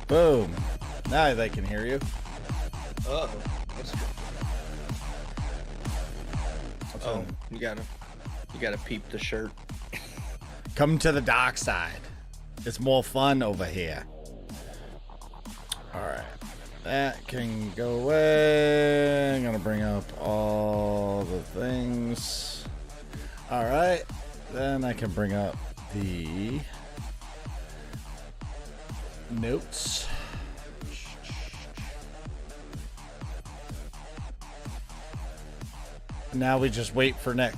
Boom. Now they can hear you. Uh-oh. That's good. Oh, you gotta peep the shirt. Come to the dark side. It's more fun over here. Alright. That can go away. I'm gonna bring up all the things. Alright. Then I can bring up the notes. Now we just wait for Nick.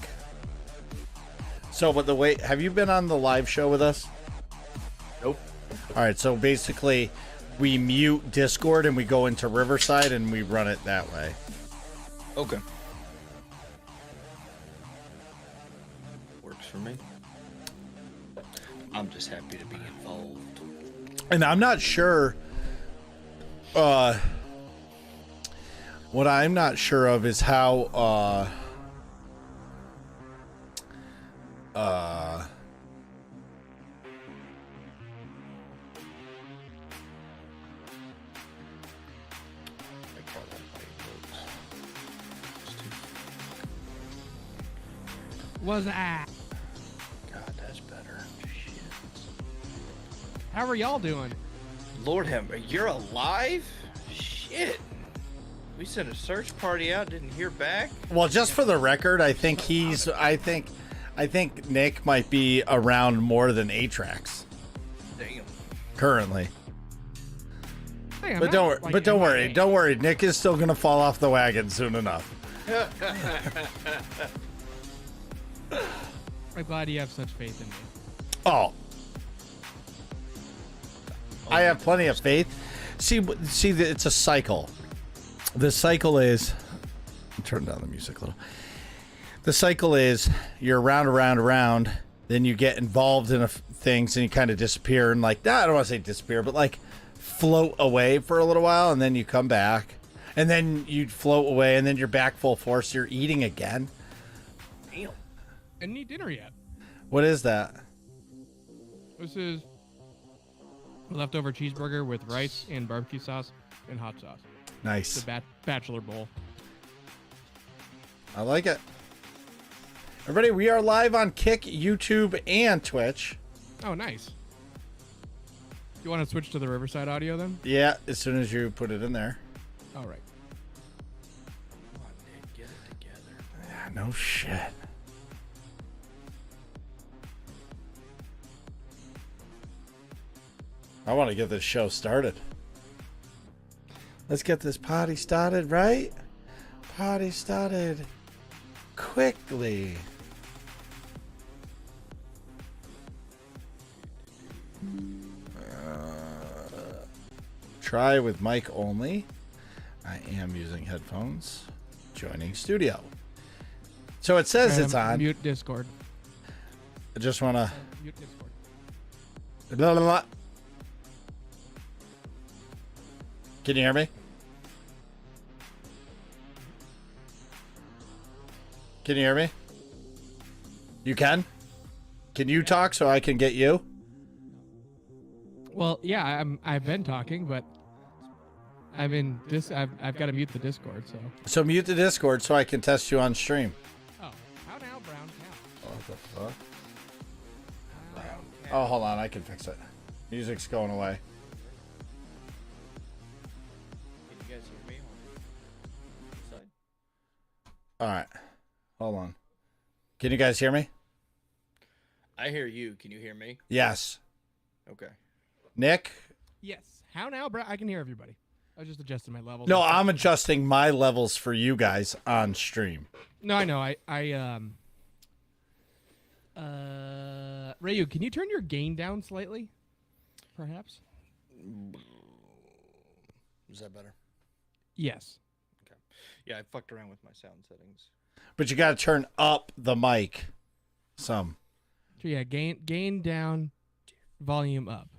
So, but the wait, have you been on the live show with us? Nope. All right, so basically we mute Discord and we go into Riverside and we run it that way. Okay. Works for me. I'm just happy to be involved. And I'm not sure. What I'm not sure of is how. Was that? God, that's better. Shit. How are y'all doing? Lord have mercy, you're alive? Shit. We sent a search party out, didn't hear back. Well, just for the record, I think he's. I think Nick might be around more than Atrax Damn. currently. Hey, But don't worry. But don't worry. Don't worry. Nick is still gonna fall off the wagon soon enough. I'm glad you have such faith in me. Oh. I have plenty of faith. See, it's a cycle. The cycle is... Turn down the music a little. The cycle is you're around, then you get involved in things and you kind of disappear and like, I don't want to say disappear, but like float away for a little while and then you come back. And then you float away and then you're back full force. You're eating again. Damn. Didn't eat dinner yet. What is that? This is a leftover cheeseburger with rice and barbecue sauce and hot sauce. Nice. It's a bachelor bowl. I like it. Everybody, we are live on Kick, YouTube, and Twitch. Oh, nice. You want to switch to the Riverside audio then? Yeah, as soon as you put it in there. All right. Come on, Nick, get it together. Yeah, no shit. I want to get this show started. Let's get this party started, right? Party started quickly. Try with mic only. I am using headphones. Joining studio. So it says it's on. Mute Discord. I just want to. Mute Discord. Blah, blah, blah. Can you hear me? Can you hear me? You can? Can you talk so I can get you? Well, yeah, I've been talking, but I've got to mute the Discord. So. So mute the Discord so I can test you on stream. Oh, how now, Brown Cow? What the fuck? Oh, hold on. I can fix it. Music's going away. Can you guys hear me on this side? All right. Hold on. Can you guys hear me? I hear you. Can you hear me? Yes. Okay. Nick? Yes. How now, Brown? I can hear everybody. I was just adjusting my levels. No, I'm adjusting my levels for you guys on stream. No, I know. Rayu, can you turn your gain down slightly? Perhaps? Is that better? Yes. Okay. Yeah, I fucked around with my sound settings. But you got to turn up the mic some. So yeah, gain down, volume up.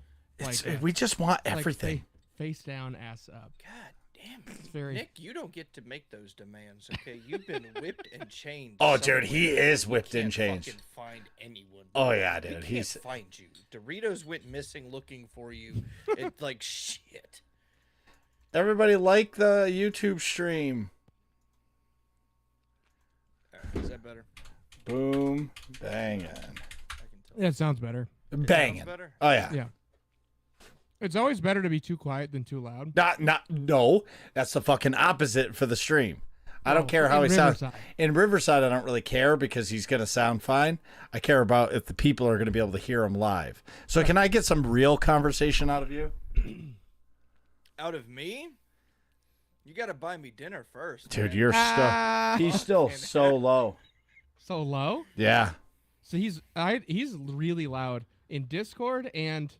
We just want everything. Like face down, ass up. God damn it. It's very. Nick, you don't get to make those demands, okay? You've been whipped and chained. Oh, somewhere. dude, he is whipped You and can't chained. fucking find anyone. Oh, yeah, We dude. can't He's find you. Doritos went missing looking for you. It's like shit. everybody like the YouTube stream. All right, is that better? Boom, banging, I can tell. Yeah, it sounds better. banging. Better? Oh yeah. Yeah. It's always better to be too quiet than too loud. No. That's the fucking opposite for the stream. I don't care how in he sounds. Riverside. In Riverside, I don't really care because he's gonna sound fine. I care about if the people are gonna be able to hear him live. So can I get some real conversation out of you? Out of me? You got to buy me dinner first. Dude, man. you're Ah. still. He's still so low. So low? Yeah. So he's really loud in Discord and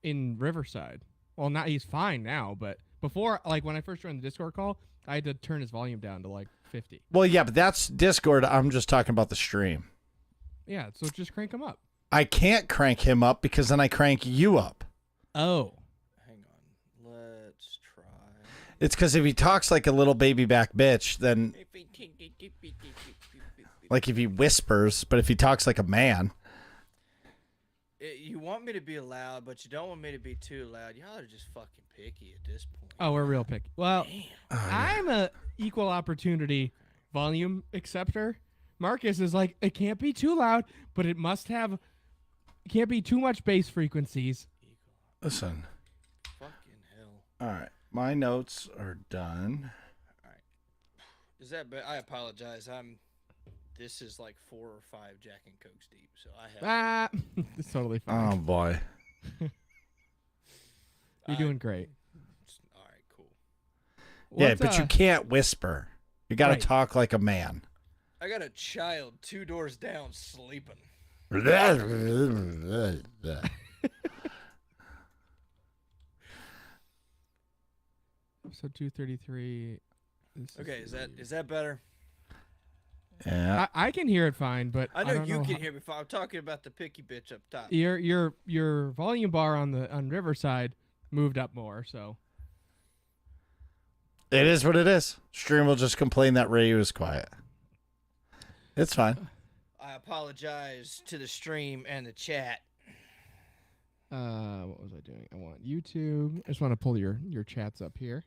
in Riverside. Well, not he's fine now, but before, like when I first joined the Discord call, I had to turn his volume down to like 50. Well, yeah, but that's Discord. I'm just talking about the stream. Yeah, so just crank him up. I can't crank him up because then I crank you up. Oh. Hang on. Let's try. It's because if he talks like a little baby back bitch, then like if he whispers, but if he talks like a man. You want me to be loud, but you don't want me to be too loud. Y'all are just fucking picky at this point. Oh, we're real picky. Well, Damn. I'm a equal opportunity volume acceptor. Marcus is like, it can't be too loud, but it can't be too much bass frequencies. Listen. Fucking hell. All right. My notes are done. Is that? I apologize. This is like 4 or 5 Jack and Cokes deep, so I have. It's totally fine. Oh, boy. You're doing great. All right, cool. Yeah, What's, but you can't whisper. You got to Right. talk like a man. I got a child 2 doors down sleeping. Episode 233. Okay, is that better? Yeah. I can hear it fine, but I know don't you can how- hear me. I'm talking about the picky bitch up top. Your volume bar on Riverside moved up more, so It is what it is. Stream will just complain that Rayu is quiet. It's fine. I apologize to the stream and the chat. what was I doing? I want YouTube. I just want to pull your chats up here.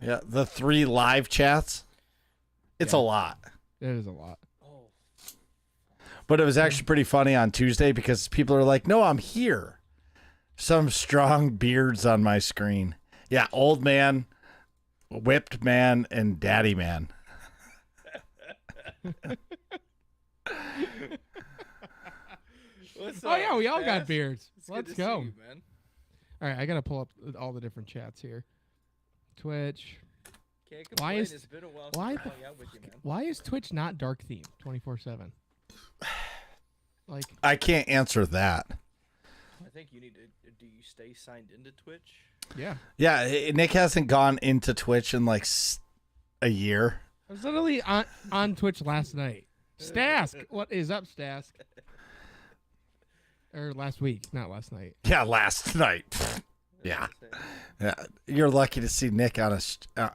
Yeah, the 3 live chats. It's a Yeah. lot. That is a lot. Oh, But it was actually pretty funny on Tuesday because people are like, no, I'm here. Some strong beards on my screen. Yeah, old man, whipped man, and daddy man. what's Oh up, yeah, we all got Spaz? beards. It's good Let's to go. see you, man. All right, I gotta pull up all the different chats here. Twitch. Can't Why complain. is- It's been a while why since I the hung out with you, man. Why is Twitch not dark theme 24/7? Like I can't answer that. I think you need to. Do you stay signed into Twitch? Yeah. Yeah, Nick hasn't gone into Twitch in like a year. I was literally on Twitch last night. Stask, what is up, Stask? Or last week, not last night. Yeah, last night. Yeah. Yeah, you're lucky to see Nick on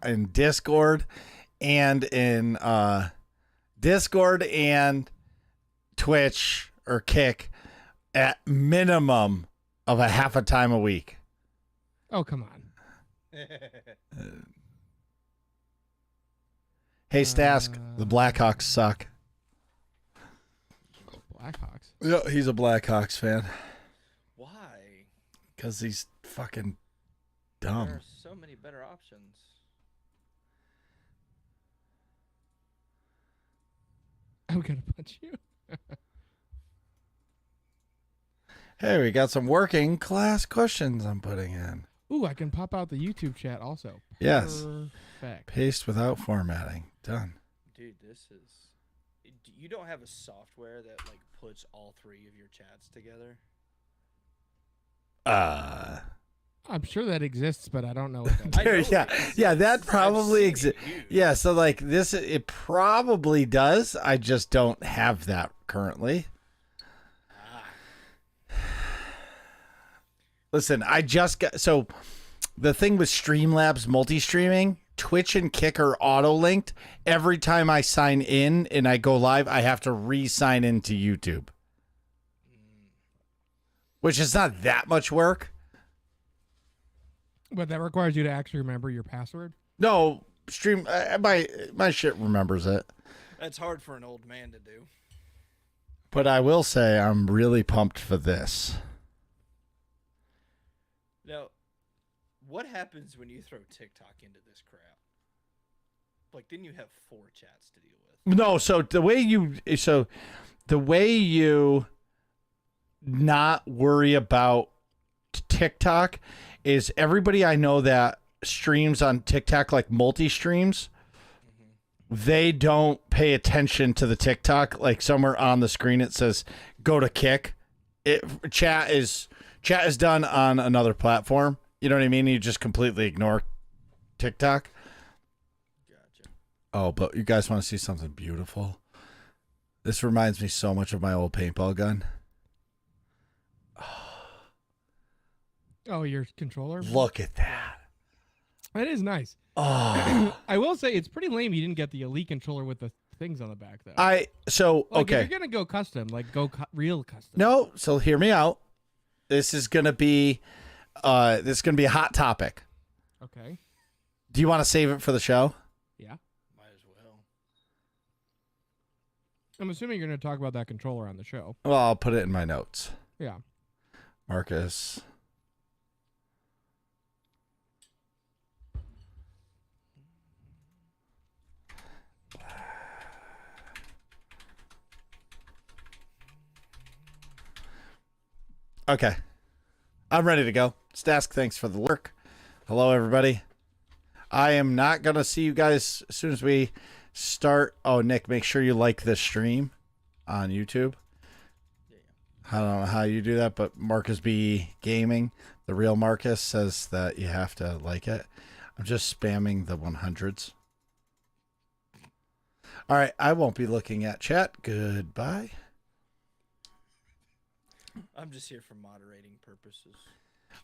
in Discord and in Discord and Twitch or Kick at minimum of a half a time a week. Oh, come on. Hey, Stask, the Blackhawks suck. Blackhawks. Yeah, he's a Blackhawks fan Why? because he's fucking There dumb. are so many better options. I'm gonna punch you. Hey, we got some working class questions I'm putting in. Ooh, I can pop out the YouTube chat also. Yes. Perfect. Paste without formatting. Done. Dude, this is. You don't have a software that like puts all three of your chats together. I'm sure that exists, but I don't know what that I know There, it yeah, exists. yeah, that I've probably seen exists. it used. Yeah, so like this, it probably does. I just don't have that currently. Ah, Listen, I just got so the thing with Streamlabs multi-streaming, Twitch and Kick are auto-linked. Every time I sign in and I go live, I have to re-sign into YouTube, which is not that much work. But that requires you to actually remember your password. No, my shit remembers it. that's hard for an old man to do. But I will say I'm really pumped for this. Now, what happens when you throw TikTok into this crap? Like, then you have 4 chats to deal with. No, so the way you not worry about TikTok is everybody I know that streams on TikTok, like multi-streams, they don't pay attention to the TikTok. Like somewhere on the screen it says go to Kick. Chat is done on another platform. You know what I mean? You just completely ignore TikTok. Gotcha. Oh, but you guys want to see something beautiful? This reminds me so much of my old paintball gun. Oh, your controller? Look at that. That is nice. Oh, I will say it's pretty lame you didn't get the Elite controller with the things on the back, though. Like, If okay. you're going to go custom, like go real custom. No, so hear me out. This is gonna be a hot topic. Okay. Do you want to save it for the show? Yeah. Might as well. I'm assuming you're going to talk about that controller on the show. Well, I'll put it in my notes. Yeah. Marcus. Okay. I'm ready to go. Stask, thanks for the work. Hello, everybody. I am not going to see you guys as soon as we start. Oh, Nick, make sure you like this stream on YouTube. I don't know how you do that, but Marcus B Gaming, the real Marcus, says that you have to like it. I'm just spamming the 100s. All right, I won't be looking at chat. Goodbye. I'm just here for moderating purposes.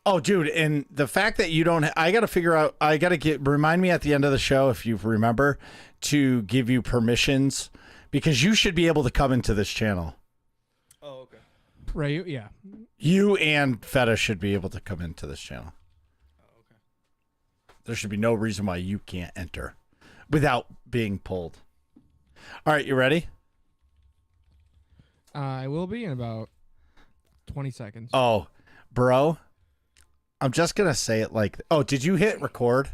Oh, dude, and the fact that you don't, I got to figure out, remind me at the end of the show, if you remember, to give you permissions, because you should be able to come into this channel. Oh, okay. Right? Yeah. You and Feta should be able to come into this channel. Oh, okay. There should be no reason why you can't enter without being pulled. All right, you ready? I will be in about 20 seconds. Oh, bro, I'm just going to say it like, oh, did you hit record?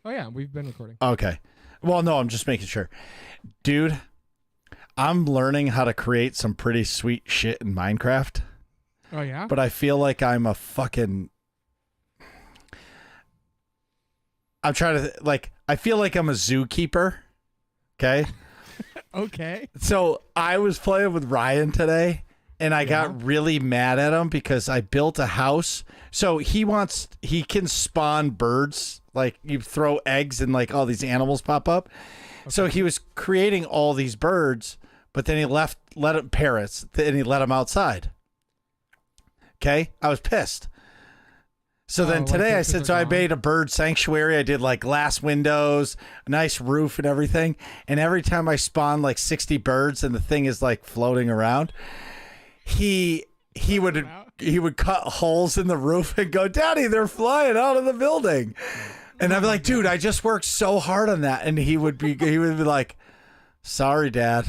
Oh, yeah. We've been recording. Okay. Well, no, I'm just making sure. Dude, I'm learning how to create some pretty sweet shit in Minecraft, Oh, yeah? but I feel like I'm a fucking... I'm trying to, I feel like I'm a zookeeper. Okay? Okay. So I was playing with Ryan today, and I got really mad at him because I built a house. So he can spawn birds. Like you throw eggs and like all these animals pop up. Okay. So he was creating all these birds, but then he let them parrots, and he let them outside. Okay. I was pissed. So then today I said, so I made a bird sanctuary. I did like glass windows, a nice roof and everything. And every time I spawn like 60 birds and the thing is like floating around, he would cut holes in the roof and go, Daddy, they're flying out of the building. And I'm like, dude, I just worked so hard on that. And he would be like, sorry, Dad.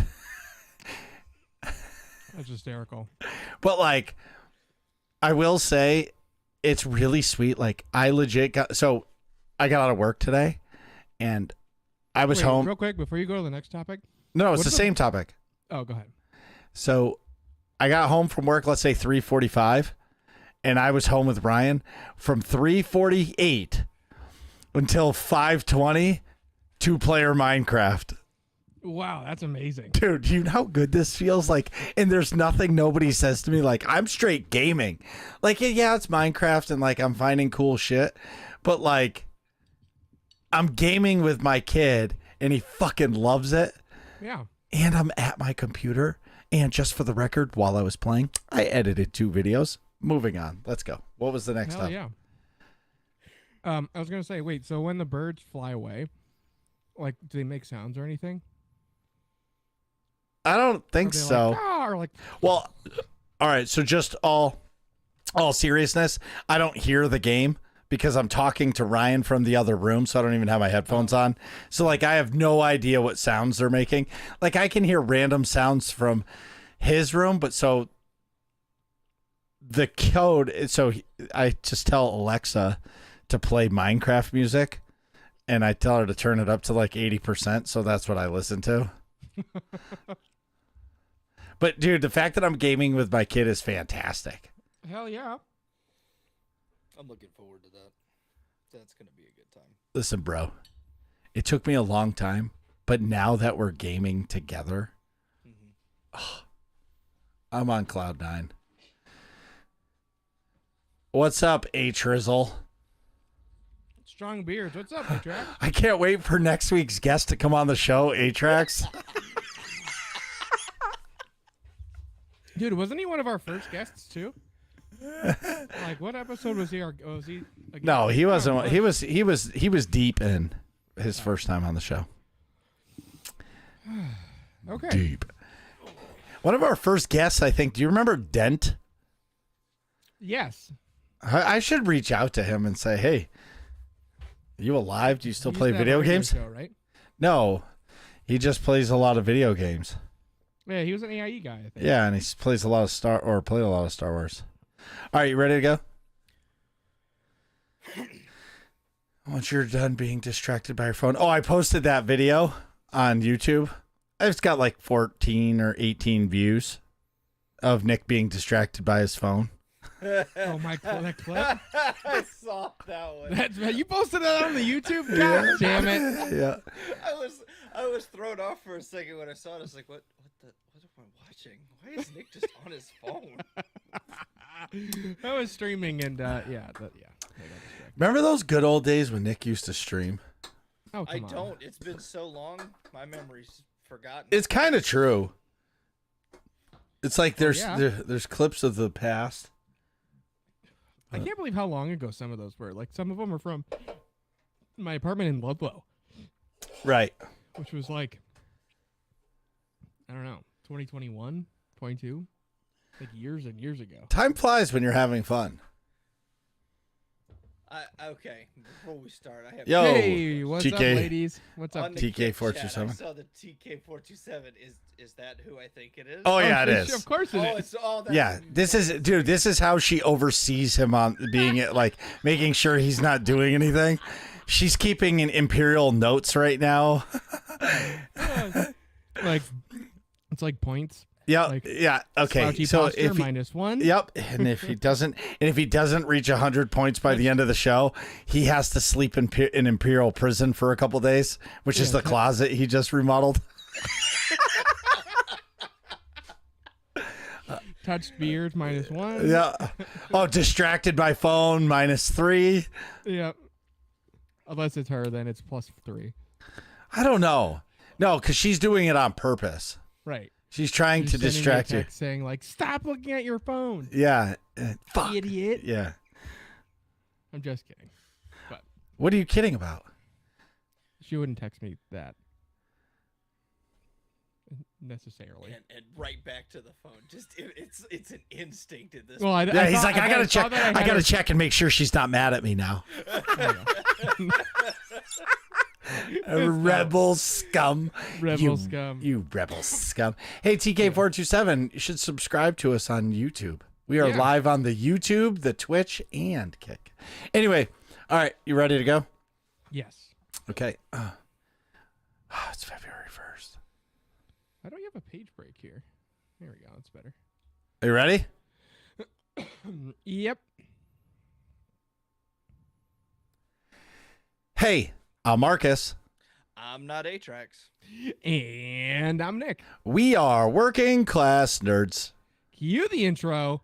That's hysterical. But like, I will say, it's really sweet. Like I got out of work today and I was home. Real quick, before you go to the next topic. No, it's the same topic. Oh, go ahead. So I got home from work, let's say 3:45, and I was home with Ryan from 3:48 until 5:20, 2-player Minecraft. Wow, that's amazing. Dude, do you know how good this feels? Like, and there's nothing nobody says to me. Like, I'm straight gaming. Like, yeah, it's Minecraft and like I'm finding cool shit. But like, I'm gaming with my kid and he fucking loves it. Yeah. And I'm at my computer. And just for the record, while I was playing, I edited 2 videos. Moving on. Let's go. What was the next Hell up? yeah. I was going to say, wait, so when the birds fly away, like, do they make sounds or anything? I don't think so. Like, ah, or like, well, all right. So just all seriousness, I don't hear the game because I'm talking to Ryan from the other room, so I don't even have my headphones on. So like, I have no idea what sounds they're making. Like I can hear random sounds from his room, but so the code. So I just tell Alexa to play Minecraft music, and I tell her to turn it up to like 80%. So that's what I listen to. But dude, the fact that I'm gaming with my kid is fantastic. hell yeah. I'm looking forward to that. That's going to be a good time. Listen, bro, it took me a long time, but now that we're gaming together, I'm on cloud 9. What's up, A-Trizzle? Strong beards. What's up, A-Trax? I can't wait for next week's guest to come on the show, A-Trax. Dude, wasn't he one of our first guests too? Like, what episode was he? Was he? Again? No, he wasn't. He was deep in his first time on the show. Okay. Deep. One of our first guests, I think. Do you remember Dent? Yes. I should reach out to him and say, "Hey, are you alive? Do you still play video games?" Show, right? No, he just plays a lot of video games. Yeah, he was an AIE guy, I think. Yeah, and he plays a lot of played a lot of Star Wars. All right, you ready to go? Once you're done being distracted by your phone. Oh, I posted that video on YouTube. It's got like 14 or 18 views of Nick being distracted by his phone. Oh my god, that clip. I saw that one. You posted that on the YouTube? God damn it. Yeah. I was thrown off for a second when I saw it. I was like, what am I watching? Why is Nick just on his phone? I was streaming and yeah. Remember those good old days when Nick used to stream? Oh, I come on. don't. It's been so long. My memory's forgotten. It's kind of true. It's like there's yeah. there's clips of the past. I can't believe how long ago some of those were. Like, some of them are from my apartment in Ludlow, Right. which was like, I don't know, 2021, 22, like years and years ago. Time flies when you're having fun. Okay, before we start, I have Yo, Hey, what's up, TK. ladies? What's up? on the TK Kick 427. chat, I saw the TK427. Is that who I think it is? Oh yeah, it Of is. course it is. It's all that. Yeah, this is how she oversees him on being like making sure he's not doing anything. She's keeping in imperial notes right now. Like, it's like points. Yep. Like, yeah. Okay. Slouchy So posture, if he, -1. yep, and if he doesn't reach 100 points by the end of the show, he has to sleep in imperial prison for a couple days, which is the closet he just remodeled. Touched beard -1. Yeah. Oh, distracted by phone -3. Yep. Unless it's her, then it's +3. I don't know. No, because she's doing it on purpose. Right. She's trying She's to sending distract a you. text saying like, "Stop looking at your phone, Yeah. Fuck. idiot." Yeah. I'm just kidding. But What are you kidding about? she wouldn't text me that necessarily. And right back to the phone. Just it's an instinct at this. Well, I Yeah, he's thought- like, I gotta saw check. that I had gotta her- check and make sure she's not mad at me now. Rebel scum. Rebel You- scum. You rebel scum. Hey, TK427, you should subscribe to us on YouTube. We are Yeah. live on the YouTube, the Twitch, and Kick. Anyway, all right, you ready to go? Yes. Okay. It's February 1st. Why don't you have a page break here? There we go. That's better. Are you ready? Yep. Hey, I'm Marcus. I'm not Atrax. And I'm Nick. We are working class nerds. Cue the intro.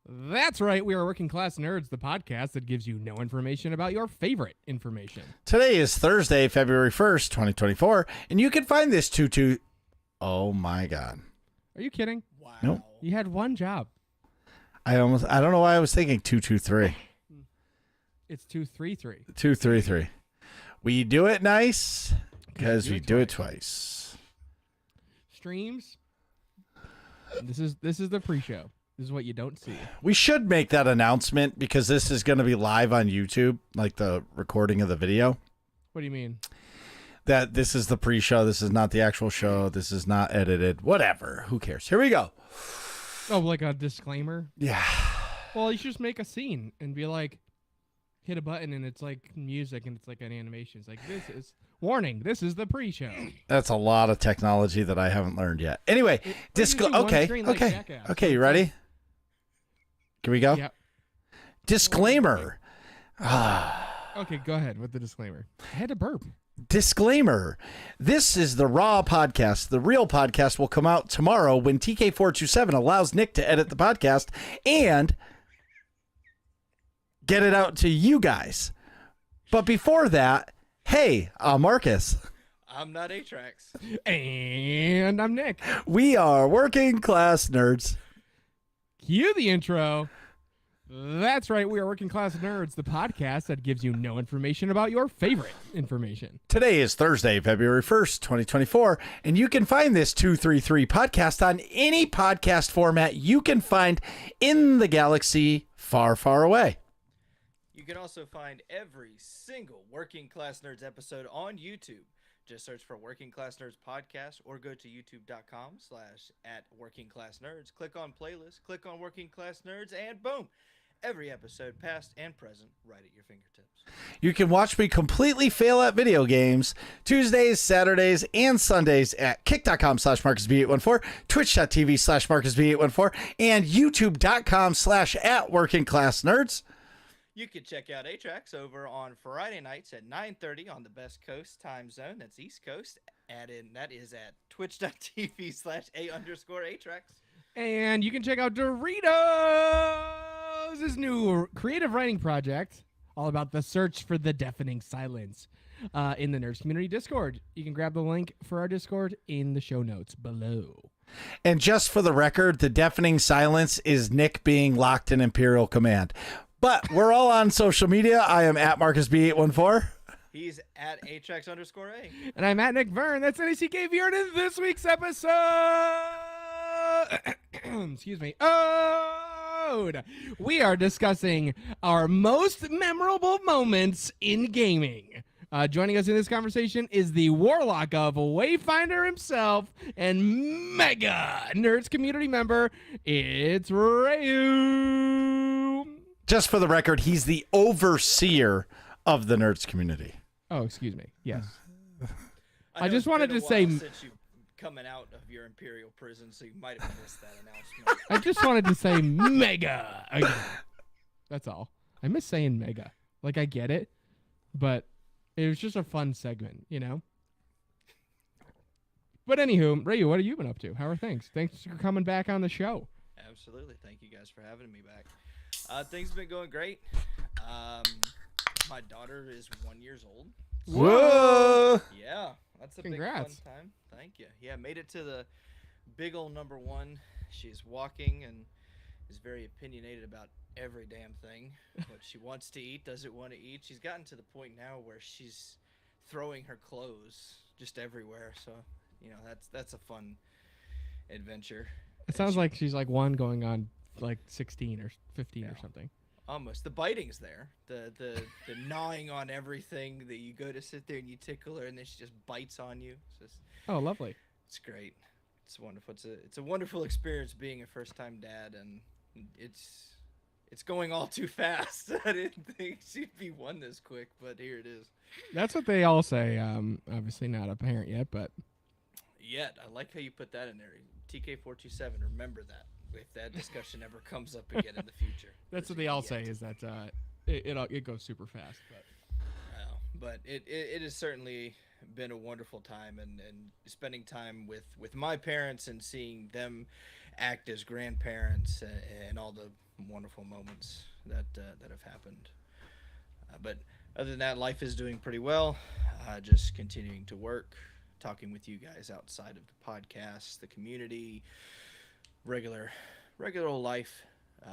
That's right. We are Working Class Nerds, the podcast that gives you no information about your favorite information. Today is Thursday, February 1st, 2024, and you can find this tutu. Oh my God. Are you kidding? Wow. Nope. You had one job. I don't know why I was thinking 223. It's 233. 233. We do it nice because do we it do it twice. Streams. This is the pre-show. This is what you don't see. We should make that announcement because this is going to be live on YouTube, like the recording of the video. What do you mean? That this is the pre-show. This is not the actual show. This is not edited. Whatever. Who cares? Here we go. Oh, like a disclaimer? Yeah. Well, you should just make a scene and be like, hit a button and it's like music and it's like an animation. It's like, this is warning. This is the pre-show. That's a lot of technology that I haven't learned yet. Anyway, usually one okay. screen like Okay. Jackass. Okay, you ready? Can we go? Yep. Disclaimer. Okay, go ahead with the disclaimer. I had to burp. Disclaimer. This is the Raw podcast. The real podcast will come out tomorrow when TK427 allows Nick to edit the podcast and get it out to you guys. But before that, hey, Marcus. I'm not Atrax. And I'm Nick. We are working class nerds. Cue the intro. That's right. We are Working Class Nerds, the podcast that gives you no information about your favorite information. Today is Thursday, February 1st, 2024, and you can find this 233 podcast on any podcast format you can find in the galaxy far, far away. You can also find every single Working Class Nerds episode on YouTube. Just search for Working Class Nerds Podcast or go to youtube.com/@workingclassnerds. Click on playlist, click on Working Class Nerds, and boom! Every episode, past and present, right at your fingertips. You can watch me completely fail at video games Tuesdays, Saturdays, and Sundays at kick.com/MarcusB814, twitch.tv/MarcusB814, and youtube.com/@workingclassnerds. You can check out Atrax over on Friday nights at 9:30 on the Best Coast time zone. That's East Coast. That is at twitch.tv/A_Atrax. And you can check out Doritos, his new creative writing project, all about the search for the deafening silence in the Nerds Community Discord. You can grab the link for our Discord in the show notes below. And just for the record, the deafening silence is Nick being locked in Imperial Command. But we're all on social media. I am at MarcusB814. He's at Atrax_A. And I'm at Nick Vern. That's NACK Vern in this week's episode. Excuse me. We are discussing our most memorable moments in gaming. Joining us in this conversation is the warlock of Wayfinder himself and mega Nerds community member. It's Rayu. Just for the record, he's the overseer of the Nerds community. Oh, excuse me. Yes. I I just know wanted it's to been a say- while since you coming out of your Imperial prison, so you might have missed that announcement. I just wanted to say mega again. That's all. I miss saying mega. Like, I get it, but it was just a fun segment, you know? But anywho, Rayu, what have you been up to? How are things? Thanks for coming back on the show. Absolutely. Thank you guys for having me back. Things have been going great. Um, my daughter is 1 year old. Whoa! Yeah, that's a Congrats. big fun time. Thank you. Yeah, made it to the big old number one. She's walking and is very opinionated about every damn thing. What she wants to eat, doesn't want to eat. She's gotten to the point now where she's throwing her clothes just everywhere. So, that's a fun adventure. It sounds like she's like one going on like 16 or 15 or something. Almost. The biting's there. The gnawing on everything that you go to sit there and you tickle her and then she just bites on you. Oh, lovely. It's great. It's wonderful. It's a wonderful experience being a first time dad, and it's going all too fast. I didn't think she'd be one this quick, but here it is. That's what they all say. Obviously not a parent yet, but Yet. I like how you put that in there. TK427, remember that if that discussion ever comes up again in the future. that's what they all say is that it goes super fast. But it has certainly been a wonderful time, and spending time with my parents and seeing them act as grandparents and all the wonderful moments that have happened. But other than that, life is doing pretty well. Just continuing to work, talking with you guys outside of the podcast, the community, regular old life.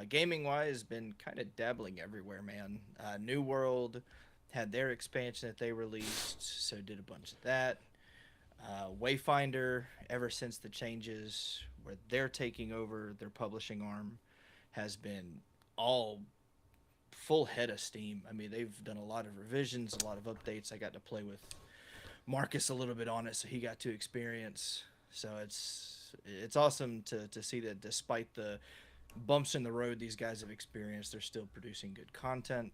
Gaming wise, been kind of dabbling everywhere, man. New World had their expansion that they released, so did a bunch of that. Wayfinder, ever since the changes where they're taking over their publishing arm, has been all full head of steam. I mean, they've done a lot of revisions, a lot of updates. I got to play with Marcus a little bit on it, so he got to experience. So it's awesome to see that despite the bumps in the road these guys have experienced, they're still producing good content.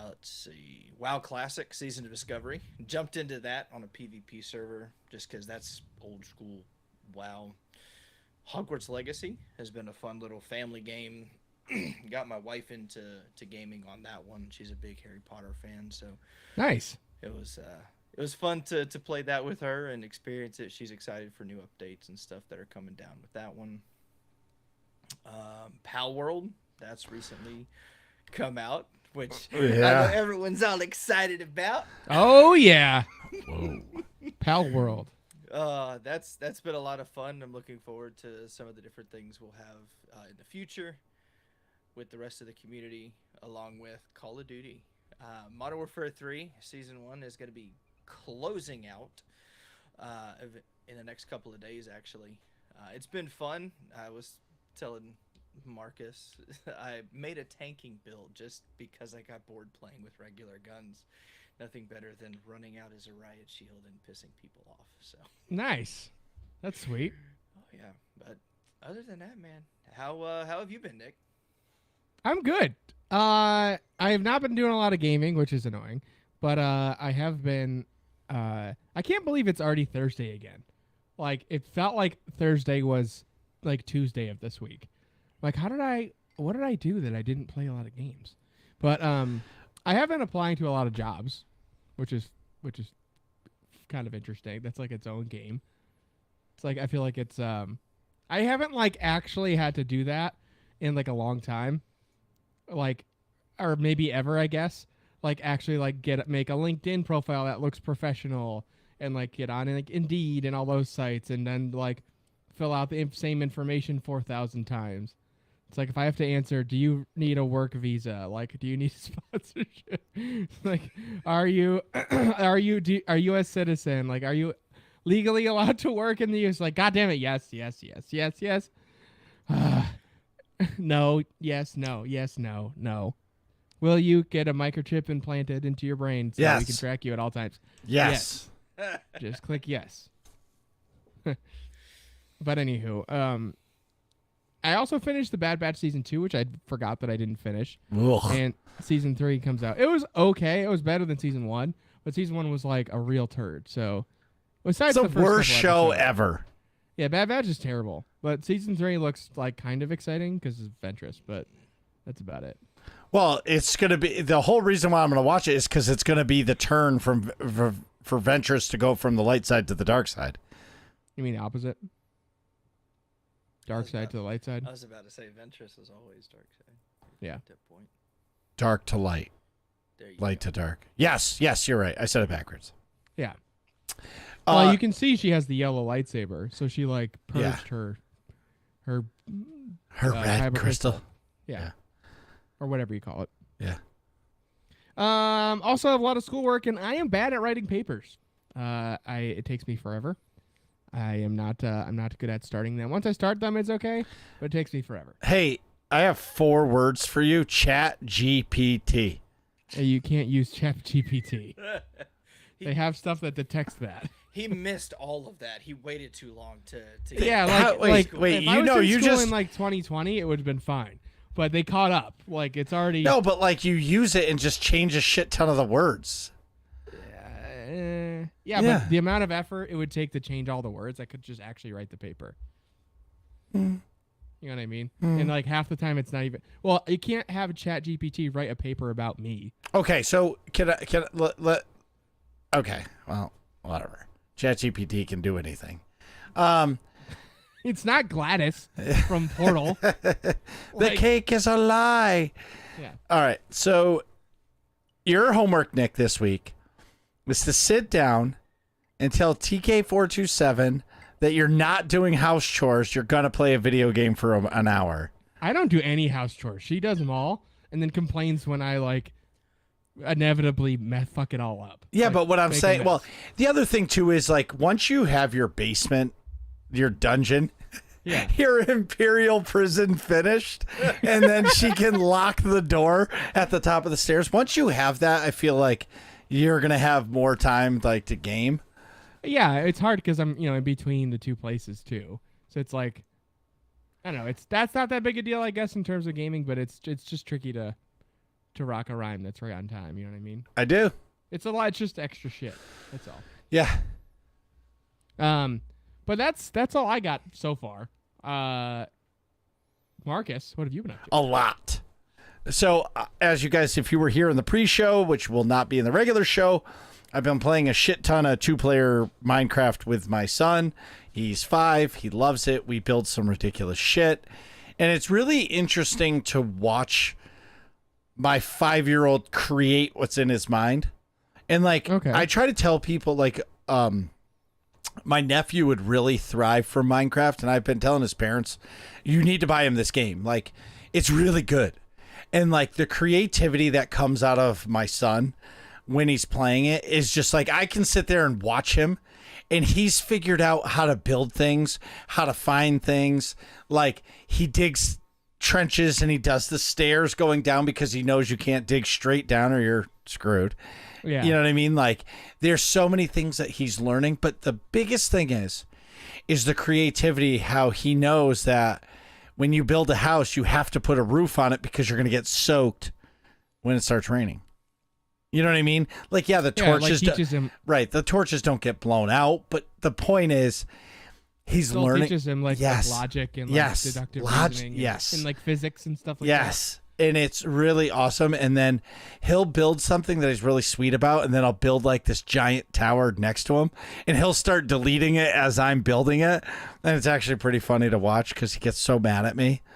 Let's see. WoW Classic, Season of Discovery. Jumped into that on a PvP server just because that's old school WoW. Hogwarts Legacy has been a fun little family game. Got my wife into gaming on that one. She's a big Harry Potter fan, so Nice. it was fun to play that with her and experience it. She's excited for new updates and stuff that are coming down with that one. Pal World, that's recently come out, which I know everyone's all excited about. Oh yeah. Whoa. Pal World. That's been a lot of fun. I'm looking forward to some of the different things we'll have in the future with the rest of the community, along with Call of Duty. Modern Warfare 3 Season 1 is going to be closing out in the next couple of days, actually. It's been fun. I was telling Marcus I made a tanking build just because I got bored playing with regular guns. Nothing better than running out as a riot shield and pissing people off. So Nice. That's sweet. oh yeah, but other than that, man, how have you been, Nick? I'm good. I have not been doing a lot of gaming, which is annoying, but I have been. I can't believe it's already Thursday again. Like, it felt like Thursday was like Tuesday of this week. Like, what did I do that I didn't play a lot of games? But I have been applying to a lot of jobs, which is kind of interesting. That's like its own game. It's like I feel like it's I haven't like actually had to do that in like a long time. Like, or maybe ever, I guess. Like, actually like make a LinkedIn profile that looks professional and like get on like Indeed and all those sites and then like fill out the same information 4,000 times. It's like, if I have to answer, do you need a work visa? Like, do you need sponsorship? Like, are you a citizen? Like, are you legally allowed to work in the U.S.? Like, God damn it. Yes. No, yes, no, yes, no, no. Will you get a microchip implanted into your brain so we can track you at all times? Yes. Just click yes. But anywho, I also finished the Bad Batch Season 2, which I forgot that I didn't finish. Ugh. And Season 3 comes out. It was okay. It was better than Season 1, but Season 1 was like a real turd. So, besides It's the the first worst couple show episodes- ever. Yeah, Bad Batch is terrible. But Season 3 looks like kind of exciting because it's Ventress, but that's about it. Well, it's going to be the whole reason why I'm going to watch it is because it's going to be the turn for Ventress to go from the light side to the dark side. You mean the opposite? Dark side to the light side. I was about to say Ventress is always dark side. Yeah. Tip point. Dark to light. There you Light go. to dark. Yes, you're right. I said it backwards. Yeah. Well, Uh, you can see she has the yellow lightsaber, so she like purged Yeah. her her red kyber crystal. yeah. Yeah. Or whatever you call it. Yeah. Also have a lot of schoolwork, and I am bad at writing papers. It takes me forever. I'm not good at starting them. Once I start them, it's okay, but it takes me forever. Hey, I have 4 words for you. Chat GPT. You can't use ChatGPT. They have stuff that detects that. He missed all of that. He waited too long to Yeah, How- wait, if you I was know, in you school just- in like 2020, it would have been fine. But they caught up. Like it's already No, but like you use it and just change a shit ton of the words. Yeah, Yeah. but the amount of effort it would take to change all the words, I could just actually write the paper. You know what I mean? And like half the time, it's not even. Well, you can't have ChatGPT write a paper about me. Okay, so can I let okay, well, whatever. ChatGPT can do anything. It's not Gladys from Portal. The Like- cake is a lie. Yeah. All right. So your homework, Nick, this week is to sit down and tell TK427 that you're not doing house chores. You're going to play a video game for an hour. I don't do any house chores. She does them all, and then complains when I like inevitably fuck it all up. Yeah, Like, but what I'm make a saying, mess. well, the other thing too is like once you have your basement, your dungeon, Yeah. your Imperial prison finished, and then she can lock the door at the top of the stairs. Once you have that, I feel like you're gonna have more time like to game. Yeah, it's hard because I'm in between the two places too. So it's like, I don't know. That's not that big a deal, I guess, in terms of gaming, but it's just tricky to rock a rhyme that's right on time. You know what I mean? I do. It's a lot. It's just extra shit. That's all. Yeah. But that's all I got so far. Marcus, what have you been up to? A lot. So, as you guys, if you were here in the pre-show, which will not be in the regular show, I've been playing a shit ton of 2-player Minecraft with my son. He's 5. He loves it. We build some ridiculous shit. And it's really interesting to watch my 5-year-old create what's in his mind. And like, Okay. I try to tell people like, my nephew would really thrive from Minecraft, and I've been telling his parents, you need to buy him this game. Like, it's really good. And like the creativity that comes out of my son when he's playing it is just like I can sit there and watch him, and he's figured out how to build things, how to find things. Like he digs trenches and he does the stairs going down because he knows you can't dig straight down or you're screwed. Yeah. You know what I mean? Like there's so many things that he's learning, but the biggest thing is the creativity, how he knows that when you build a house, you have to put a roof on it because you're going to get soaked when it starts raining. You know what I mean? Like, yeah, the Yeah, like torches, teaches him. right. The torches don't get blown out, but the point is he's Still learning. teaches him like Yes. logic and like Yes. deductive Log- reasoning. yes. And like physics and stuff like Yes. And it's really awesome. And then he'll build something that he's really sweet about. And then I'll build like this giant tower next to him. And he'll start deleting it as I'm building it. And it's actually pretty funny to watch because he gets so mad at me. that.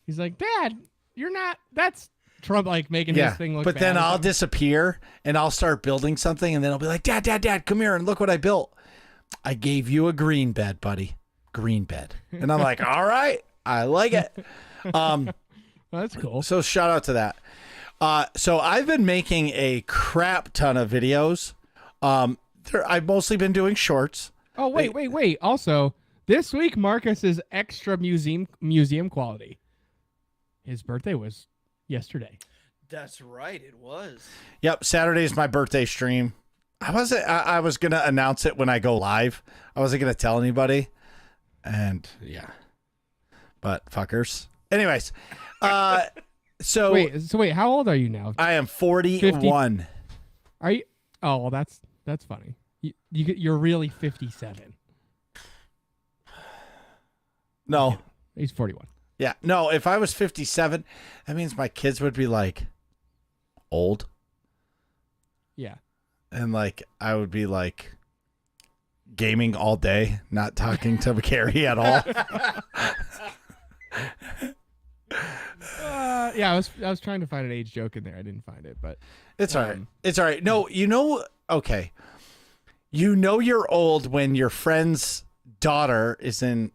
He's like, Dad, you're not. That's Trump like making Yeah. his thing look But bad then or I'll something. disappear and I'll start building something. And then I'll be like, Dad, come here and look what I built. I gave you a green bed, buddy. Green bed. And I'm like, all right, I like it. Well, that's cool. So shout out to that. So I've been making a crap ton of videos. I've mostly been doing shorts. Oh wait. Also, this week Marcus is extra museum quality. His birthday was yesterday. That's right. It was. Yep, Saturday's my birthday stream. I was gonna announce it when I go live. I wasn't gonna tell anybody. And yeah. But fuckers. Anyways, so Wait, how old are you now? I am 41. Are you? Oh, well, that's funny. You're really 57. No. He's 41. Yeah. No, if I was 57, that means my kids would be like old. Yeah. And like I would be like gaming all day, not talking to Carrie at all. Yeah, I was trying to find an age joke in there. I didn't find it, but It's all right. It's all right. No, okay. You're old when your friend's daughter is in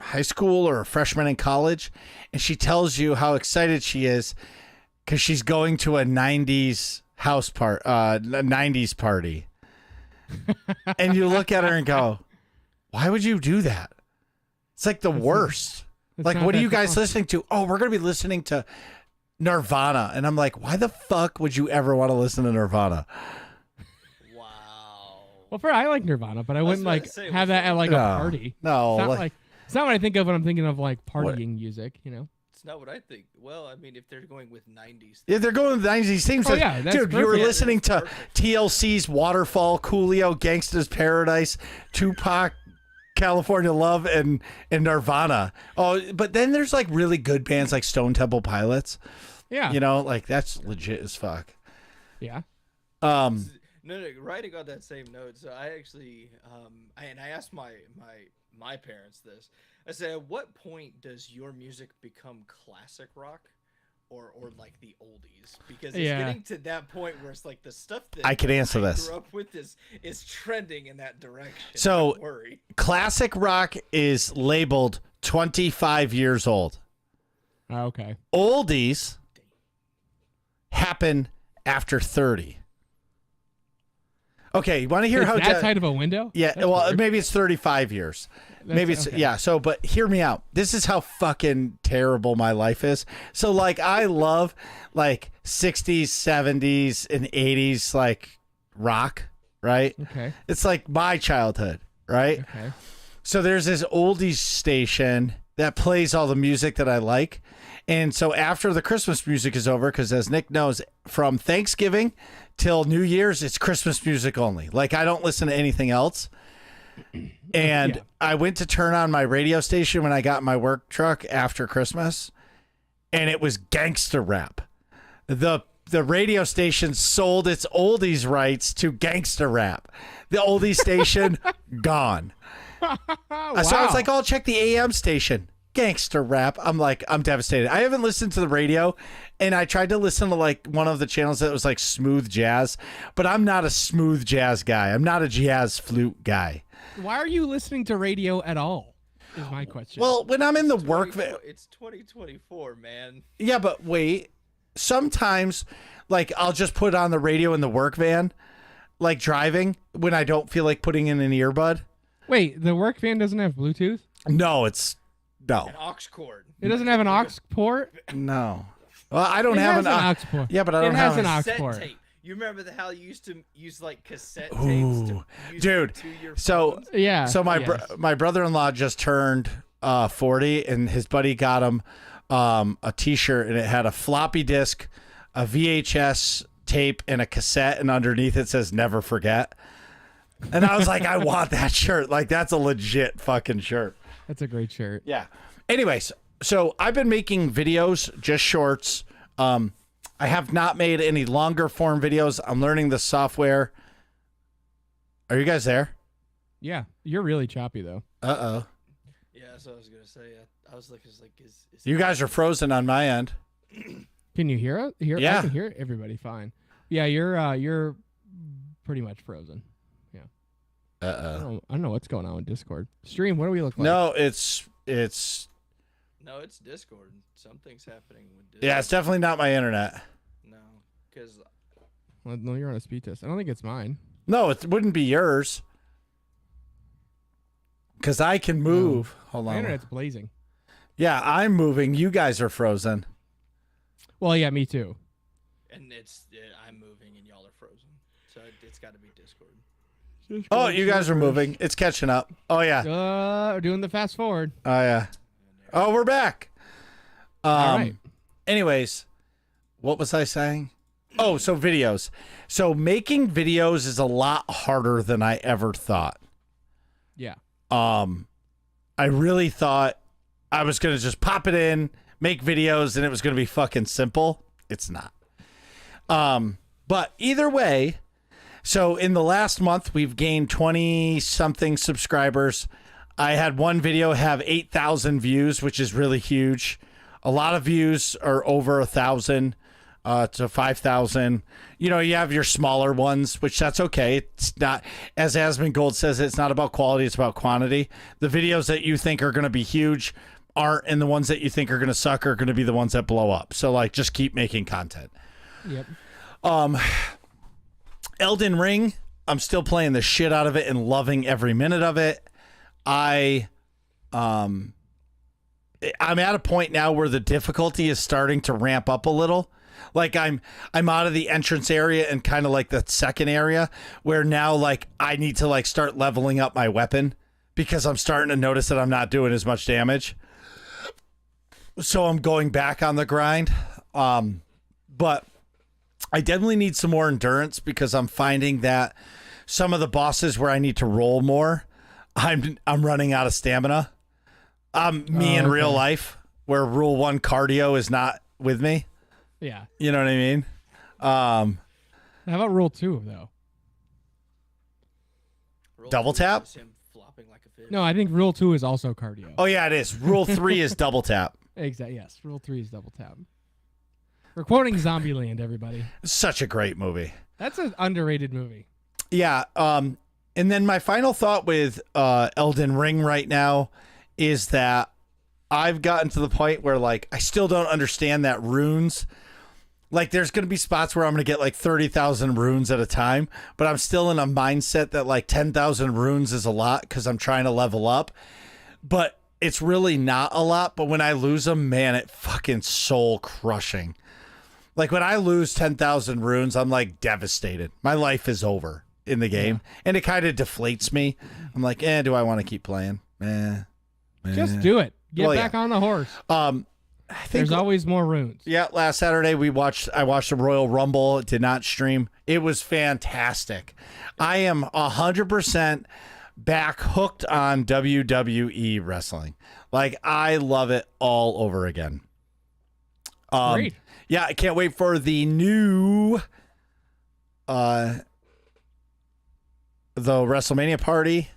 high school or a freshman in college, and she tells you how excited she is because she's going to a 90s a 90s party. And you look at her and go, why would you do that? It's like the worst. Like, not what are that you guys fun. listening to? Oh, we're going to be listening to Nirvana. And I'm like, why the fuck would you ever want to listen to Nirvana? Wow. Well, I like Nirvana, but I wouldn't about like to say, have that at like No. a party. No, It's not what I think of when I'm thinking of like partying music. You know. It's not what I think. Well, I mean, if they're going with 90s. yeah, they're going to the 90s themes. Oh, yeah, that's dude, you were perfect. listening to Perfect. TLC's Waterfall, Coolio, Gangsta's Paradise, Tupac, California Love, and Nirvana. Oh, but then there's like really good bands like Stone Temple Pilots. Yeah. You know, like that's legit as fuck. Yeah. No, writing on that same note. So I actually, I asked my parents this. I said, at what point does your music become classic rock, or like the oldies? Because it's Yeah. getting to that point where it's like the stuff that I can answer I this. grew up with is trending in that direction. So- Don't worry. Classic rock is labeled 25 years old. Okay. Oldies happen after 30. Okay, you want to hear Is how that tight of a window? Yeah, That's well, weird. maybe it's 35 years. Maybe it's okay. yeah. So, but hear me out. This is how fucking terrible my life is. So, like, I love like 60s, 70s, and 80s like rock, right? Okay. It's like my childhood, right? Okay. So there's this oldies station that plays all the music that I like. And so after the Christmas music is over, because as Nick knows, from Thanksgiving till New Year's, it's Christmas music only. Like, I don't listen to anything else. And Yeah. I went to turn on my radio station when I got my work truck after Christmas, and it was gangster rap. The radio station sold its oldies rights to gangster rap. The oldies station gone. Wow. So I was like, oh, check the AM station. Gangster rap. I'm like, I'm devastated. I haven't listened to the radio, and I tried to listen to like one of the channels that was like smooth jazz, but I'm not a smooth jazz guy. I'm not a jazz flute guy. why are you listening to radio at all? Is my question. Well, when I'm in the work, It's 2024, man. yeah, but wait. Sometimes, like, I'll just put on the radio in the work van, like driving when I don't feel like putting in an earbud. wait, the work van doesn't have Bluetooth? No, it's no, An aux cord. It doesn't have an aux port? no. Well, I don't It have has an aux port. Yeah, but I It don't has have an aux Cassette port. tape. You remember how you used to use like cassette tapes Ooh, to use dude, to your so- phones? Yeah. So my yes. my brother-in-law just turned 40, and his buddy got him a T-shirt, and it had a floppy disk, a VHS tape, and a cassette, and underneath it says "Never Forget." And I was like, I want that shirt. Like, that's a legit fucking shirt. That's a great shirt. Yeah. Anyways, so I've been making videos, just shorts. I have not made any longer form videos. I'm learning the software. Are you guys there? Yeah. You're really choppy though. Uh-oh. Yeah, that's what I was gonna say. I was like, is You guys are frozen on my end. Can you hear it? I Yeah. can hear everybody fine. Yeah, you're pretty much frozen. I don't know what's going on with Discord. Stream, what do we look like? No, it's No, it's Discord. Something's happening with Discord. yeah, it's definitely not my internet. No, because Well, no, you're on a speed test. I don't think it's mine. No, it wouldn't be yours. Cause I can move. Hold My on. internet's blazing. Yeah, I'm moving. You guys are frozen. Well, yeah, me too. and I'm moving and y'all are frozen, so it's got to be Discord. Oh, you guys are moving. It's catching up. Oh yeah. We're doing the fast forward. Oh yeah. Oh, we're back. All right. Anyways, what was I saying? Oh, so videos. So making videos is a lot harder than I ever thought. Yeah. I really thought I was going to just pop it in, make videos, and it was going to be fucking simple. It's not. But either way, So in the last month, we've gained 20 something subscribers. I had one video have 8,000 views, which is really huge. A lot of views are over 1,000 to 5,000. You have your smaller ones, which that's okay. It's not, as Asmund Gold says, it's not about quality, it's about quantity. The videos that you think are going to be huge aren't, and the ones that you think are going to suck are going to be the ones that blow up. So like, just keep making content. Yep. Elden Ring, I'm still playing the shit out of it and loving every minute of it. I'm at a point now where the difficulty is starting to ramp up a little. Like I'm out of the entrance area and kind of like the second area where now like I need to like start leveling up my weapon because I'm starting to notice that I'm not doing as much damage. So I'm going back on the grind. But I definitely need some more endurance because I'm finding that some of the bosses where I need to roll more, I'm running out of stamina. Me in real life, where Rule 1 cardio is not with me. Yeah. You know what I mean? How about Rule 2 though? Roll tap? is him flopping like a fish. No, I think Rule 2 is also cardio. Oh yeah, it is. Rule 3 is double tap. Exactly. Yes. Rule 3 is double tap. We're quoting Zombieland, everybody. Such a great movie. That's an underrated movie. Yeah. And then my final thought with Elden Ring right now is that I've gotten to the point where like I still don't understand that runes. Like there's going to be spots where I'm going to get like 30,000 runes at a time, but I'm still in a mindset that like 10,000 runes is a lot because I'm trying to level up. But it's really not a lot. But when I lose them, man, it fucking soul crushing. Like when I lose 10,000 runes, I'm like devastated. My life is over in the game, and it kind of deflates me. I'm like, do I want to keep playing? Just do it. Get Well, back on the horse. I think There's always more runes. Yeah, last Saturday I watched the Royal Rumble. It did not stream. It was fantastic. I am 100% back hooked on WWE wrestling. Like I love it all over again. Great. Yeah, I can't wait for the new the WrestleMania party.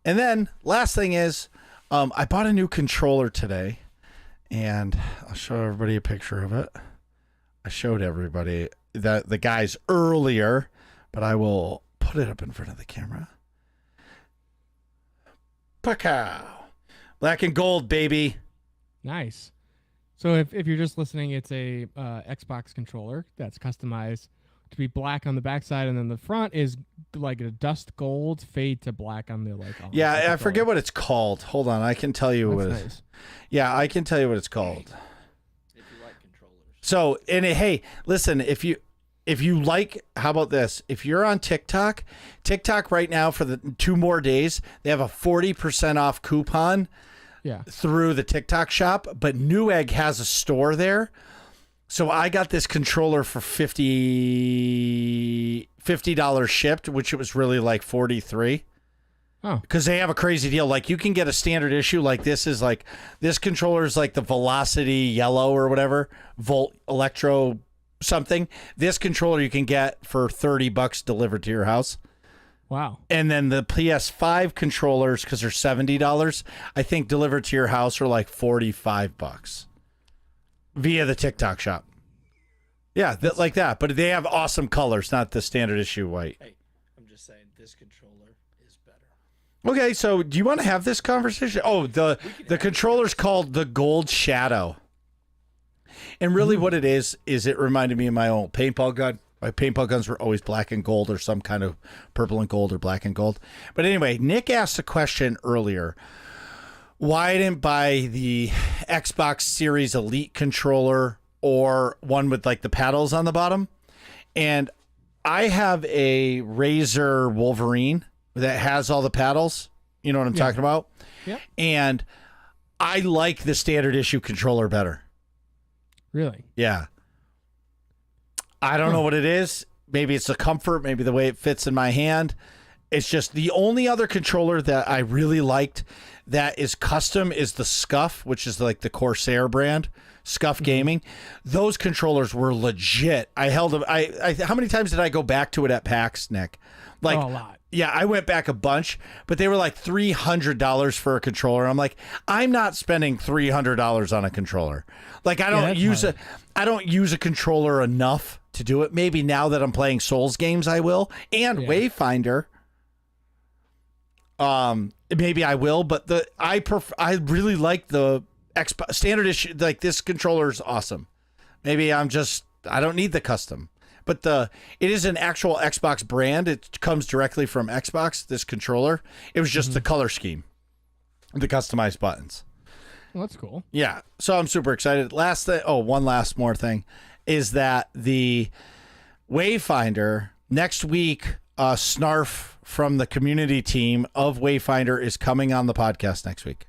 And then last thing is I bought a new controller today. And I'll show everybody a picture of it. I showed everybody the guys earlier, but I will put it up in front of the camera. Pacow. Black and gold, baby. Nice. So if you're just listening, it's a Xbox controller that's customized to be black on the backside, and then the front is like a dust gold fade to black on the like. Yeah, I forget what it's called. Hold on, I can tell you what. Nice. Yeah, I can tell you what it's called. If you like controllers. So, hey, listen, if you like, how about this? If you're on TikTok right now for the 2 more days, they have a 40% off coupon. Yeah. Through the TikTok shop, but Newegg has a store there. So I got this controller for $50 shipped, which it was really like $43. Oh. Because they have a crazy deal. Like you can get a standard issue like this controller is like the Velocity Yellow or whatever, Volt Electro something. This controller you can get for $30 delivered to your house. Wow. And then the PS5 controllers, because they're $70, I think delivered to your house are like $45 via the TikTok shop. Yeah, like that. But they have awesome colors, not the standard issue white. Hey, I'm just saying this controller is better. Okay, so do you want to have this conversation? Oh, the controller's called the Gold Shadow. And really what it is it reminded me of my old paintball gun. My paintball guns were always black and gold or some kind of purple and gold or black and gold. But anyway, Nick asked a question earlier. Why I didn't buy the Xbox Series Elite controller or one with like the paddles on the bottom? And I have a Razer Wolverine that has all the paddles. You know what I'm talking about? Yep. And I like the standard issue controller better. Really? Yeah. I don't know what it is. Maybe it's the comfort, maybe the way it fits in my hand. It's just the only other controller that I really liked that is custom is the Scuff, which is like the Corsair brand, Scuff Gaming. Those controllers were legit. I held them. How many times did I go back to it at PAX, Nick? Like a lot. Yeah, I went back a bunch, but they were like $300 for a controller. I'm like, I'm not spending $300 on a controller. Like I don't use a controller enough to do it. Maybe now that I'm playing Souls games, I will, and Wayfinder. Maybe I will, but I really like the standard issue. Like this controller is awesome. Maybe I don't need the custom. But it is an actual Xbox brand. It comes directly from Xbox, this controller. It was just the color scheme, the customized buttons. Well, that's cool. Yeah. So I'm super excited. One last more thing is that the Wayfinder next week, Snarf from the community team of Wayfinder is coming on the podcast next week.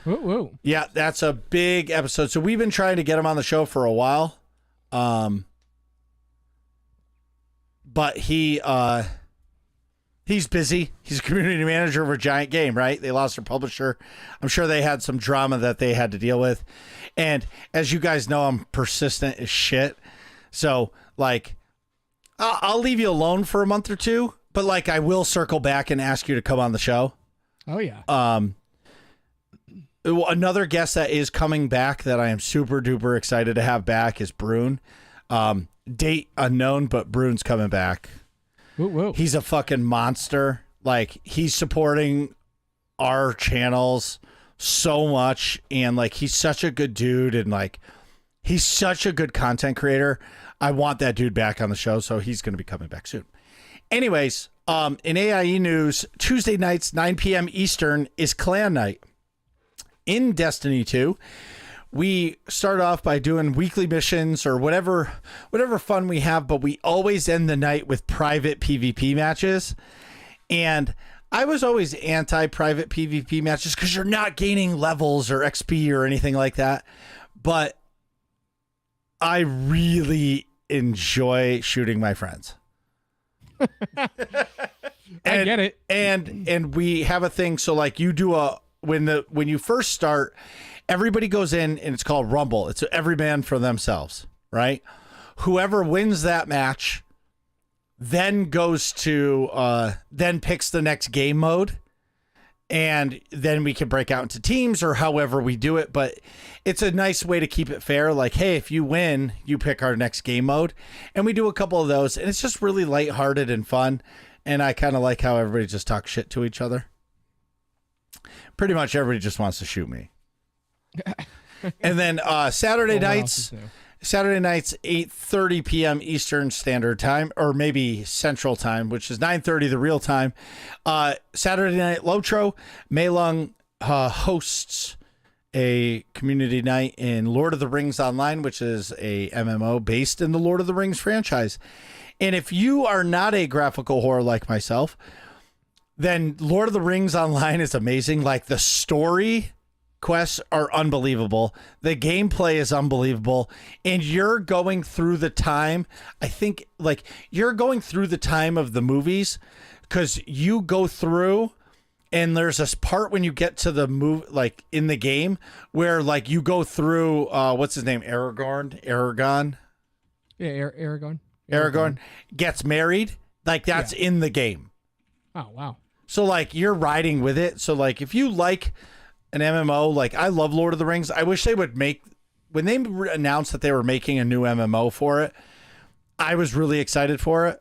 Whoa. Yeah, that's a big episode. So we've been trying to get him on the show for a while. But he's busy. He's a community manager of a giant game, right? They lost their publisher. I'm sure they had some drama that they had to deal with. And as you guys know, I'm persistent as shit. So, like, I'll leave you alone for a month or two, but, like, I will circle back and ask you to come on the show. Oh, yeah. Another guest that is coming back that I am super duper excited to have back is Brune. Date unknown, but Brune's coming back. Whoa. He's a fucking monster. Like, he's supporting our channels so much, and like he's such a good dude, and like he's such a good content creator. I want that dude back on the show, so he's going to be coming back soon. Anyways, in AIE news, Tuesday nights 9 p.m. Eastern is Clan Night. In Destiny 2, we start off by doing weekly missions or whatever fun we have, but we always end the night with private PvP matches. And I was always anti-private PvP matches because you're not gaining levels or XP or anything like that. But I really enjoy shooting my friends. I get it. And we have a thing. So like you do when you first start, everybody goes in and it's called Rumble. It's every man for themselves, right? Whoever wins that match then goes to then picks the next game mode, and then we can break out into teams or however we do it. But it's a nice way to keep it fair. Like, hey, if you win, you pick our next game mode, and we do a couple of those, and it's just really lighthearted and fun. And I kind of like how everybody just talks shit to each other. Pretty much everybody just wants to shoot me. And then Saturday nights, 8:30 p.m. Eastern Standard Time, or maybe Central Time, which is 9:30 the real time. Saturday night Lotro, Mei Lung hosts a community night in Lord of the Rings Online, which is a MMO based in the Lord of the Rings franchise. And if you are not a graphical whore like myself, then Lord of the Rings Online is amazing. Like, the story quests are unbelievable. The gameplay is unbelievable. And you're going through the time, I think, like, you're going through the time of the movies, because you go through and there's this part when you get to the move, like in the game, where like you go through, what's his name? Aragorn. Yeah, Aragorn gets married. Like, that's in the game. Oh, wow. So like you're riding with it. So like if you like an MMO, like I love Lord of the Rings. I wish they would when they announced that they were making a new MMO for it, I was really excited for it.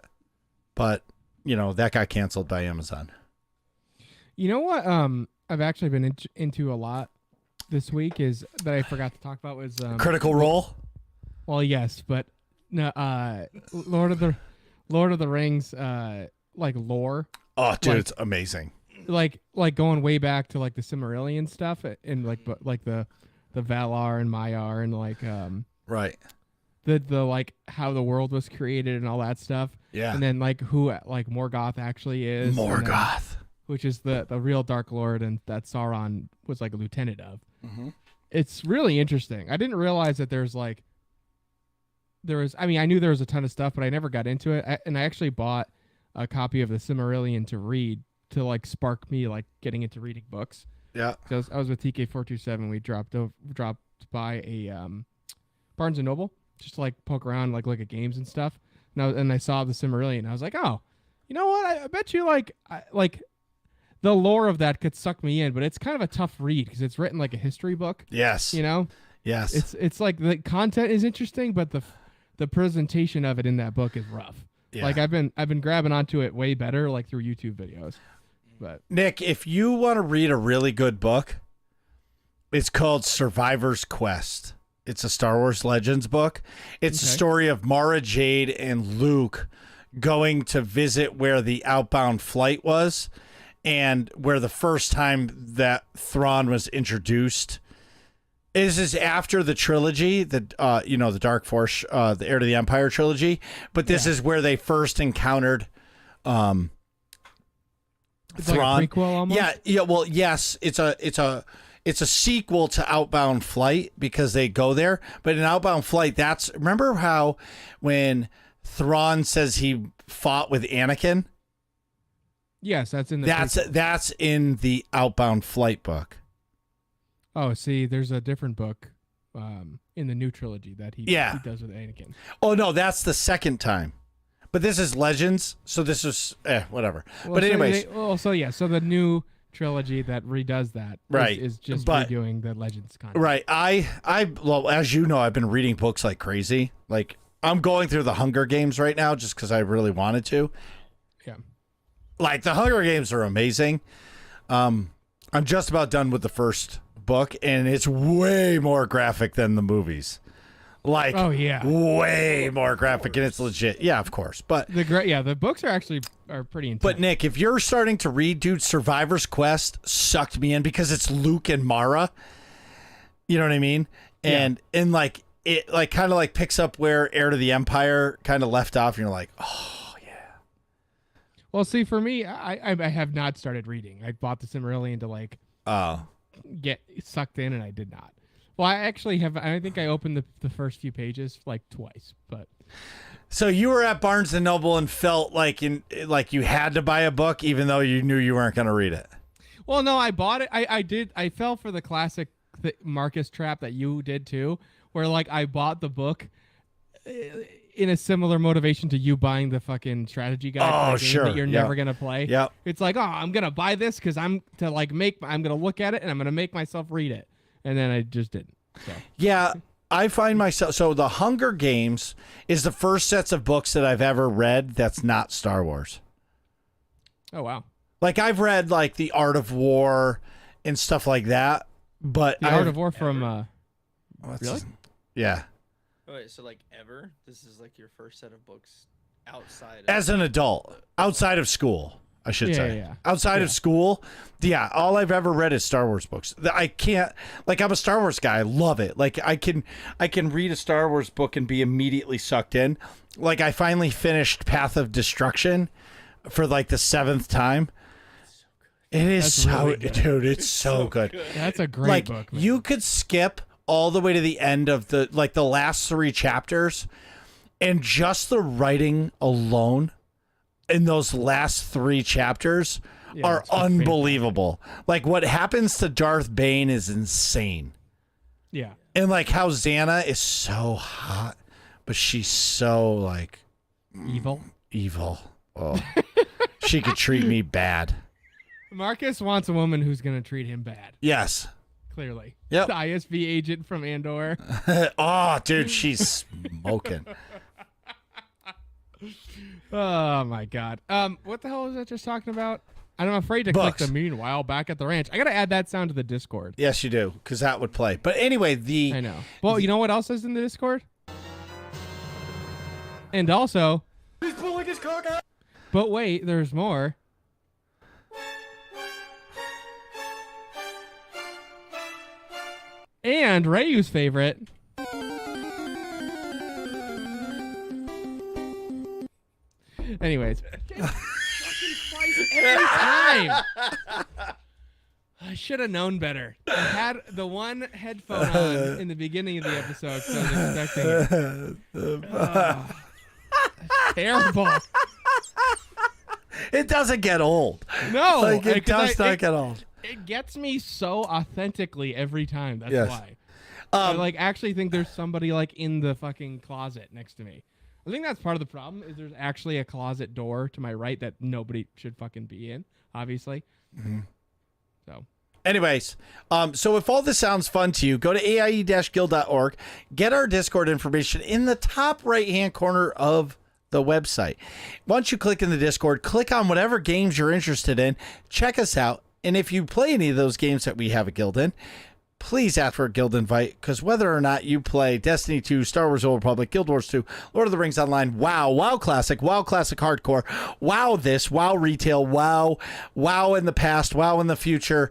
But, you know, that got canceled by Amazon. You know what I've actually been into a lot this week is that I forgot to talk about was Critical Role? Well, yes, but no, Lord of the Rings like lore. Oh, dude, like, it's amazing. Like going way back to like the Silmarillion stuff and like the Valar and Maiar and like right. The like how the world was created and all that stuff. Yeah. And then like who like Morgoth actually is. Morgoth. Which is the real Dark Lord and that Sauron was like a lieutenant of. Mm-hmm. It's really interesting. I didn't realize that I mean, I knew there was a ton of stuff, but I never got into it. And I actually bought a copy of the Silmarillion to read to like spark me like getting into reading books. Yeah. So I was with TK427. We dropped by a Barnes and Noble just to like poke around, like look at games and stuff. And I saw the Silmarillion. I was like, oh, you know what? I bet you like the lore of that could suck me in, but it's kind of a tough read because it's written like a history book. Yes. You know. Yes. It's like the content is interesting, but the presentation of it in that book is rough. Yeah. Like I've been grabbing onto it way better like through YouTube videos. But Nick, if you want to read a really good book, it's called Survivor's Quest. It's a Star Wars Legends book. It's a story of Mara Jade and Luke going to visit where the outbound flight was and where the first time that Thrawn was introduced. This is after the trilogy, the Dark Force, the Heir to the Empire trilogy, but this is where they first encountered it's Thrawn. like a prequel almost. Yeah. Well, yes, it's a sequel to Outbound Flight because they go there. But in Outbound Flight, remember how when Thrawn says he fought with Anakin? Yes, that's in the That's in the Outbound Flight book. Oh, see, there's a different book in the new trilogy that he does with Anakin. Oh no, that's the second time. But this is Legends, so this is whatever. Well, but anyways, so the new trilogy that redoes that is just redoing the Legends content. Right. Well, as you know, I've been reading books like crazy. Like I'm going through the Hunger Games right now just because I really wanted to. Yeah. Like the Hunger Games are amazing. I'm just about done with the first book, and it's way more graphic than the movies. Like, oh yeah, way more graphic, and it's legit. Yeah, of course. But the books are pretty intense. But Nick, if you're starting to read, dude, Survivor's Quest sucked me in because it's Luke and Mara. You know what I mean? And like it like kind of like picks up where Heir to the Empire kind of left off, and you're like, oh yeah. Well, see, for me, I have not started reading. I bought the Silmarillion to like get sucked in, and I did not. Well, I actually have. I think I opened the first few pages like twice, but. So you were at Barnes and Noble and felt like you had to buy a book, even though you knew you weren't going to read it. Well, no, I bought it. I did. I fell for the classic Marcus trap that you did too, where like I bought the book in a similar motivation to you buying the fucking strategy guide. Oh, for a game sure. that you're never gonna play. Yep. It's like, oh, I'm gonna buy this because I'm gonna look at it and I'm gonna make myself read it, and then I just didn't. So. Yeah. I find myself, so the Hunger Games is the first sets of books that I've ever read that's not Star Wars. Oh, wow. Like I've read like The Art of War and stuff like that, but The Art of War from, really? Yeah. Wait, so like ever? This is like your first set of books outside of... As an adult, outside of school, I should say. Yeah. Outside of school, all I've ever read is Star Wars books. I can't, like, I'm a Star Wars guy. I love it. Like, I can read a Star Wars book and be immediately sucked in. Like, I finally finished Path of Destruction for like the 7th time. It is so good. Dude, it's so good. That's a great book, man. You could skip all the way to the end of the last 3 chapters, and just the writing alone in those last 3 chapters are unbelievable. Like what happens to Darth Bane is insane. Yeah. And like how Xana is so hot, but she's so like evil. Oh, she could treat me bad. Marcus wants a woman who's going to treat him bad. Yes. Clearly. Yep. The ISB agent from Andor. Oh, dude, she's smoking. Oh my God. What the hell was I just talking about? I'm afraid to click the meanwhile back at the ranch. I gotta add that sound to the Discord. Yes, you do, because that would play. But anyway, I know. Well, you know what else is in the Discord? And also, he's pulling his cock out. But wait, there's more. And Ryu's favorite. Anyways. Every time. I should have known better. I had the one headphone on in the beginning of the episode, so I was expecting it. Terrible. It doesn't get old. No, Like, it 'cause does not get old. It gets me so authentically every time. That's Yes. why. I like actually think there's somebody like in the fucking closet next to me. I think that's part of the problem is there's actually a closet door to my right that nobody should fucking be in, obviously. So Anyways, so if all this sounds fun to you, go to aie-guild.org, get our Discord information in the top right-hand corner of the website. Once you click in the Discord, click on whatever games you're interested in, check us out, and if you play any of those games that we have a guild in, please ask for a guild invite, because whether or not you play Destiny 2, Star Wars Old Republic, Guild Wars 2, Lord of the Rings Online, WoW Classic, WoW Classic Hardcore, WoW this, WoW Retail, WoW in the past, WoW in the future,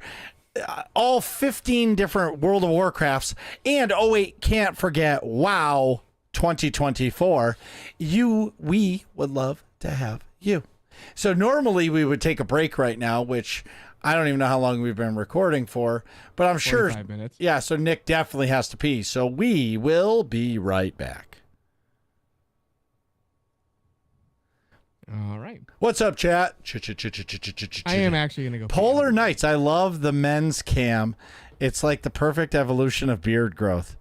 all 15 different World of Warcrafts, and oh wait, can't forget WoW 2024. We would love to have you. So normally we would take a break right now, which I don't even know how long we've been recording for, but I'm sure 45 minutes. Yeah, so Nick definitely has to pee. So we will be right back. All right. What's up, chat? I am actually gonna go. Polar Knights. I love the men's cam. It's like the perfect evolution of beard growth.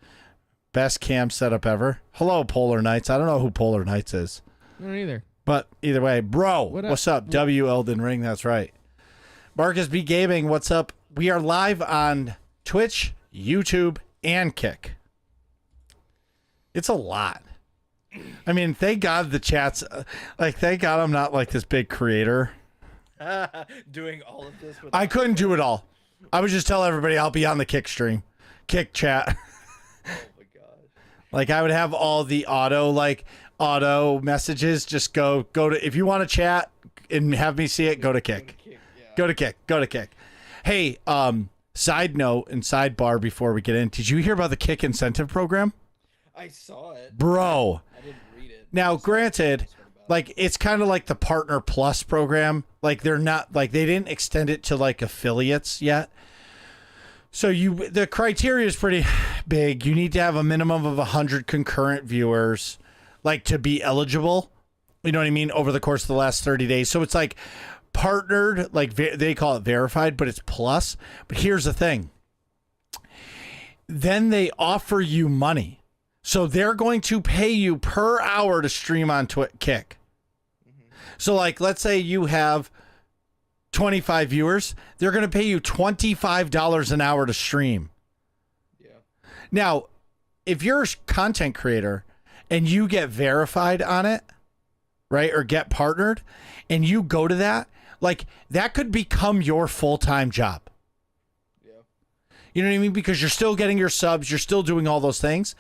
Best cam setup ever. Hello, Polar Knights. I don't know who Polar Knights is, I don't either. but either way, bro, What up? what's up? W Elden Ring. That's right. Marcus B Gaming. What's up? We are live on Twitch, YouTube, and Kick. It's a lot. I mean, thank God the chat's thank God I'm not like this big creator. Doing all of this with I couldn't do it all. I would just tell everybody I'll be on the Kick stream, Kick chat. oh my god. Like I would have all the auto messages. Just go to if you want to chat and have me see it. Go to Kick. Yeah. Go to Kick. Go to Kick. Hey, side note and sidebar before we get in. Did you hear about the Kick incentive program, I saw it. bro? I didn't read it. Now, granted, like it's kind of like the Partner Plus program. Like they're not like they didn't extend it to like affiliates yet. So the criteria is pretty big. You need to have a minimum of 100 concurrent viewers, like to be eligible. You know what I mean? Over the course of the last 30 days. So it's like partnered, like they call it verified, but it's plus. But here's the thing. Then they offer you money. So they're going to pay you per hour to stream on Kick. So like, let's say you have 25 viewers. They're going to pay you $25 an hour to stream. Yeah. Now, if you're a content creator and you get verified on it, right, or get partnered, and you go to that, like that could become your full-time job. Yeah. You know what I mean? Because you're still getting your subs, you're still doing all those things,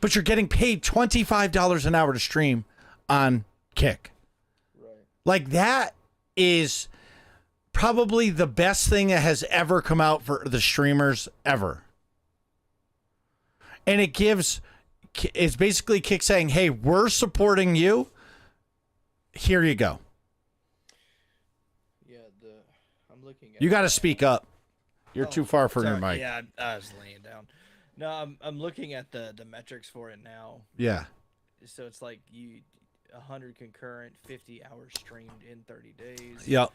but you're getting paid $25 an hour to stream on Kick. Right. Like that is probably the best thing that has ever come out for the streamers ever. And it's basically Kick saying, hey, we're supporting you. Here you go. Yeah, I'm looking at You got to speak up. You're Oh, too far from your sorry. mic. Yeah, I was laying down. No, I'm looking at the metrics for it now. Yeah. So it's like 100 concurrent, 50 hours streamed in 30 days. Yep.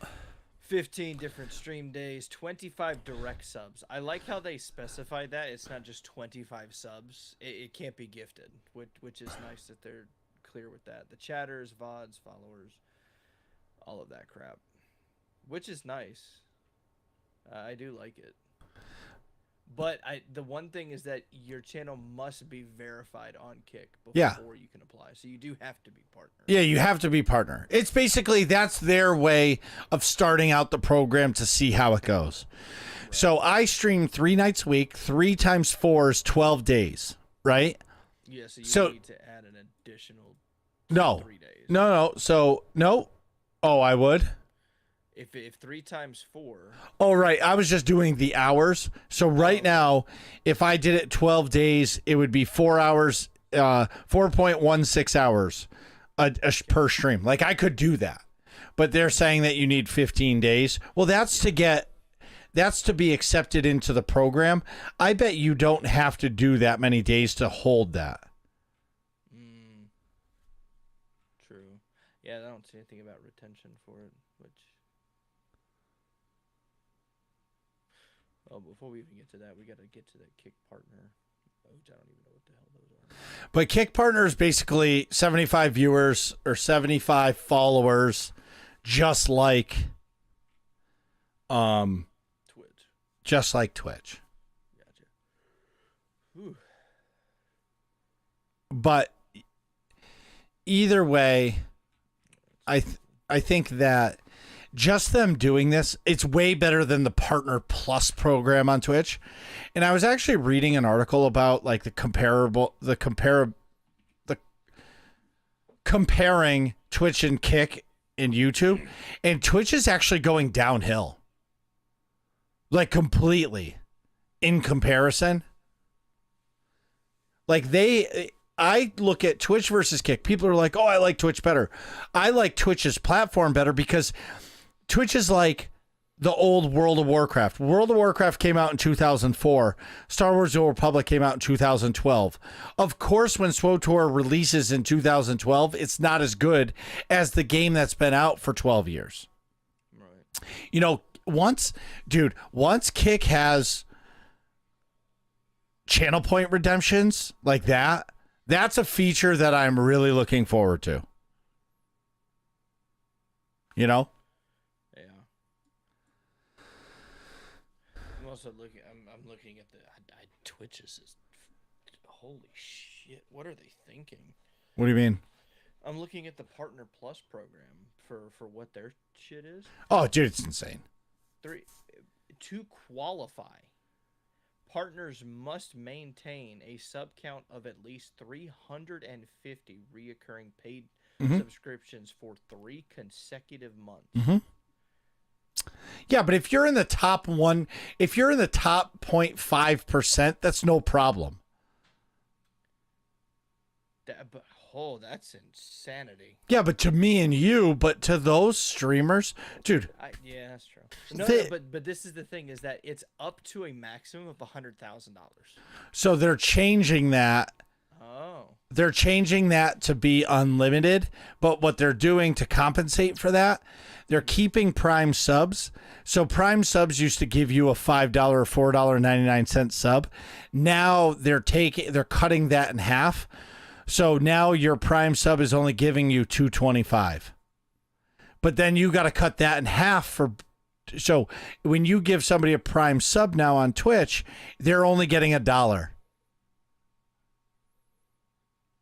15 different stream days, 25 direct subs. I like how they specify that. It's not just 25 subs. It can't be gifted, which is nice that they're clear with that. The chatters, VODs, followers, all of that crap, which is nice. I do like it. But the one thing is that your channel must be verified on Kick before you can apply. So you do have to be partner. Yeah, you have to be partner. It's basically that's their way of starting out the program to see how it goes. Right. So I stream 3 nights a week, 3 times 4 is 12 days, right? Yeah, so you need to add an additional 3 days. No. So no. Oh, I would. If 3 times 4. Oh, right. I was just doing the hours. So right now, if I did it 12 days, it would be 4 hours, 4.16 hours per stream. Like I could do that, but they're saying that you need 15 days. Well, that's to be accepted into the program. I bet you don't have to do that many days to hold that. True. Yeah, I don't see anything about retention for it, which. Oh, before we even get to that, we got to get to that Kick partner. Oh, I don't even know what the hell those are. But Kick Partner is basically 75 viewers or 75 followers, just like Twitch. just like Twitch. Gotcha. Whew. But either way, I think that just them doing this, it's way better than the Partner Plus program on Twitch. And I was actually reading an article about like comparing Twitch and Kick and YouTube, and Twitch is actually going downhill. Like completely in comparison. Like I look at Twitch versus Kick. People are like, oh, I like Twitch better. I like Twitch's platform better because Twitch is like the old World of Warcraft. World of Warcraft came out in 2004. Star Wars The Old Republic came out in 2012. Of course, when SWTOR releases in 2012, it's not as good as the game that's been out for 12 years. Right. You know, once Kick has channel point redemptions like that, that's a feature that I'm really looking forward to. You know? Yeah. I'm also looking. I'm looking at the Twitch is holy shit. What are they thinking? What do you mean? I'm looking at the Partner Plus program for what their shit is. Oh, dude, it's insane. To qualify, partners must maintain a sub count of at least 350 reoccurring paid subscriptions for 3 consecutive months. Yeah, but if you're in the top 0.5%, that's no problem. That's insanity. Yeah, but to me and you, but to those streamers, dude. Yeah, that's true. No, but this is the thing: is that it's up to a maximum of $100,000. So they're changing that. Oh. They're changing that to be unlimited, but what they're doing to compensate for that, they're keeping Prime subs. So Prime subs used to give you a $5 or $4.99 sub. Now they're cutting that in half. So now your Prime sub is only giving you $2.25. But then you got to cut that in half so when you give somebody a Prime sub now on Twitch, they're only getting $1.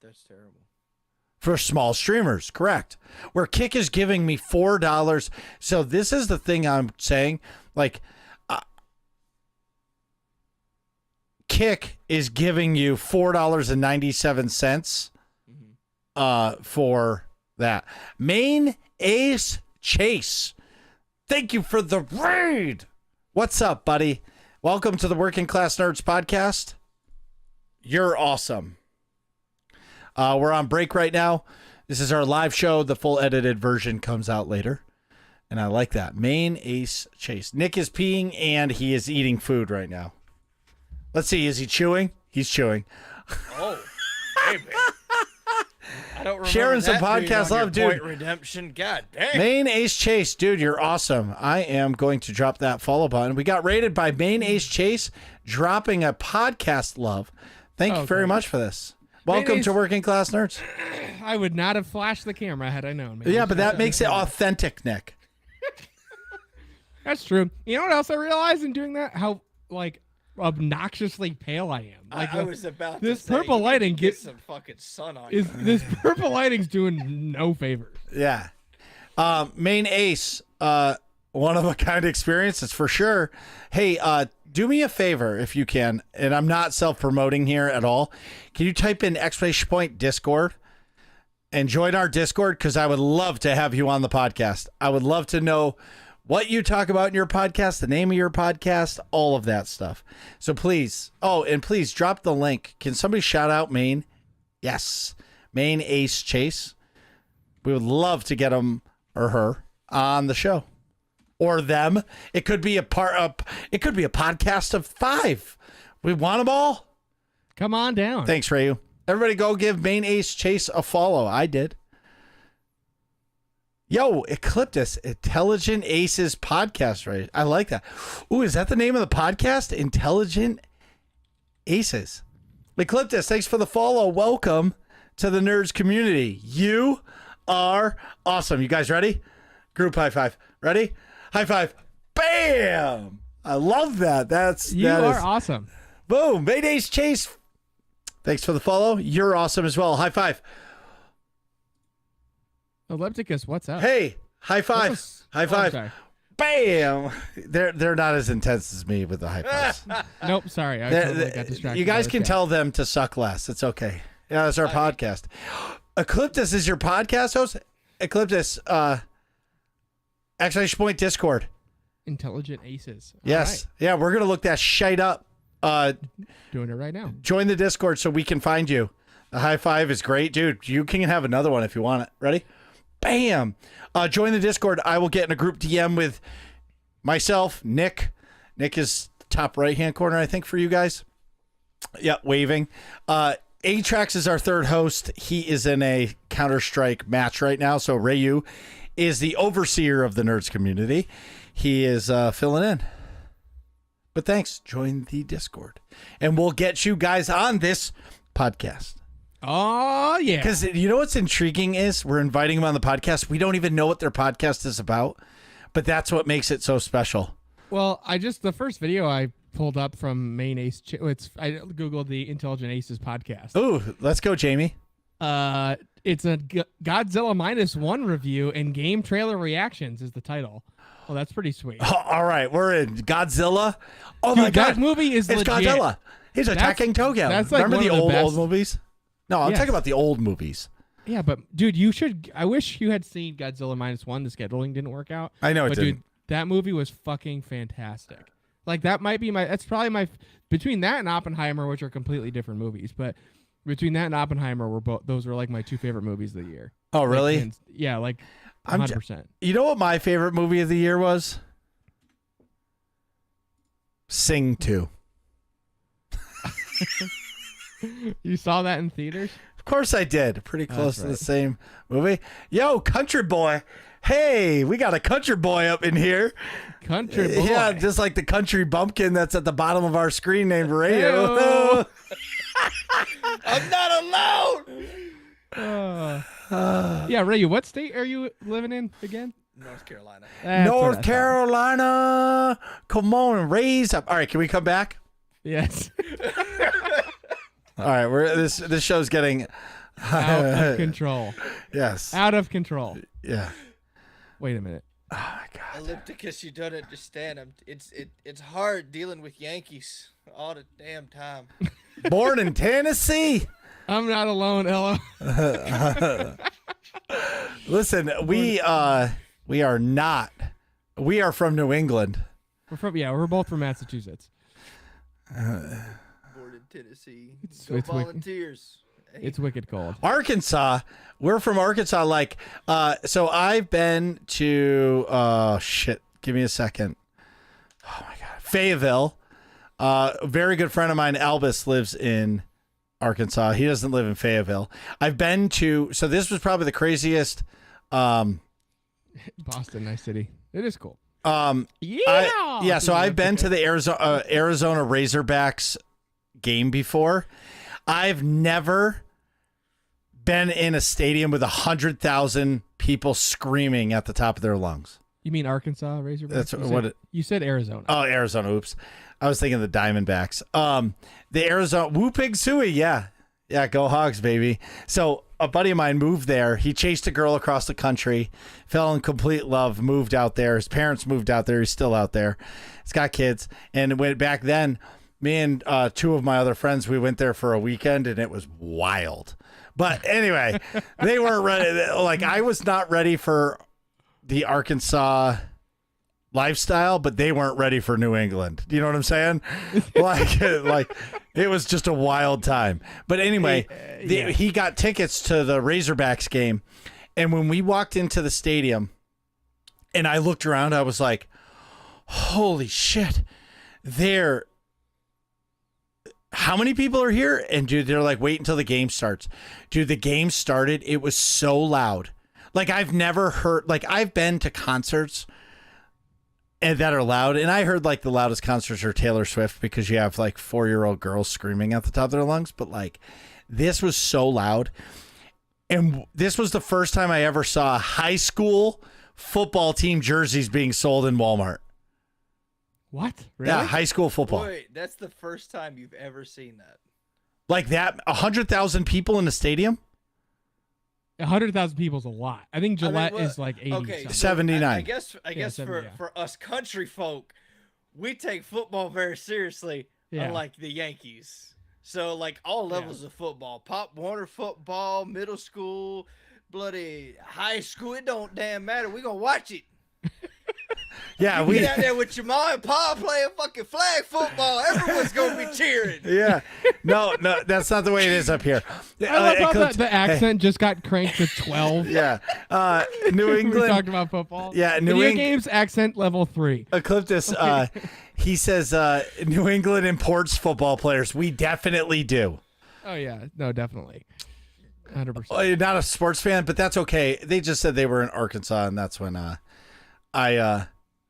That's terrible. For small streamers, correct. Where Kick is giving me $4. So this is the thing I'm saying. Like, Kick is giving you $4.97 for that. Main Ace Chase, thank you for the raid. What's up, buddy? Welcome to the Working Class Nerds podcast. You're awesome. We're on break right now. This is our live show. The full edited version comes out later. And I like that. Main Ace Chase. Nick is peeing and he is eating food right now. Let's see. Is he chewing? He's chewing. Oh, hey, man. I don't remember Sharing some that being podcast on your love, dude. Point redemption. God dang. Main Ace Chase, dude, you're awesome. I am going to drop that follow button. We got rated by Main Ace Chase, dropping a podcast love. Thank you very much for this. Welcome to Working Class Nerds. I would not have flashed the camera had I known. Yeah, but that makes it authentic, Nick. That's true. You know what else I realized in doing that? How like obnoxiously pale I am. Like I was about this to say, purple you lighting get some fucking sun on you. this purple lighting's doing no favors. Yeah. Main Ace, one of a kind experiences for sure. Hey, do me a favor if you can, and I'm not self-promoting here at all. Can you type in exclamation point Discord and join our Discord? Because I would love to have you on the podcast. I would love to know what you talk about in your podcast, the name of your podcast, all of that stuff. So please, and please drop the link. Can somebody shout out Main? Yes. Main Ace Chase. We would love to get him or her on the show. Or them. It could be a podcast of 5. We want them all. Come on down. Thanks, Rayu. Everybody go give Main Ace Chase a follow. I did. Yo, Ecliptus, Intelligent Aces podcast, right? I like that. Ooh, is that the name of the podcast? Intelligent Aces. Ecliptus, thanks for the follow. Welcome to the Nerds community. You are awesome. You guys ready? Group high five. Ready? High five. Bam! I love that. That are is awesome. boom. Mayday's Chase. Thanks for the follow. You're awesome as well. High five. Ellipticus, what's up? Hey, high five. High I'm five. sorry. Bam! They're not as intense as me with the high fives. Nope, sorry. I They're- totally got distracted. you by guys this can guy. tell them to suck less. It's okay. Yeah, that's our podcast. Ecliptus is your podcast host. Ecliptus. Actually, I should point Discord. Intelligent Aces. All Yes. Yeah, we're gonna look that shite up. right. Doing it right now. Join the Discord so we can find you. The high five is great, dude. You can have another one if you want it. Ready? Bam. Join the Discord. I will get in a group DM with myself, Nick. Nick is top right hand corner, I think, for you guys. Yeah, waving. Atrax is our third host. He is in a Counter-Strike match right now. So Rayu is the overseer of the Nerds community. He is filling in. But thanks. Join the Discord. And we'll get you guys on this podcast. Oh, yeah. Because you know what's intriguing is we're inviting them on the podcast. We don't even know what their podcast is about, but that's what makes it so special. Well, the first video I pulled up from Main Ace, I Googled the Intelligent Aces podcast. Ooh, let's go, Jamie. It's a Godzilla -1 review and game trailer reactions is the title. Well, that's pretty sweet. Oh, all right, we're in Godzilla. Oh Dude, my God, that movie is it's legit. Godzilla. He's attacking Tokyo. that's like Remember one the of the old best. movies? No, I'm Yes. talking about the old movies. Yeah, but dude, I wish you had seen Godzilla -1. The scheduling didn't work out. I know it But didn't. dude, that movie was fucking fantastic. Like that's probably between that and Oppenheimer, which are completely different movies, but between that and Oppenheimer those were like my two favorite movies of the year. Oh, really? Like, yeah, like I'm 100%. You know what my favorite movie of the year was? Sing 2. You saw that in theaters? Of course I did. Pretty close to the right. same movie. Yo, Country Boy. Hey, we got a Country Boy up in here. Country Boy. Yeah, just like the country bumpkin that's at the bottom of our screen named Hey-o. Radio. I'm not alone. Yeah, Ray, what state are you living in again? North Carolina. That's what I North thought. Carolina. Come on, raise up. All right, can we come back? Yes. All right, this show's getting Out of control. yes. Out of control. Yeah. Wait a minute. Oh my God. Ellipticus, you don't understand. It's hard dealing with Yankees all the damn time. Born in Tennessee. I'm not alone, Ella. Listen, we are not. We are from New England. We're both from Massachusetts. Born in Tennessee. Go it's wicked. Volunteers. Hey, It's wicked cold. Arkansas. We're from Arkansas. Like, so I've been to. Shit. Give me a second. Oh my God, Fayetteville. A very good friend of mine, Albus, lives in Arkansas. He doesn't live in Fayetteville. I've been to. So this was probably the craziest. Boston, nice city. It is cool. Yeah. So I've been to the Arizona Razorbacks game before. I've never been in a stadium with 100,000 people screaming at the top of their lungs. You mean Arkansas Razorbacks? That's You what said, you said Arizona. Oh, Arizona. Oops. I was thinking the Diamondbacks. The Arizona Woo Pig Suey. Yeah. Yeah. Go Hogs, baby. So a buddy of mine moved there. He chased a girl across the country, fell in complete love, moved out there. His parents moved out there. He's still out there. He's got kids. And when back then, me and two of my other friends, we went there for a weekend and it was wild. But anyway, they weren't ready. Like, I was not ready for the Arkansas lifestyle, but they weren't ready for New England. You know what I'm saying? like it was just a wild time. But anyway, he got tickets to the Razorbacks game. And when we walked into the stadium and I looked around, I was like, holy shit, how many people are here? And dude, they're like, wait until the game starts. Dude, the game started. It was so loud. Like I've never heard, like I've been to concerts and that are loud, and I heard like the loudest concerts are Taylor Swift because you have like 4-year-old girls screaming at the top of their lungs. But like this was so loud. And this was the first time I ever saw high school football team jerseys being sold in Walmart. What? Really? Yeah, high school football. Wait, that's the first time you've ever seen that. Like that, 100,000 people in the stadium? 100,000 people is a lot. I think Gillette is like 80. Okay, something. 79. I guess 70, yeah. for us country folk, we take football very seriously, Yeah. unlike the Yankees. So like all levels of football, Pop Warner football, middle school, bloody high school, it don't damn matter. We gonna watch it. Yeah, You we. get out there with your mom and pop playing fucking flag football. Everyone's gonna be cheering. Yeah, no, that's not the way it is up here. I love how Eclipse- the accent just got cranked to 12. Yeah, New We England. talked about football. Yeah, New Video Eng- games accent level 3. Ecliptus, he says New England imports football players. We definitely do. Oh yeah, no, definitely, 100%. You're not a sports fan, but that's okay. They just said they were in Arkansas, and that's when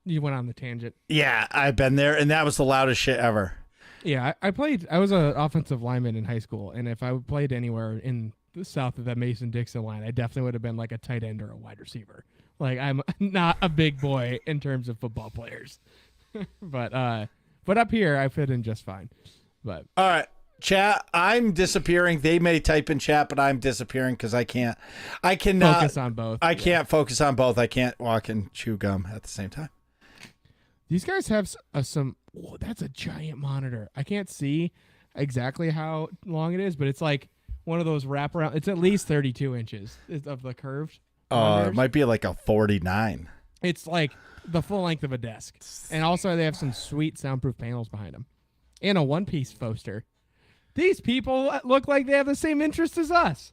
You went on the tangent. yeah, I've been there, and that was the loudest shit ever. Yeah, I played. I was an offensive lineman in high school, and if I played anywhere in the south of that Mason-Dixon line, I definitely would have been like a tight end or a wide receiver. Like I'm not a big boy in terms of football players, but up here I fit in just fine. But All right, chat. I'm disappearing. They may type in chat, but I'm disappearing because I cannot focus on both. I Yeah. can't focus on both. I can't walk and chew gum at the same time. These guys have some. Oh, that's a giant monitor. I can't see exactly how long it is, but it's like one of those wraparound. It's at least 32 inches of the curved. It monitors. might be like a 49. It's like the full length of a desk, and also they have some sweet soundproof panels behind them, and a one-piece poster. These people look like they have the same interests as us.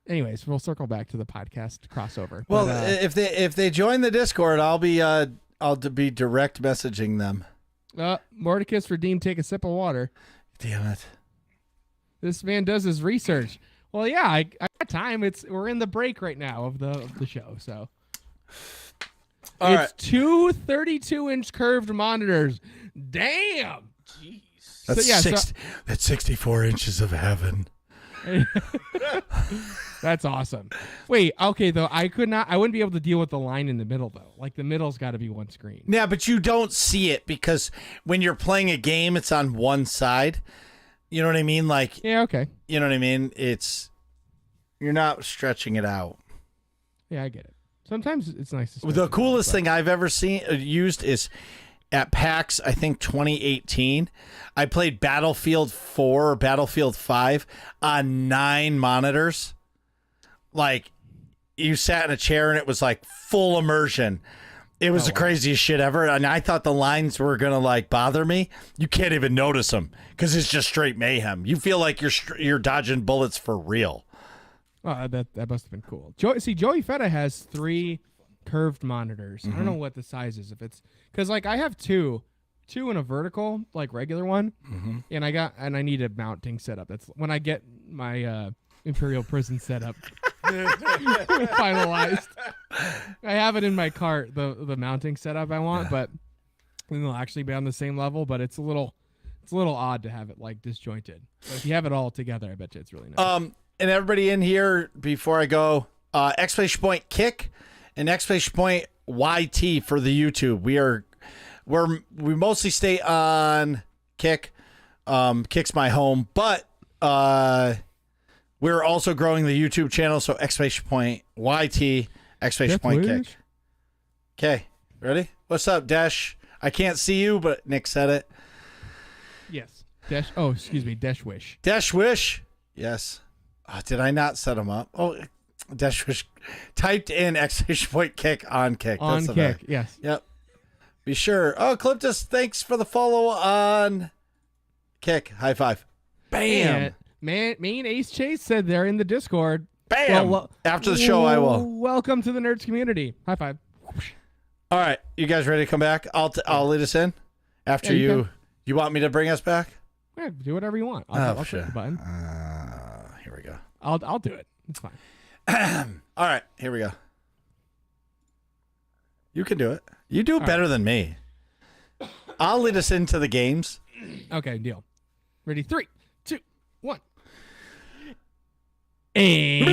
Anyways, we'll circle back to the podcast crossover. Well, But, if they join the Discord, I'll be direct messaging them. Mordecus redeemed. Take a sip of water. Damn it. This man does his research. Well, yeah, I got time. We're in the break right now of the show, so All it's two 32-inch curved monitors. Damn. Jeez. That's 64 inches of heaven. That's awesome. Wait, okay though, I wouldn't be able to deal with the line in the middle though. Like the middle's got to be one screen. Yeah, but you don't see it because when you're playing a game, it's on one side. You know what I mean? Like, Yeah, okay. you know what I mean? You're not stretching it out. Yeah, I get it. Sometimes it's nice to. The coolest thing I've ever used is at PAX, I think 2018. I played Battlefield 4 or Battlefield 5 on 9 monitors. Like, you sat in a chair and it was like full immersion. It was the craziest shit ever. And I thought the lines were going to like bother me. You can't even notice them because it's just straight mayhem. You feel like you're dodging bullets for real. Oh, that must have been cool. Joey Feta has 3 curved monitors. I don't know what the size is. If it's because like I have two in a vertical, like regular one, and I need a mounting setup. That's when I get my Imperial Prison setup finalized. I have it in my cart, the mounting setup I want, but it'll actually be on the same level. But it's a little odd to have it like disjointed. But if you have it all together, I bet you it's really nice. And everybody in here, before I go, exclamation point kick and exclamation point YT for the YouTube. We mostly stay on Kick. Kick's my home, but we're also growing the YouTube channel. So exclamation point YT, exclamation point kick. Okay, ready? What's up, Dash? I can't see you, but Nick said it. Yes. Dash Wish. Dash Wish. Yes. Oh, did I not set him up? Oh, Dash Wish typed in exclamation point kick on Kick. On That's the Kick, fact. yes. Yep. Be sure. Oh, Cliptus, thanks for the follow on Kick. High five. Bam. And me and Ace Chase said they're in the Discord. Bam. Well, After the show, I will. Welcome to the Nerds community. High five. All right. You guys ready to come back? I'll lead us in after Yeah, you you. can. You want me to bring us back? Yeah, do whatever you want. I'll Oh, click shit. the button. Here we go. I'll do it. It's fine. All right, here we go. You can do it. You do it better than me. I'll lead us into the games. Okay, deal. Ready? 3, 2, 1. And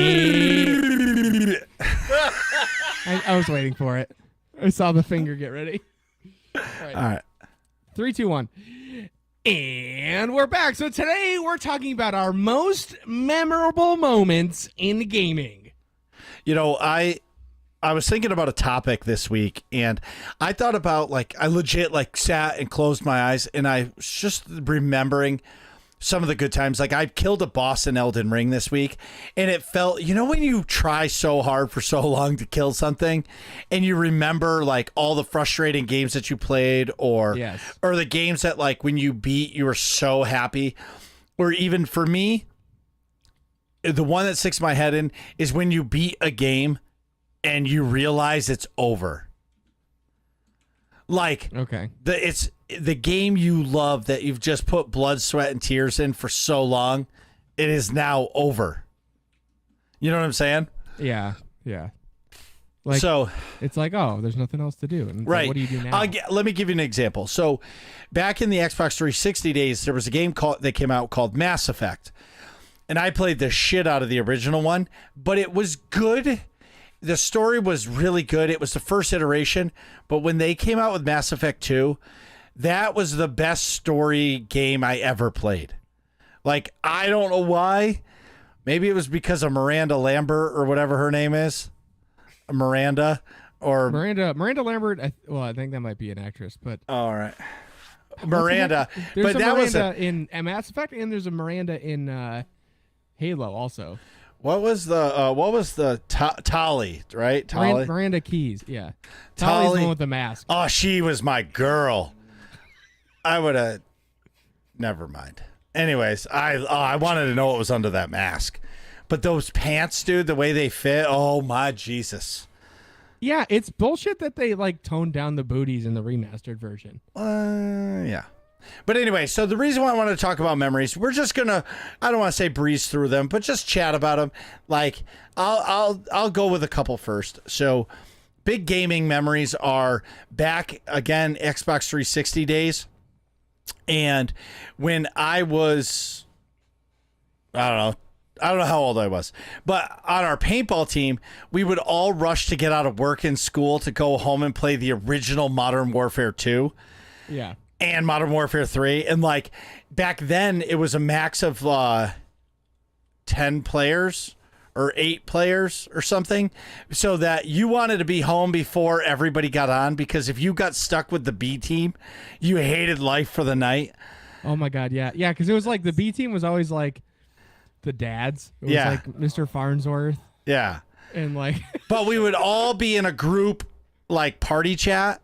I was waiting for it. I saw the finger get ready. All right. 3, 2, 1. And we're back. So today we're talking about our most memorable moments in gaming. You know, I was thinking about a topic this week, and I thought about, like, I legit, like, sat and closed my eyes, and I was just remembering some of the good times. Like, I killed a boss in Elden Ring this week, and it felt, you know, when you try so hard for so long to kill something, and you remember, like, all the frustrating games that you played, or Yes. or the games that, like, when you beat, you were so happy. Or even for me, the one that sticks my head in is when you beat a game and you realize it's over. Like, Okay. it's the game you love that you've just put blood, sweat, and tears in for so long. It is now over. You know what I'm saying? Yeah. Yeah. Like, So, it's like, oh, there's nothing else to do. And it's like, right. what do you do now? Let me give you an example. So, back in the Xbox 360 days, there was a game that came out called Mass Effect. And I played the shit out of the original one, but it was good. The story was really good. It was the first iteration, but when they came out with Mass Effect 2, that was the best story game I ever played. Like, I don't know why. Maybe it was because of Miranda Lambert or whatever her name is. Miranda or Miranda Lambert. I think that might be an actress, but all right. Miranda. there's But a that was Miranda in Mass Effect, and there's a Miranda in Halo also. what was the Tali, right? Tali. Miranda Keys, yeah. Tali. Tali's the one with the mask. Oh, she was my girl. I would have. Never mind. Anyways, I wanted to know what was under that mask, but those pants, dude, the way they fit. Oh my Jesus. Yeah, it's bullshit that they like toned down the booties in the remastered version. Yeah. But anyway, so the reason why I want to talk about memories, we're just gonna, I don't want to say breeze through them, but just chat about them. Like, I'll go with a couple first. So, big gaming memories are back again, Xbox 360 days, and when I was, I don't know how old I was, but on our paintball team, we would all rush to get out of work and school to go home and play the original Modern Warfare 2. Yeah. And Modern Warfare 3. And like back then it was a max of 10 players or 8 players or something, so that you wanted to be home before everybody got on, because if you got stuck with the B team, you hated life for the night. Oh my god, yeah. Yeah, because it was like the B team was always like the dads. It was Yeah. like Mr. Farnsworth Yeah. and like But we would all be in a group like party chat,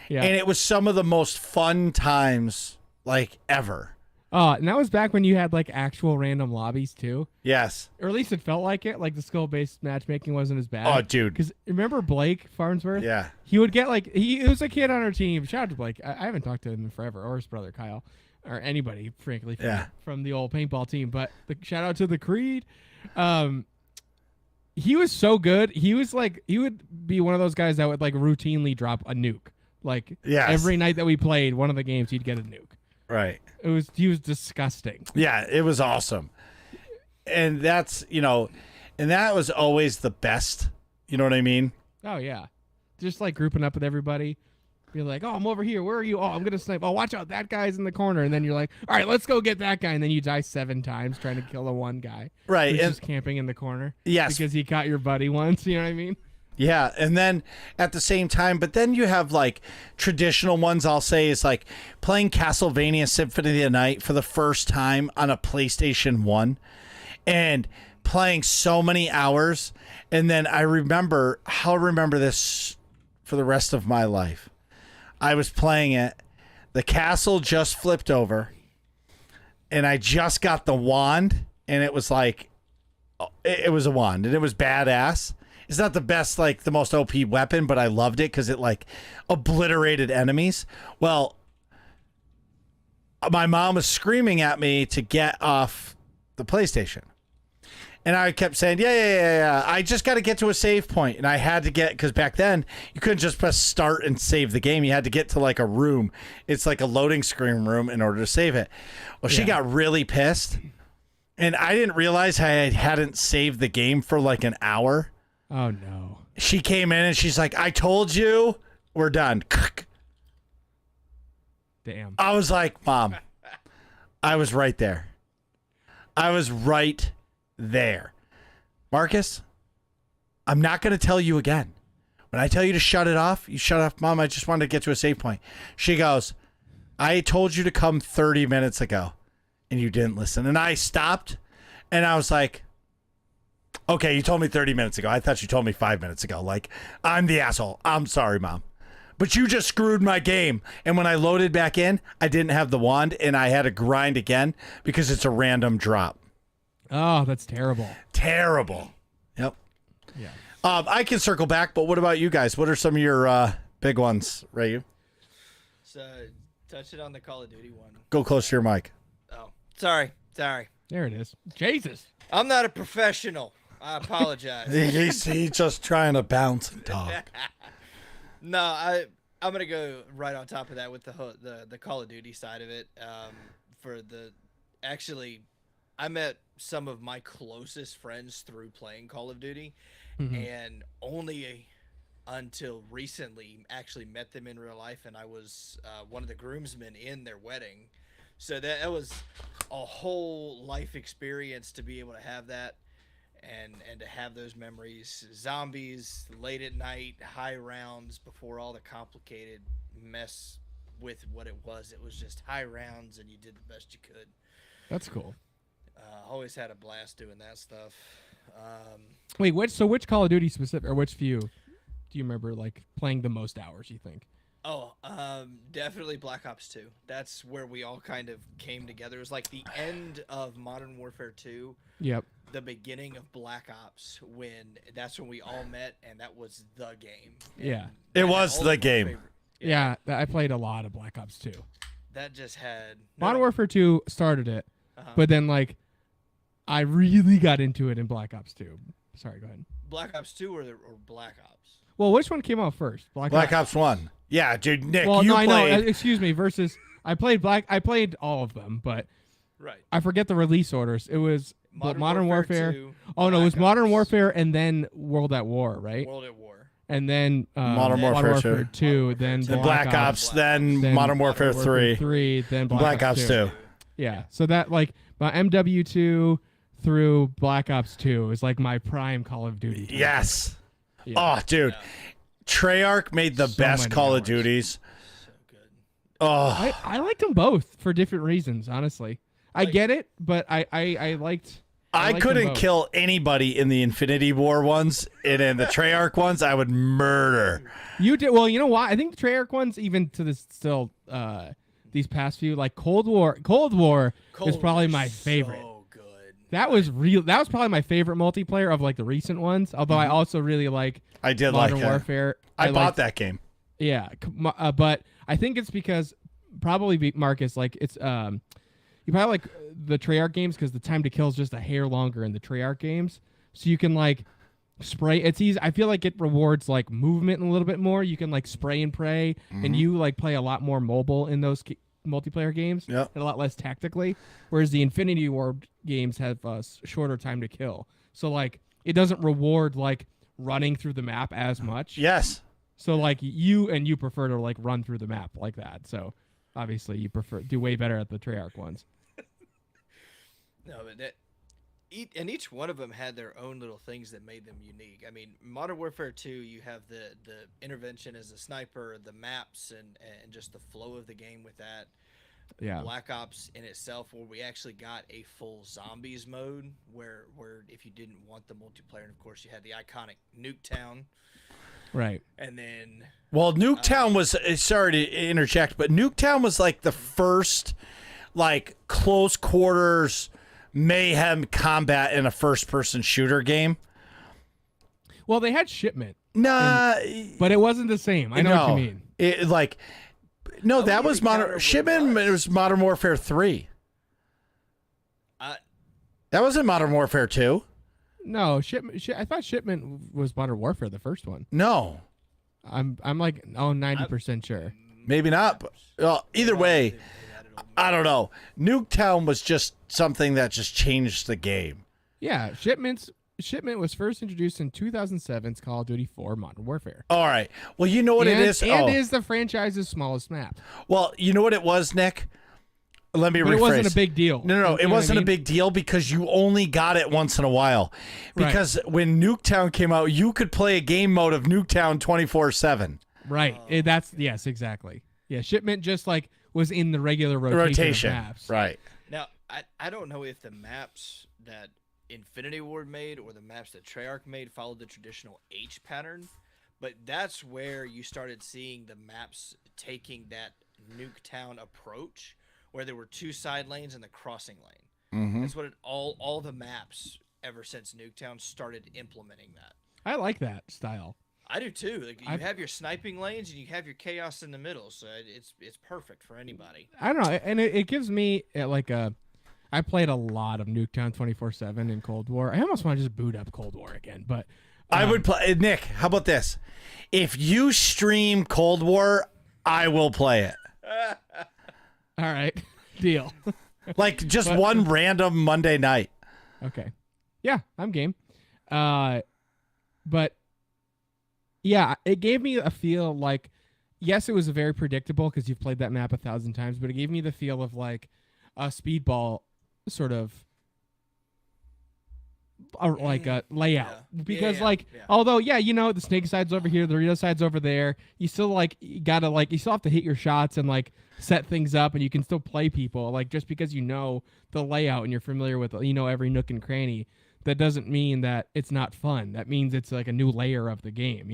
yeah. and it was some of the most fun times like ever. And that was back when you had like actual random lobbies too. Yes. Or at least it felt like it. Like the skill-based matchmaking wasn't as bad. Oh, dude. Because remember Blake Farnsworth? Yeah. He would get like he was a kid on our team. Shout out to Blake. I haven't talked to him in forever, or his brother Kyle, or anybody, frankly, from the old paintball team. But shout out to the Creed. He was so good. He was like he would be one of those guys that would like routinely drop a nuke. Like Yes. every night that we played one of the games, he'd get a nuke. Right. He was disgusting. Yeah, it was awesome. And that's, and that was always the best. You know what I mean? Oh yeah, just like grouping up with everybody. Be like, oh, I'm over here. Where are you? Oh, I'm gonna snipe. Oh, watch out, that guy's in the corner. And then you're like, all right, let's go get that guy. And then you die 7 times trying to kill the one guy. Right. Who's And just camping in the corner. Yes. Because he caught your buddy once. You know what I mean? yeah, and then at the same time, but then you have like traditional ones, I'll say, is like playing Castlevania Symphony of the Night for the first time on a PlayStation 1 and playing so many hours. And then I'll remember this for the rest of my life. I was playing it. The castle just flipped over, and I just got the wand, and it was like, it was a wand, and it was badass. It's not the best, like the most OP weapon, but I loved it because it like obliterated enemies. Well, my mom was screaming at me to get off the PlayStation. And I kept saying, yeah. I just got to get to a save point. And I had to get, because back then you couldn't just press start and save the game. You had to get to like a room. It's like a loading screen room in order to save it. Well, she got really pissed. And I didn't realize I hadn't saved the game for like an hour. Oh, no. She came in and she's like, I told you, we're done. Damn. I was like, Mom, I was right there. I was right there. Marcus, I'm not going to tell you again. When I tell you to shut it off, you shut off. Mom, I just wanted to get to a save point. She goes, I told you to come 30 minutes ago and you didn't listen. And I stopped and I was like, okay, you told me 30 minutes ago. I thought you told me 5 minutes ago. Like, I'm the asshole. I'm sorry, Mom. But you just screwed my game. And when I loaded back in, I didn't have the wand and I had to grind again because it's a random drop. Oh, that's terrible. Terrible. Yep. Yeah. I can circle back, but what about you guys? What are some of your big ones, Rayu? So, touch it on the Call of Duty one. Go close to your mic. Oh, sorry. There it is. Jesus. I'm not a professional. I apologize. He's just trying to bounce and talk. No, I'm gonna go right on top of that with the Call of Duty side of it. I met some of my closest friends through playing Call of Duty, and only until recently actually met them in real life, and I was one of the groomsmen in their wedding. So that was a whole life experience to be able to have that. And to have those memories, zombies, late at night, high rounds before all the complicated mess with what it was. It was just high rounds and you did the best you could. That's cool. Always had a blast doing that stuff. Wait, which Call of Duty specific, or which few do you remember like playing the most hours, you think? Definitely Black Ops 2. That's where we all kind of came together. It was like the end of Modern Warfare 2. Yep. The beginning of Black Ops, that's when we all met, and that was the game. Yeah. It was the game. Yeah, I played a lot of Black Ops 2. That just had Modern Warfare 2 started it, but then like I really got into it in Black Ops 2. Sorry, go ahead. Black Ops 2 or Black Ops? Well, which one came out first? Black Ops 1. Yeah, dude, Nick, well, you no, played. I know. Excuse me. Versus, I played all of them, but right. I forget the release orders. It was Modern Warfare. 2, oh no, it was Black Modern Ops, Warfare and then World at War, right? World at War. And then Modern Warfare 2, then Black Ops, then Modern Warfare 3, then Black Ops 2. Yeah, so that like my MW2 through Black Ops 2 is like my prime Call of Duty time. Yes. Yeah. Oh, dude. Yeah. Treyarch made the So best many Call of hours. Duties. So good. Oh, I liked them both for different reasons, honestly. I get it, but I liked I liked them couldn't both. kill anybody in the Infinity War ones, and in the Treyarch ones, I would murder. You did well. You know why? I think the Treyarch ones, even to this still, these past few, like Cold War is probably my favorite. So good. That was real. That was probably my favorite multiplayer of like the recent ones. Although I also really like I did Modern like that. Warfare. I bought that game. Yeah, but I think it's because probably Marcus, like it's you probably like the Treyarch games because the time to kill is just a hair longer in the Treyarch games, so you can like spray. It's easy. I feel like it rewards like movement a little bit more. You can like spray and pray, and you like play a lot more mobile in those multiplayer games. Yep. And a lot less tactically. Whereas the Infinity War games have a shorter time to kill, so like it doesn't reward like running through the map as much. Yes. So like you prefer to like run through the map like that. So obviously you do way better at the Treyarch ones. No, but each one of them had their own little things that made them unique. I mean, Modern Warfare 2, you have the intervention as a sniper, the maps, and just the flow of the game with that. Yeah. Black Ops in itself, where we actually got a full zombies mode, where if you didn't want the multiplayer, and of course you had the iconic Nuketown, Right. and then Well, Nuketown was, sorry to interject, but Nuketown was like the first like close quarters mayhem combat in a first person shooter game. Well, they had Shipment, Nah, but it wasn't the same. I know what you mean. It like no, that would was even counter Modern what it Shipment. was. It was Modern Warfare 3. I That wasn't Modern Warfare 2. No, shipment. I thought shipment was Modern Warfare, the first one. No, I'm like 90% sure. maybe not. But, well, either way, They added a- I don't know. Nuketown was just something that just changed the game. Yeah, Shipment was first introduced in 2007's Call of Duty 4 Modern Warfare. All right. Well, you know what it is. And is the franchise's smallest map. Well, you know what it was, Nick. Let me But rephrase. it wasn't a big deal. No, You know it what I wasn't a mean? big deal because you only got it once in a while. Right. Because when Nuketown came out, you could play a game mode of Nuketown 24/7. Right. Yes, exactly. Yeah, Shipment just like was in the regular rotation. Of maps. Right. Now, I don't know if the maps that Infinity Ward made or the maps that Treyarch made followed the traditional H pattern, but that's where you started seeing the maps taking that Nuketown approach, where there were 2 side lanes and the crossing lane. Mm-hmm. That's what all the maps ever since Nuketown started implementing that. I like that style. I do too. Like you I've- have your sniping lanes and you have your chaos in the middle, so it's perfect for anybody. I don't know, and it gives me like a. I played a lot of Nuketown 24/7 in Cold War. I almost want to just boot up Cold War again, but I would play. Nick, how about this? If you stream Cold War, I will play it. all right, deal. Like just one random Monday night. Okay, yeah, I'm game. But yeah, it gave me a feel like, yes, it was very predictable because you've played that map 1,000 times, but it gave me the feel of like a speedball sort of like a layout. Yeah. Because Yeah. although the snake side's over here, the Dorito side's over there, you still you still have to hit your shots and like set things up, and you can still play people. Like just because you know the layout and you're familiar with every nook and cranny, that doesn't mean that it's not fun. That means it's like a new layer of the game,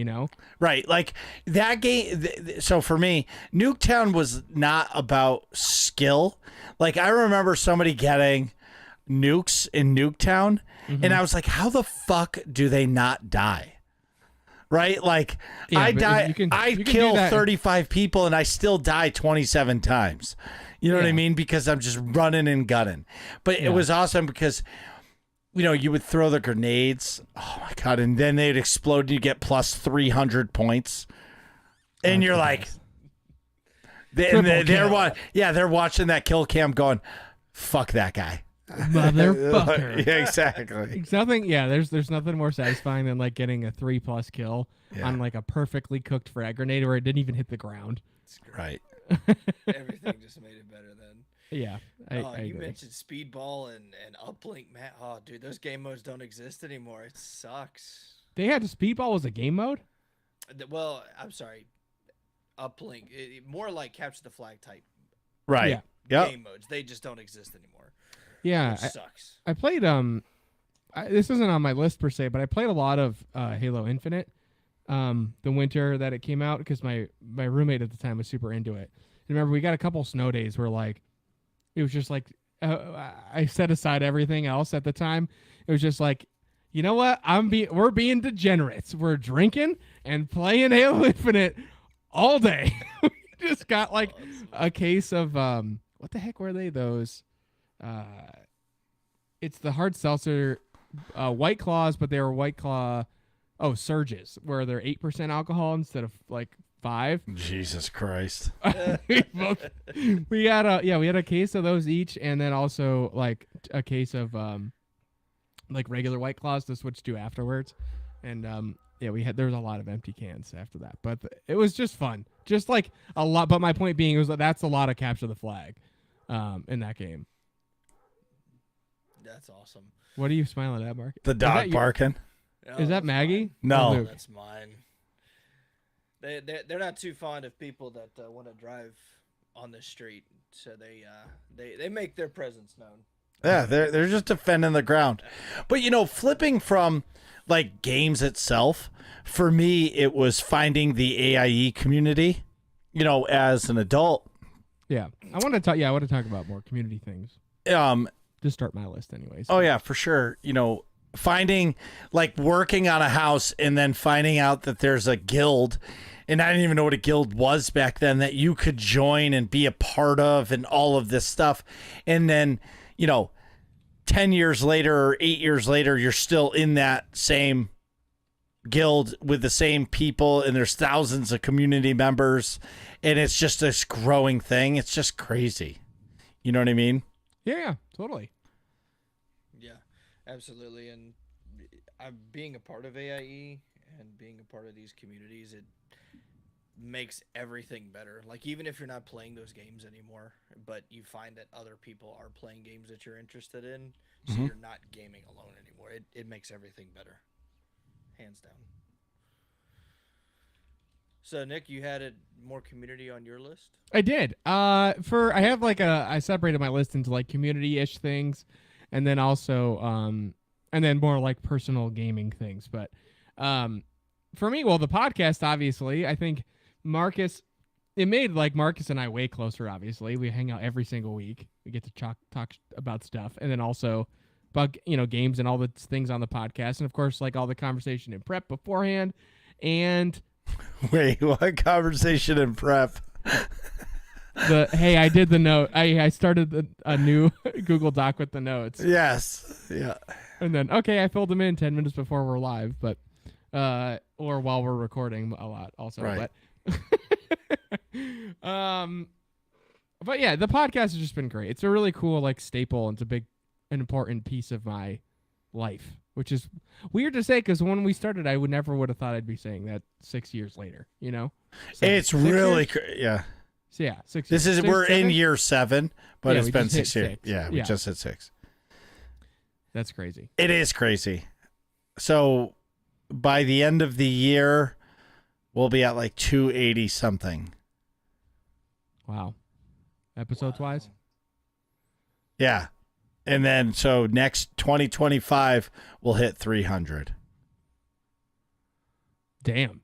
Right. Like that game. So for me, Nuketown was not about skill. Like I remember somebody getting nukes in Nuketown, and I was like, how the fuck do they not die? Right? Like Yeah, I but die. you can do kill that. 35 people and I still die 27 times. You know what I Yeah. mean? Because I'm just running and gunning. But Yeah. it was awesome because you would throw the grenades. Oh my god! And then they'd explode. And you get plus 300 points, and you're like, Triple they're kill. they're watching that kill cam, going, "Fuck that guy." Motherfucker. Yeah, exactly. It's nothing. Yeah, there's nothing more satisfying than like getting a 3+ kill Yeah. on like a perfectly cooked frag grenade where it didn't even hit the ground. It's great. Right. Everything just made it better then. Yeah, I You agree. mentioned speedball and uplink, man. Oh, dude, those game modes don't exist anymore. It sucks. They had speedball was a game mode. Well, I'm sorry, uplink. More like capture the flag type Right. Yeah. Yep. game modes. They just don't exist anymore. Yeah, Which sucks. I played this isn't on my list per se, but I played a lot of Halo Infinite the winter that it came out because my roommate at the time was super into it. And remember, we got a couple snow days where like it was just like I set aside everything else at the time. It was just like, you know what? We're being degenerates. We're drinking and playing Halo Infinite all day. We just got like a case of what the heck were they? Those it's the hard seltzer White Claws, but they were White Claw Surges, where they're 8% alcohol instead of like 5. Jesus Christ. we had a case of those each, and then also like a case of like regular White Claws to switch to afterwards. And there was a lot of empty cans after that, but it was just fun, just like a lot. But my point being was that's a lot of capture the flag in that game. That's awesome. What are you smiling at, Mark? The Is dog that your- barking. No, Is that that's Maggie? mine. No. Luke? That's mine. They're not too fond of people that want to drive on the street, so they make their presence known. Yeah, they're just defending the ground. But flipping from like games itself, for me it was finding the AIE community, as an adult. Yeah, I want to talk. Yeah, I want to talk about more community things to start my list, anyways. Oh yeah, for sure. Finding like working on a house and then finding out that there's a guild, and I didn't even know what a guild was back then, that you could join and be a part of and all of this stuff. And then, 10 years later or 8 years later, you're still in that same guild with the same people, and there's thousands of community members, and it's just this growing thing. It's just crazy. You know what I mean? Yeah, totally. Yeah, absolutely. And I'm being a part of AIE and being a part of these communities, it makes everything better. Like, even if you're not playing those games anymore, but you find that other people are playing games that you're interested in, so you're not gaming alone anymore. It makes everything better. Hands down. So, Nick, you had more community on your list? I did. I have I separated my list into like community-ish things, and then also and then more like personal gaming things. But for me, well, the podcast, obviously, I think it made like Marcus and I way closer. Obviously, we hang out every single week. We get to talk about stuff, and then also about games and all the things on the podcast, and of course like all the conversation in prep beforehand. And wait, what conversation in prep? Hey, I did the note. I started a new Google Doc with the notes. Yes. Yeah. And then I filled them in 10 minutes before we're live, but or while we're recording a lot also. Right. But yeah, the podcast has just been great. It's a really cool like staple, and it's an important piece of my life, which is weird to say because when we started, I would have thought I'd be saying that 6 years later. So, It's really yeah. So yeah, 6 This years. is we're 7? in year 7, but Yeah, it's we been just hit 6 years. 6. Yeah, we Yeah. just hit 6. That's crazy. It is crazy. So by the end of the year, we'll be at like 280 something. Wow. Episodes wise? Yeah. And then so next 2025 we'll hit 300. Damn.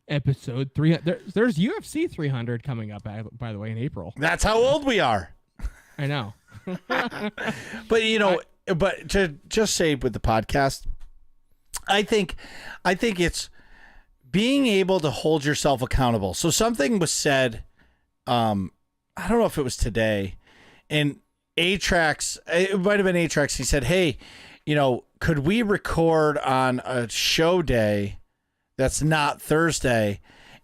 Episode 300. There's UFC 300 coming up, by the way, in April. That's how old we are. I know. But but to just say with the podcast, I think it's being able to hold yourself accountable. So something was said, I don't know if it was today, and Atrax, it might have been Atrax. He said, "Hey, could we record on a show day that's not Thursday?"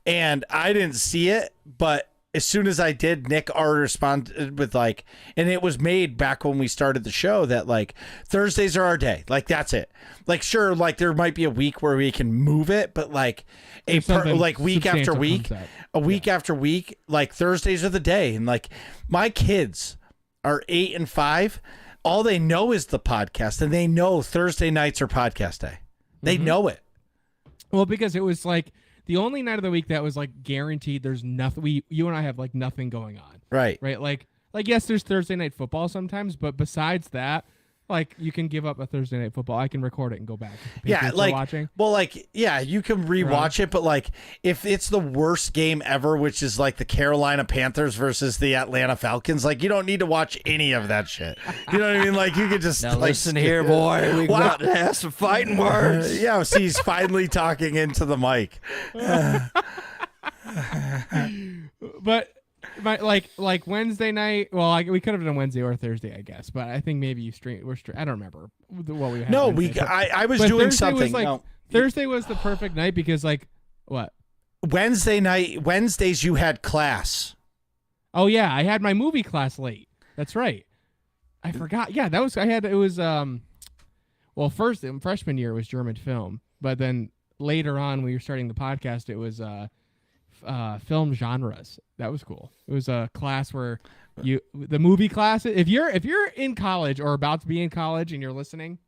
And I didn't see it, but as soon as I did, Nick already responded with like, and it was made back when we started the show that like Thursdays are our day. Like, that's it. Like, sure, like there might be a week where we can move it, but like like week after week, after week, like Thursdays are the day. And like my kids are 8 and 5. All they know is the podcast, and they know Thursday nights are podcast day. They know it. Well, because it was like the only night of the week that was like guaranteed there's nothing. You and I have like nothing going on. Right. Right. Like yes, there's Thursday night football sometimes, but besides that, like you can give up a Thursday night football. I can record it and go back. Yeah, like watching. Well, like you can rewatch it, but like if it's the worst game ever, which is like the Carolina Panthers versus the Atlanta Falcons, like you don't need to watch any of that shit. You know what I mean? Like you could just Now like, listen here, boy. We got to have some fighting words. Yeah, see, he's finally talking into the mic. But like Wednesday night. Well, we could have done Wednesday or Thursday, I guess. But I think maybe I don't remember what we had. No, Wednesday, I was but doing Thursday something. Was like, No. Thursday was the perfect night because like what? Wednesdays you had class. Oh yeah, I had my movie class late. That's right. I forgot. Yeah, well, first in freshman year it was German film, but then later on when we were starting the podcast, it was film genres. That was cool. It was a class where the movie class. If you're in college or about to be in college and you're listening,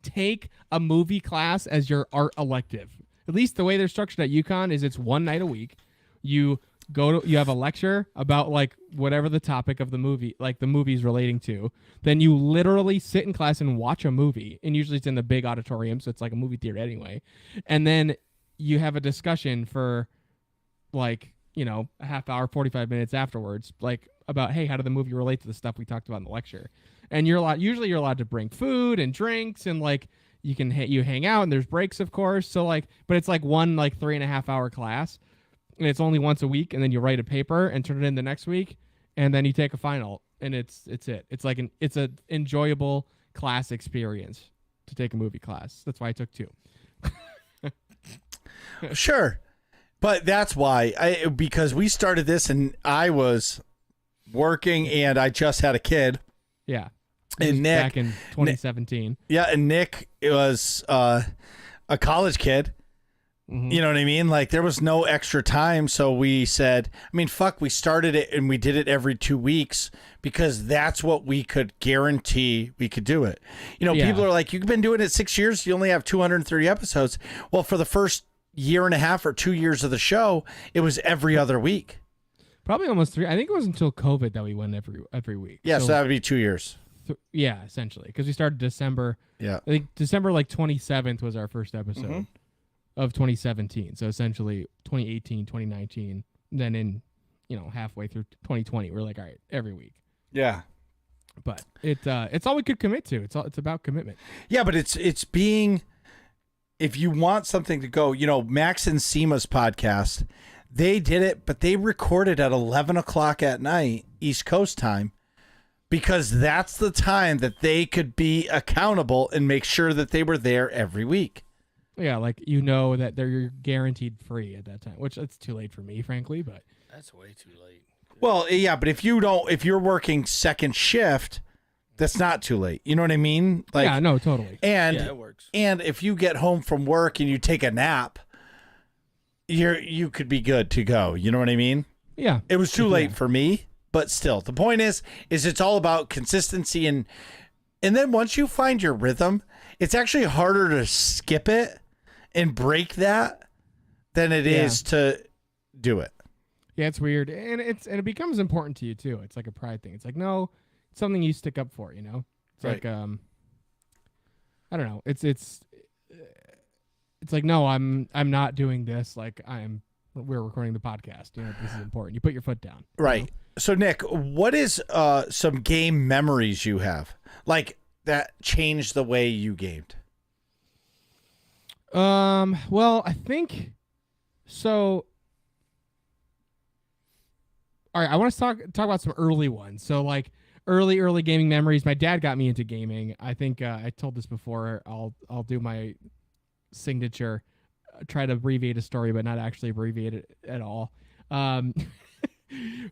take a movie class as your art elective. At least the way they're structured at UConn is it's one night a week. You have a lecture about like whatever the topic of the movie, like the movie's relating to. Then you literally sit in class and watch a movie. And usually it's in the big auditorium, so it's like a movie theater anyway. And then you have a discussion for like, a half hour, 45 minutes afterwards, like about, hey, how did the movie relate to the stuff we talked about in the lecture? And you're allowed to bring food and drinks, and like you hang out, and there's breaks, of course. So like, but it's like one like 3.5 hour class, and it's only once a week, and then you write a paper and turn it in the next week, and then you take a final. and it's it. It's like it's a enjoyable class experience to take a movie class. That's why I took 2. Sure. But that's why because we started this and I was working and I just had a kid. Yeah. And Nick back in 2017. Yeah, and Nick was a college kid. Mhm. You know what I mean? Like there was no extra time, so we said, I mean, fuck, we started it and we did it every 2 weeks because that's what we could guarantee we could do it. You know, Yeah. people are like, you've been doing it 6 years, you only have 230 episodes. Well, for the first year and a half or 2 years of the show, it was every other week. Probably almost 3. I think it was until COVID that we went every week. Yeah, so that would be 2 years. Yeah, essentially, because we started December. Yeah. I think December like 27th was our first episode Mhm. of 2017. So essentially 2018, 2019, then in halfway through 2020, we're like, all right, every week. Yeah. But it's all we could commit to. It's about commitment. Yeah, but it's being, if you want something to go, Max and Seema's podcast, they did it, but they recorded at 11 o'clock at night, East Coast time, because that's the time that they could be accountable and make sure that they were there every week. Yeah, like that they're guaranteed free at that time, which it's too late for me, frankly. But That's way too late. Well, yeah, but if you're working second shift, that's not too late. You know what I mean? Like, yeah, no, totally. And Yeah, it works. And if you get home from work and you take a nap, you could be good to go. You know what I mean? Yeah, It was too late for me, but still, the point is it's all about consistency and then once you find your rhythm, it's actually harder to skip it and break that than it is to do it. Yeah, it's weird, and it becomes important to you too. It's like a pride thing. It's like no, it's something you stick up for. It's Right. like I don't know. It's like no, I'm not doing this. Like we're recording the podcast. This is important. You put your foot down. Right. So Nick, what is some game memories you have like that changed the way you gamed? Well, I think so. All right, I want to talk about some early ones. So like early gaming memories. My dad got me into gaming. I think I told this before. I'll do my signature, try to abbreviate a story, but not actually abbreviate it at all.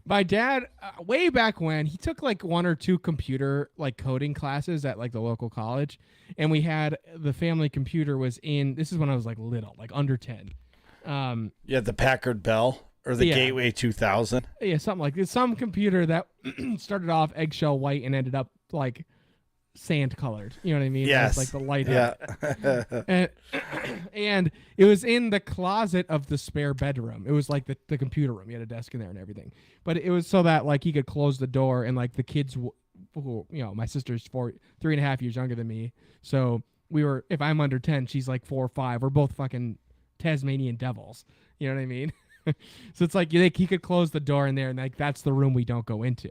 My dad, way back when, he took like 1 or 2 computer like coding classes at like the local college, and we had the family computer was in. This is when I was like little, like under 10. You had the Packard Bell or the Yeah. Gateway 2000. Yeah, something like this. Some computer that started off eggshell white and ended up like sand colored. You know what I mean? Yes. Like the light. Yeah. And it was in the closet of the spare bedroom. It was like the computer room. You had a desk in there and everything. But it was so that like he could close the door and like the kids, who my sister's 3.5 years younger than me. So we were, if I'm under 10, she's like 4 or 5. We're both fucking Tasmanian devils. You know what I mean? So it's like he could close the door in there and like that's the room we don't go into,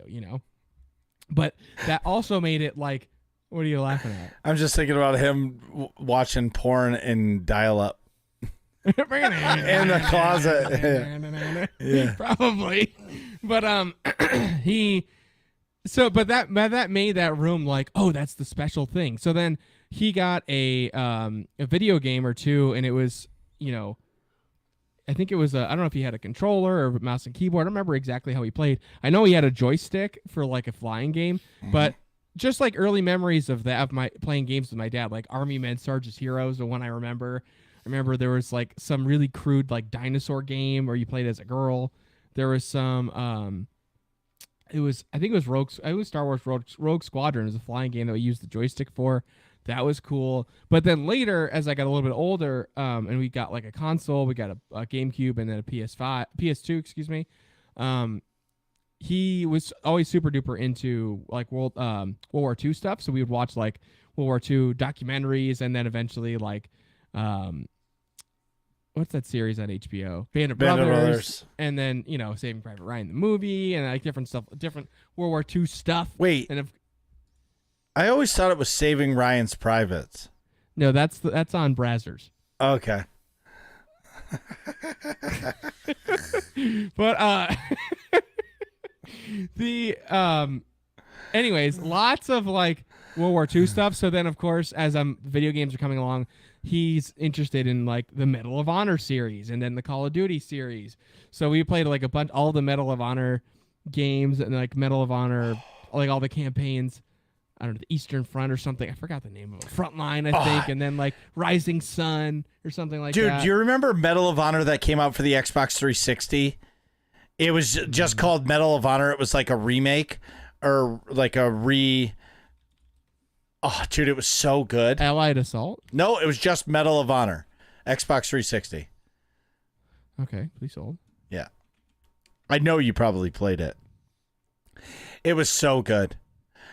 But that also made it like, what are you laughing at? I'm just thinking about him watching porn in dial-up. In the closet. Yeah. Probably. But that made that room like, oh, that's the special thing. So then he got a video game or two, and it was, I think it was I don't know if he had a controller or a mouse and keyboard. I don't remember exactly how he played. I know he had a joystick for like a flying game, but just like early memories of my playing games with my dad, like Army Men, Sarge's Heroes, the one I remember. I remember there was like some really crude like dinosaur game where you played as a girl. There was some I think it was Star Wars Rogue Squadron. It was a flying game that we used the joystick for. That was cool. But then later, as I got a little bit older, and we got like a console, we got a GameCube and then a PS2, excuse me. He was always super duper into like World War II stuff. So we would watch like World War II documentaries, and then eventually like what's that series on HBO? Band of Brothers. And then, Saving Private Ryan, the movie, and like different stuff, different World War II stuff. Wait, And I always thought it was Saving Ryan's Privates. no, that's on Brazzers. Okay. But the anyways, lots of like World War II stuff. So then, of course, as video games are coming along, he's interested in like the Medal of Honor series and then the Call of Duty series. So we played like all the Medal of Honor games and like Medal of Honor, like all the campaigns. I don't know, the Eastern Front or something. I forgot the name of it. Frontline, I think, and then like Rising Sun or something like that. Dude, do you remember Medal of Honor that came out for the Xbox 360? It was just called Medal of Honor. It was like a remake or like a Oh, dude, it was so good. Allied Assault? No, it was just Medal of Honor. Xbox 360. Okay, please hold. Yeah. I know you probably played it. It was so good.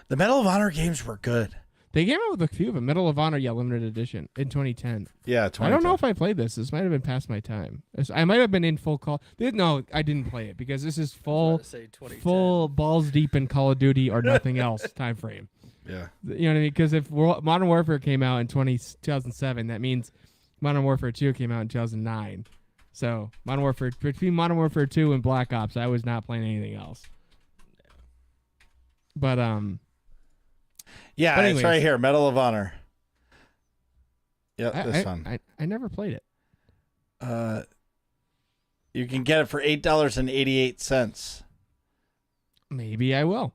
The Medal of Honor games were good. They came out with a few of them. Medal of Honor, limited edition in 2010. Yeah, 2010. I don't know if I played this. This might have been past my time. I might have been in full call. No, I didn't play it because this is full balls deep in Call of Duty or nothing else time frame. Yeah. You know what I mean? Because if Modern Warfare came out in 2007, that means Modern Warfare 2 came out in 2009. So between Modern Warfare 2 and Black Ops, I was not playing anything else. But yeah, but it's right here, Medal of Honor. Yep, this one. I never played it. You can get it for $8.88. Maybe I will.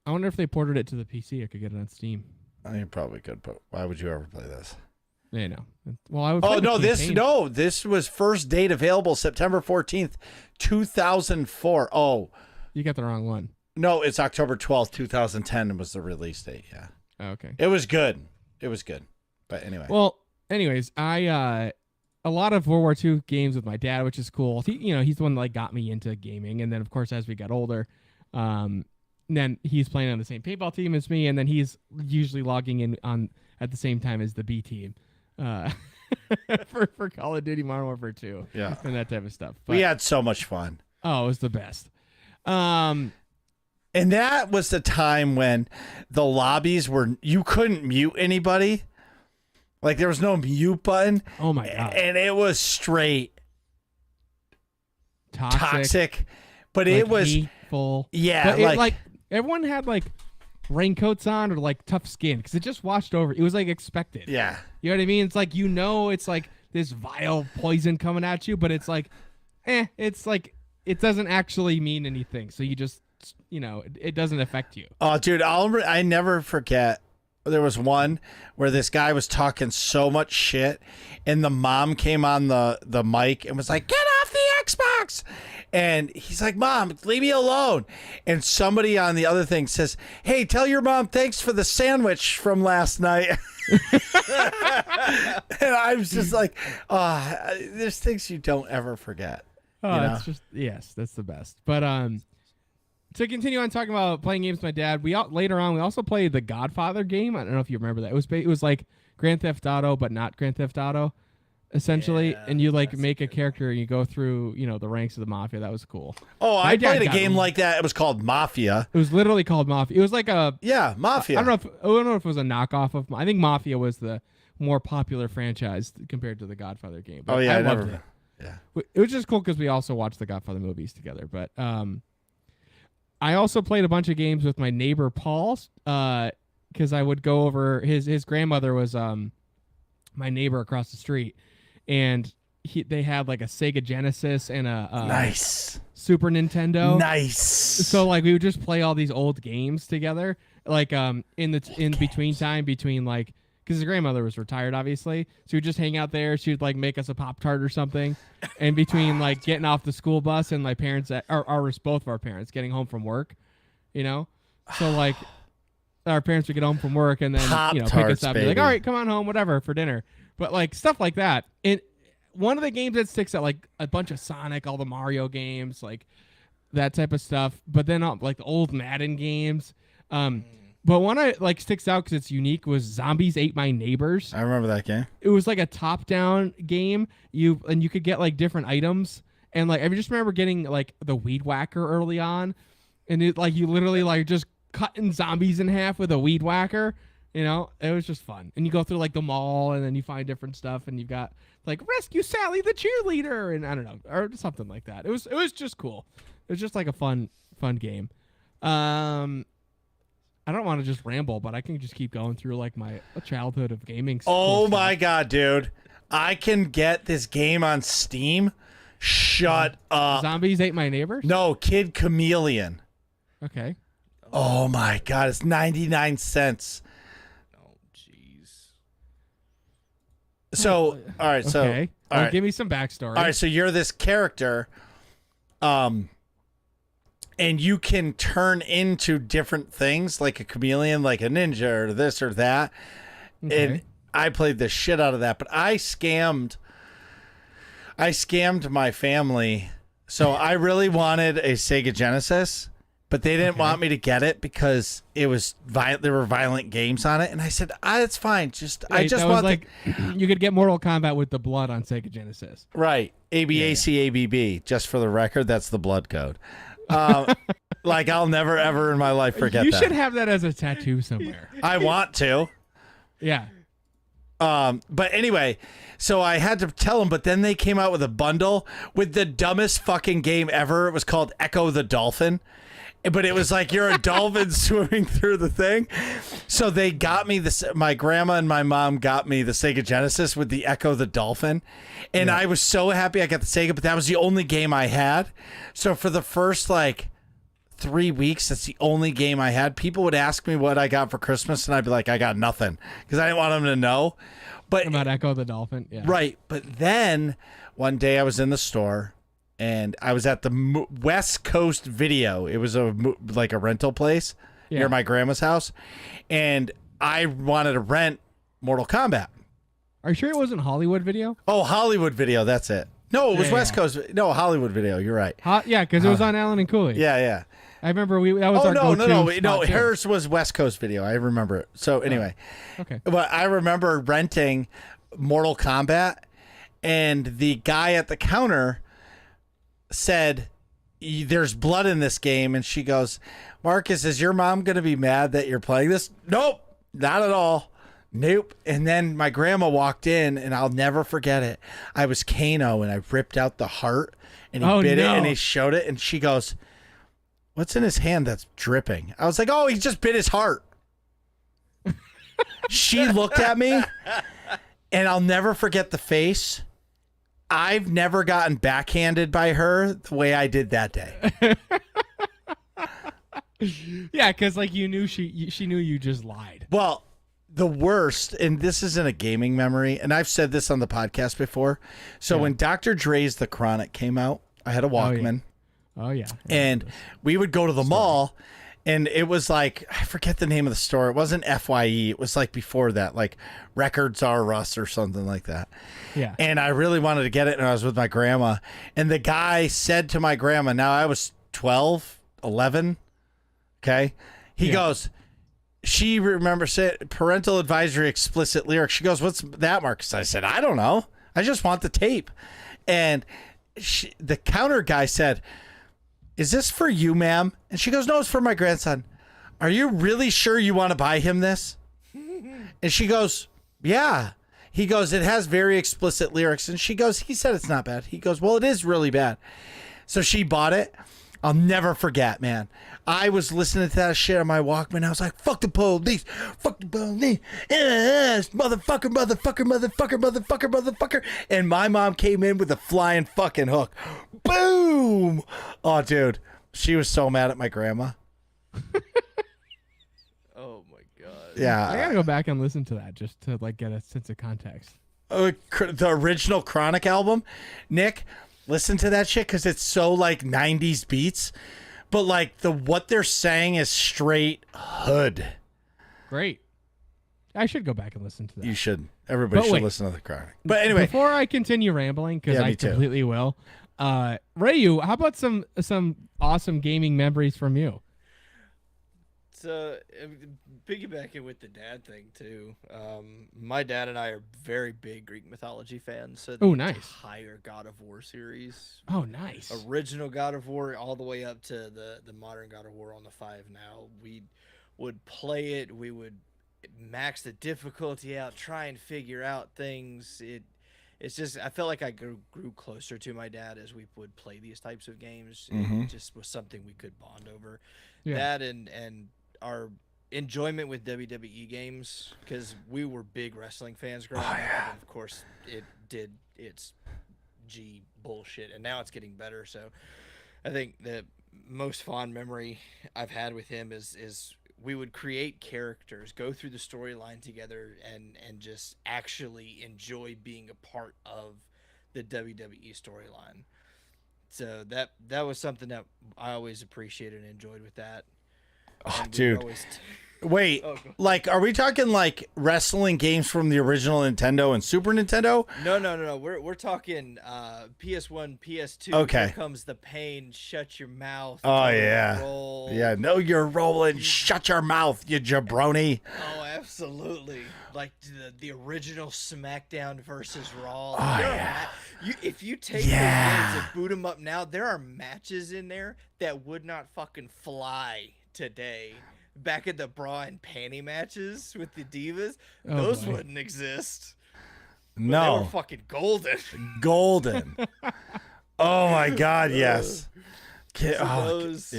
I wonder if they ported it to the PC. I could get it on Steam. You probably could, but why would you ever play this? Yeah, no. Well, I would. Oh no, this was first date available September 14th, 2004. Oh, you got the wrong one. No, it's October 12th, 2010 was the release date. Yeah. Oh, okay. It was good. But anyway. Well, anyways, a lot of World War II games with my dad, which is cool. He's the one that like got me into gaming, and then of course as we got older, then he's playing on the same paintball team as me, and then he's usually logging in on at the same time as the B team, for Call of Duty Modern Warfare 2. Yeah. And that type of stuff. But, we had so much fun. Oh, it was the best. And that was the time when the lobbies you couldn't mute anybody. Like there was no mute button. Oh my God. And it was straight toxic. But like it was hateful. Yeah. But like everyone had like raincoats on or like tough skin because it just washed over. It was like expected. Yeah. You know what I mean? It's like, it's like this vile poison coming at you, but it's like, it's like, it doesn't actually mean anything. So you just, it doesn't affect you. Oh, dude, I never forget. There was one where this guy was talking so much shit, and the mom came on the mic and was like, "Get off the Xbox!" And he's like, "Mom, leave me alone." And somebody on the other thing says, "Hey, tell your mom thanks for the sandwich from last night." And I was just like, there's things you don't ever forget. Oh, it's just, yes, that's the best. But to continue on talking about playing games with my dad, later on we also played the Godfather game. I don't know if you remember that. It was like Grand Theft Auto, but not Grand Theft Auto, essentially. Yeah, and you like make a character and you go through, the ranks of the mafia. That was cool. Oh, I played a game like that. It was called Mafia. It was literally called Mafia. It was like Mafia. I don't know if it was a knockoff of. I think Mafia was the more popular franchise compared to the Godfather game. But I loved it. Yeah, it was just cool because we also watched the Godfather movies together. But I also played a bunch of games with my neighbor Paul, because I would go over his grandmother was my neighbor across the street, and they had like a Sega Genesis and a nice Super Nintendo. Nice. So like we would just play all these old games together, like in between time between like. Because his grandmother was retired, obviously. So we'd just hang out there. She would, like, make us a Pop-Tart or something. And between, like, getting off the school bus and my parents, or both of our parents, getting home from work, So, like, our parents would get home from work and then, pick us up and be like, all right, come on home, whatever, for dinner. But, like, stuff like that. And one of the games that sticks out, like, a bunch of Sonic, all the Mario games, like, that type of stuff. But then, like, the old Madden games. But one I like sticks out because it's unique was Zombies Ate My Neighbors. I remember that game. It was like a top-down game. You could get like different items, and like I just remember getting like the weed whacker early on, and it like you literally like just cutting zombies in half with a weed whacker. It was just fun. And you go through like the mall, and then you find different stuff, and you've got like Rescue Sally the cheerleader, and I don't know, or something like that. It was just cool. It was just like a fun game. I don't want to just ramble, but I can just keep going through like my childhood of gaming. Oh my god, dude! I can get this game on Steam. Shut up! Zombies Ate My Neighbors. No, Kid Chameleon. Okay. Oh my god, it's 99 cents. Oh, jeez. So, all right, so Okay. all right. Give me some backstory. All right, so you're this character, and you can turn into different things like a chameleon, like a ninja, or this or that. And Okay. I played the shit out of that, but I scammed my family. So I really wanted a Sega Genesis, but they didn't want me to get it because it was there were violent games on it, and I said, "It's fine. I Wait, just that was want like you could get Mortal Kombat with the blood on Sega Genesis. right ABACABB." Just for the record, that's the blood code. Like I'll never ever in my life forget You that. should have that as a tattoo somewhere. I want to. Yeah. But anyway, so I had to tell them, but then they came out with a bundle with the dumbest fucking game ever. It was called Echo the Dolphin. But it was like you're a dolphin swimming through the thing. So they got me this. My grandma and my mom got me the Sega Genesis with the Echo the Dolphin. And I was so happy I got the Sega, but that was the only game I had. So for the first like 3 weeks, that's the only game I had. People would ask me what I got for Christmas, and I'd be like, I got nothing because I didn't want them to know. But About Echo the Dolphin. Yeah. right. But then one day I was in the store. And I was at the West Coast Video. It was like a rental place near my grandma's house. And I wanted to rent Mortal Kombat. Are you sure it wasn't Hollywood Video? Oh, Hollywood Video. That's it. No, it was Yeah, West yeah. Coast. No, Hollywood Video. You're right. Yeah, because it was on Allen and Cooley. Yeah, yeah. I remember that was Oh, our no, go-to no, no. spot, No, too. hers was West Coast Video. I remember it. So anyway. Okay. But I remember renting Mortal Kombat. And the guy at the counter said, "There's blood in this game," and she goes, "Marcus, is your mom going to be mad that you're playing this?" Nope, not at all. Nope. And then my grandma walked in, and I'll never forget it. I was Kano, and I ripped out the heart, and he bit it, and he showed it, and she goes, "What's in his hand that's dripping?" I was like, "Oh, he just bit his heart." She looked at me, and I'll never forget the face. I've never gotten backhanded by her the way I did that day. Yeah, because like you knew she knew you just lied. Well, the worst, and this isn't a gaming memory, and I've said this on the podcast before. So when Dr. Dre's The Chronic came out, I had a Walkman, Oh yeah. and we would go to the mall, and it was like, I forget the name of the store. It wasn't FYE. It was like before that, like Records R Us or something like that. Yeah. And I really wanted to get it, and I was with my grandma. And the guy said to my grandma, now I was 12, 11. Okay. He goes, she remembers saying parental advisory explicit lyrics. She goes, "What's that, Marcus?" I said, "I don't know. I just want the tape." And the counter guy said, "Is this for you, ma'am?" And she goes, "No, it's for my grandson." "Are you really sure you want to buy him this?" And she goes, "Yeah." He goes, "It has very explicit lyrics." And she goes, "He said it's not bad." He goes, "Well, it is really bad." So she bought it. I'll never forget, man. I was listening to that shit on my Walkman. I was like, "Fuck the police. Fuck the police. Motherfucker, motherfucker, motherfucker, motherfucker, motherfucker." And my mom came in with a flying fucking hook. Boom. Oh, dude. She was so mad at my grandma. Oh my god. Yeah. I gotta go back and listen to that just to like get a sense of context. The original Chronic album, Nick, listen to that shit because it's so like 90s beats, but like what they're saying is straight hood. Great. I should go back and listen to that. You should. Everybody But should wait. listen to the Chronic. But anyway, Before I continue rambling, because Yeah, I me too. completely will, Rayu, how about some awesome gaming memories from you? So piggybacking with the dad thing too. My dad and I are very big Greek mythology fans. So the Oh, nice. entire God of War series, Oh, nice. original God of War, all the way up to the modern God of War on the 5 now. We would play it. We would max the difficulty out, try and figure out things. It's just I felt like I grew closer to my dad as we would play these types of games. Mhm. It just was something we could bond over. Yeah. That and our enjoyment with WWE games, because we were big wrestling fans growing up, and of course it did its G bullshit, and now it's getting better. So I think the most fond memory I've had with him is we would create characters, go through the storyline together, and just actually enjoy being a part of the WWE storyline. So that was something that I always appreciated and enjoyed with that. Oh, And we dude. would always Wait, Oh, go- like, are we talking like wrestling games from the original Nintendo and Super Nintendo? No. We're talking PS1, PS2. Okay. Here comes the pain. Shut your mouth. Oh, Total yeah. Roll. Yeah, no, you're rolling. Shut your mouth, you jabroni. Oh, absolutely. Like the original SmackDown versus Raw. Oh, There are yeah. if you take Yeah. those games and boot them up now, there are matches in there that would not fucking fly today. Back at the bra and panty matches with the divas, Oh, those boy. wouldn't exist. They were No, fucking golden. golden. Oh my God, yes. So Oh, those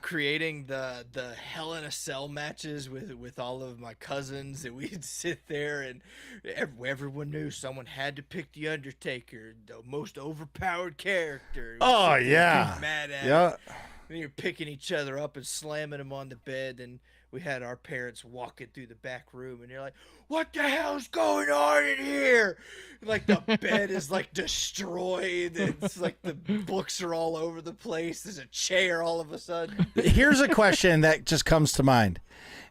creating the Hell in a Cell matches with all of my cousins, and we'd sit there and everyone knew someone had to pick the Undertaker, the most overpowered character. We'd Oh, sit there yeah. get mad at him. yeah. And you're picking each other up and slamming them on the bed, and we had our parents walking through the back room, and you're like, "What the hell's going on in here?" Like the bed is like destroyed. It's like the books are all over the place. There's a chair all of a sudden. Here's a question that just comes to mind.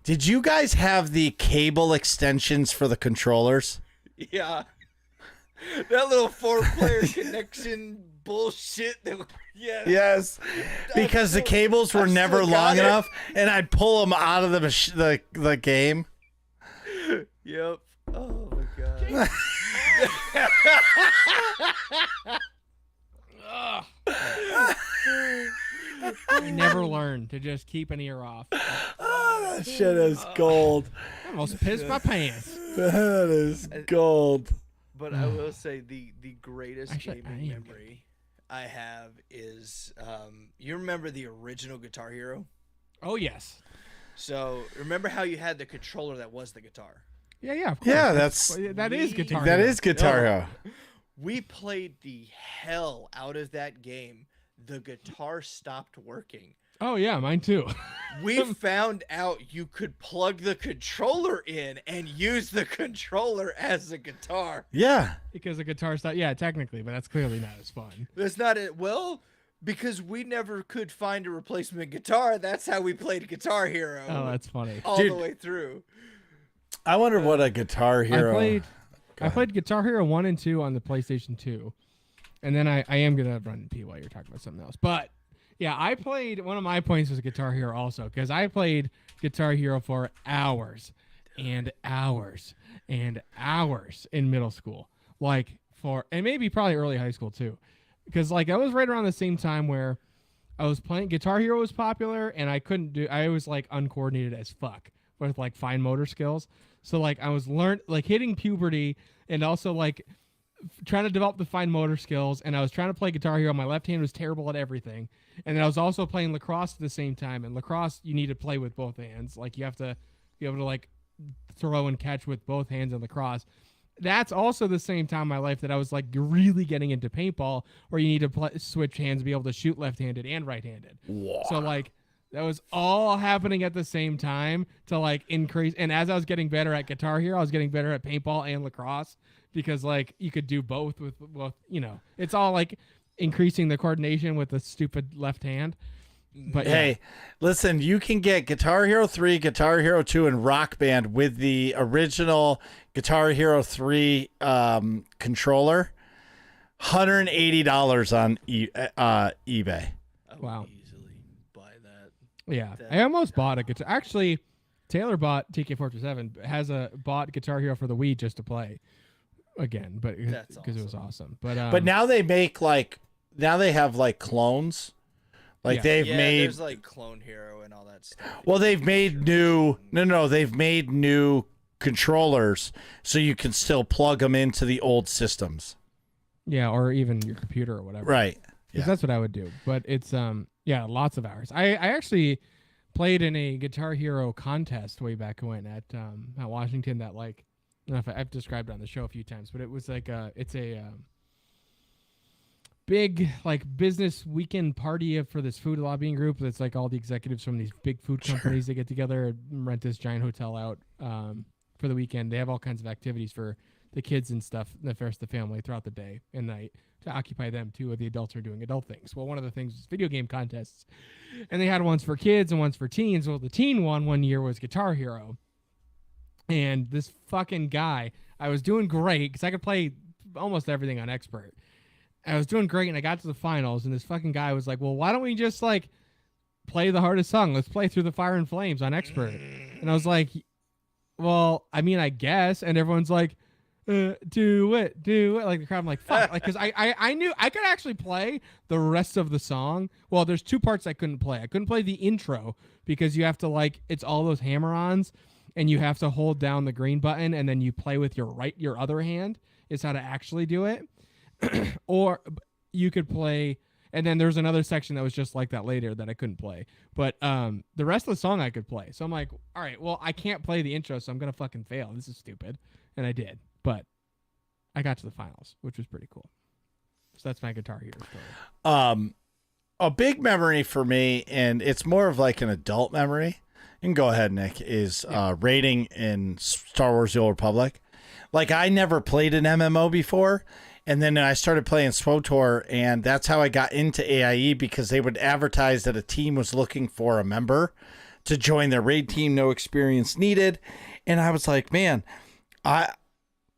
Did you guys have the cable extensions for the controllers? Yeah, that little 4-player connection bullshit. Yeah. Yes, because the cables were I still never got long it. enough, and I'd pull them out of the game. Yep. Oh my god. I never learned to just keep an ear off. Oh, that shit is gold. I almost pissed my pants. That is gold. But I will say the greatest Actually, I gaming am memory I have is you remember the original Guitar Hero? Oh yes. So remember how you had the controller that was the guitar? Yeah. Of course. Yeah, that's Well, that is guitar. that Hero. is Guitar No. Hero. We played the hell out of that game. The guitar stopped working. Oh yeah, mine too. We found out you could plug the controller in and use the controller as a guitar. Yeah. Because the guitar stuff. Yeah, technically, but that's clearly not as fun. That's not it. Well, because we never could find a replacement guitar, that's how we played Guitar Hero. Oh, that's funny. all Dude. the way through. I wonder what a Guitar Hero. I played Guitar Hero 1 and 2 on the PlayStation 2. And then I am going to run P while you're talking about something else. But yeah, I played, one of my points was Guitar Hero also, because I played Guitar Hero for hours and hours and hours in middle school. And maybe probably early high school too. Because I was right around the same time where I was playing, Guitar Hero was popular, and I was uncoordinated as fuck with fine motor skills. So I was hitting puberty and also trying to develop the fine motor skills, and I was trying to play Guitar Hero. My left hand was terrible at everything. And then I was also playing lacrosse at the same time. And lacrosse, you need to play with both hands. You have to be able to throw and catch with both hands in lacrosse. That's also the same time in my life that I was really getting into paintball, where you need to switch hands to be able to shoot left-handed and right-handed. Wow. So that was all happening at the same time to increase. And as I was getting better at Guitar Hero, I was getting better at paintball and lacrosse, because you could do both with both. It's all increasing the coordination with the stupid left hand. But yeah. Hey, listen, you can get Guitar Hero 3, Guitar Hero 2, and Rock Band with the original Guitar Hero 3 controller. $180 on eBay. I would Wow. easily buy that. Yeah, That- I almost bought a guitar. Actually, Taylor bought TK427, bought Guitar Hero for the Wii just to play again, but That's because it was awesome. But But now they make now they have clones. Yeah. They've Yeah, made there's Clone Hero and all that stuff. well, they've made new they've made new controllers so you can still plug them into the old systems. yeah, or even your computer or whatever. Right. 'Cause Yeah. that's what I would do. But it's lots of hours. I actually played in a Guitar Hero contest way back when at Washington. That like, I don't know if I've described it on the show a few times, but it was like it's a big like business weekend party for this food lobbying group. That's like all the executives from these big food companies that get together and rent this giant hotel out for the weekend. They have all kinds of activities for the kids and stuff, the rest of the family throughout the day and night to occupy them too. The adults are doing adult things. Well, one of the things was video game contests, and they had ones for kids and ones for teens. Well, the teen one year was Guitar Hero, and this fucking guy, I was doing great because I could play almost everything on expert. I was doing great, and I got to the finals, and this fucking guy was like, well, why don't we just, like, play the hardest song? Let's play Through the Fire and Flames on expert. And I was like, well, I mean, I guess. And everyone's like, do it. Like, the crowd, I'm like, fuck. Like, because I knew I could actually play the rest of the song. Well, there's two parts I couldn't play. I couldn't play the intro because you have to, like, it's all those hammer-ons, and you have to hold down the green button, and then you play with your other hand is how to actually do it. Or you could play, and then there's another section that was just like that later that I couldn't play. But the rest of the song I could play. So I'm like, all right, well, I can't play the intro, so I'm going to fucking fail. This is stupid. And I did. But I got to the finals, which was pretty cool. So that's my Guitar Hero story. A big memory for me, and it's more of like an adult memory. You can go ahead, Nick, is raiding in Star Wars The Old Republic. Like, I never played an MMO before. And then I started playing SWTOR, and that's how I got into AIE, because they would advertise that a team was looking for a member to join their raid team, no experience needed. And I was like, man,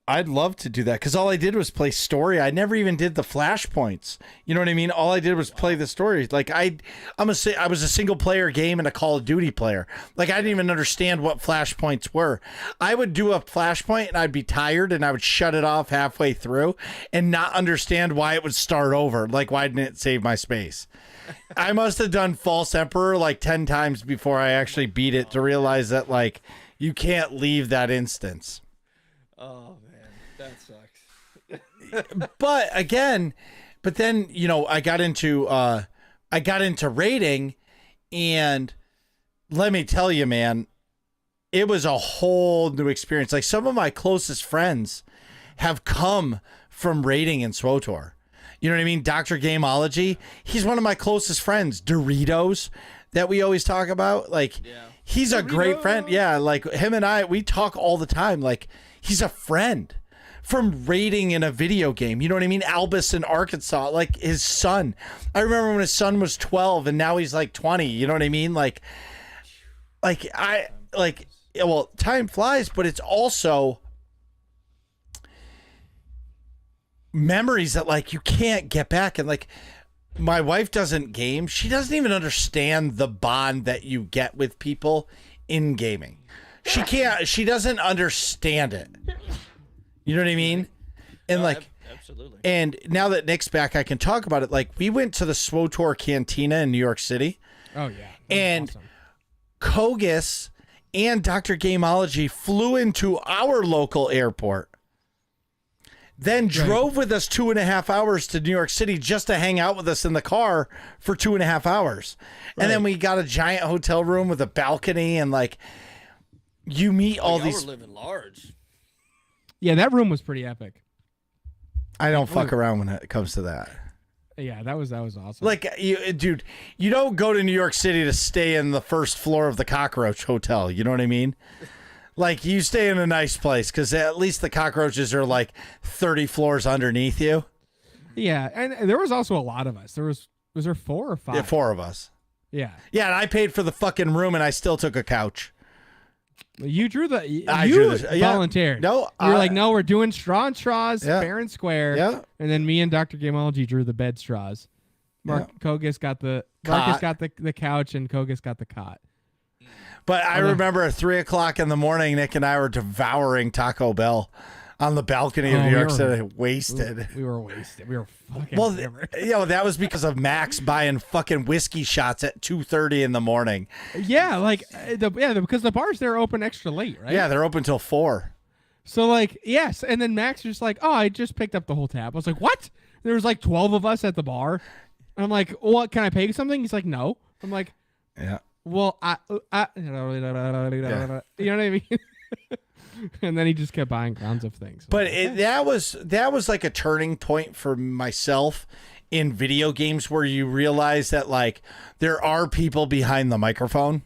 I'd love to do that, because all I did was play story. I never even did the flashpoints. You know what I mean? All I did was play the story. Like I was a single player game and a Call of Duty player. Like, I didn't even understand what flashpoints were. I would do a flashpoint and I'd be tired and I would shut it off halfway through and not understand why it would start over. Like, why didn't it save my space? I must have done False Emperor like 10 times before I actually beat it to realize that, like, you can't leave that instance. Oh man, that sucks. But then, you know, I got into raiding, and let me tell you, man, it was a whole new experience. Like, some of my closest friends have come from raiding in SWTOR. You know what I mean? Dr. Gameology, he's one of my closest friends. Doritos, that we always talk about. Like, he's a great friend. Yeah, like, him and I, we talk all the time. Like, he's a friend from raiding in a video game. You know what I mean? Albus in Arkansas, like his son. I remember when his son was 12 and now he's like 20. You know what I mean? Well, time flies, but it's also memories that, like, you can't get back. And, like, my wife doesn't game. She doesn't even understand the bond that you get with people in gaming. She doesn't understand it. You know what I mean? And absolutely. And now that Nick's back, I can talk about it. Like, we went to the SWTOR Cantina in New York City. Oh yeah. And awesome. Kogus and Dr. Gameology flew into our local airport, then drove with us 2.5 hours to New York City just to hang out with us in the car for 2.5 hours. Right. And then we got a giant hotel room with a balcony, and, like, you meet all y'all these. were living large. Yeah, that room was pretty epic. I don't fuck around when it comes to that. Yeah, that was awesome. Like, dude, you don't go to New York City to stay in the first floor of the Cockroach Hotel. You know what I mean? Like, you stay in a nice place, because at least the cockroaches are like 30 floors underneath you. Yeah, and there was also a lot of us. Was there 4 or 5? Yeah, 4 of us. Yeah. Yeah, and I paid for the fucking room, and I still took a couch. You drew the. I You drew the- yeah. volunteered. No, you were like, no, we're doing straw and straws, Yeah. fair and square. Yeah. And then me and Dr. Gameology drew the bed straws. Kogus got the Marcus got the couch, and Kogus got the cot. But I remember at 3 o'clock in the morning, Nick and I were devouring Taco Bell on the balcony of New York City, wasted. We were wasted. We were fucking. Well, hammered. that was because of Max buying fucking whiskey shots at 2:30 in the morning. Yeah, like because the bars there open extra late, right? Yeah, they're open till 4. So, like, yes, and then Max was just like, "Oh, I just picked up the whole tab." I was like, "What?" There was like 12 of us at the bar. And I'm like, "What? Can I pay you something?" He's like, "No." I'm like, Yeah. well, you know what I mean? And then he just kept buying rounds of things. But that was like a turning point for myself in video games, where you realize that like there are people behind the microphone.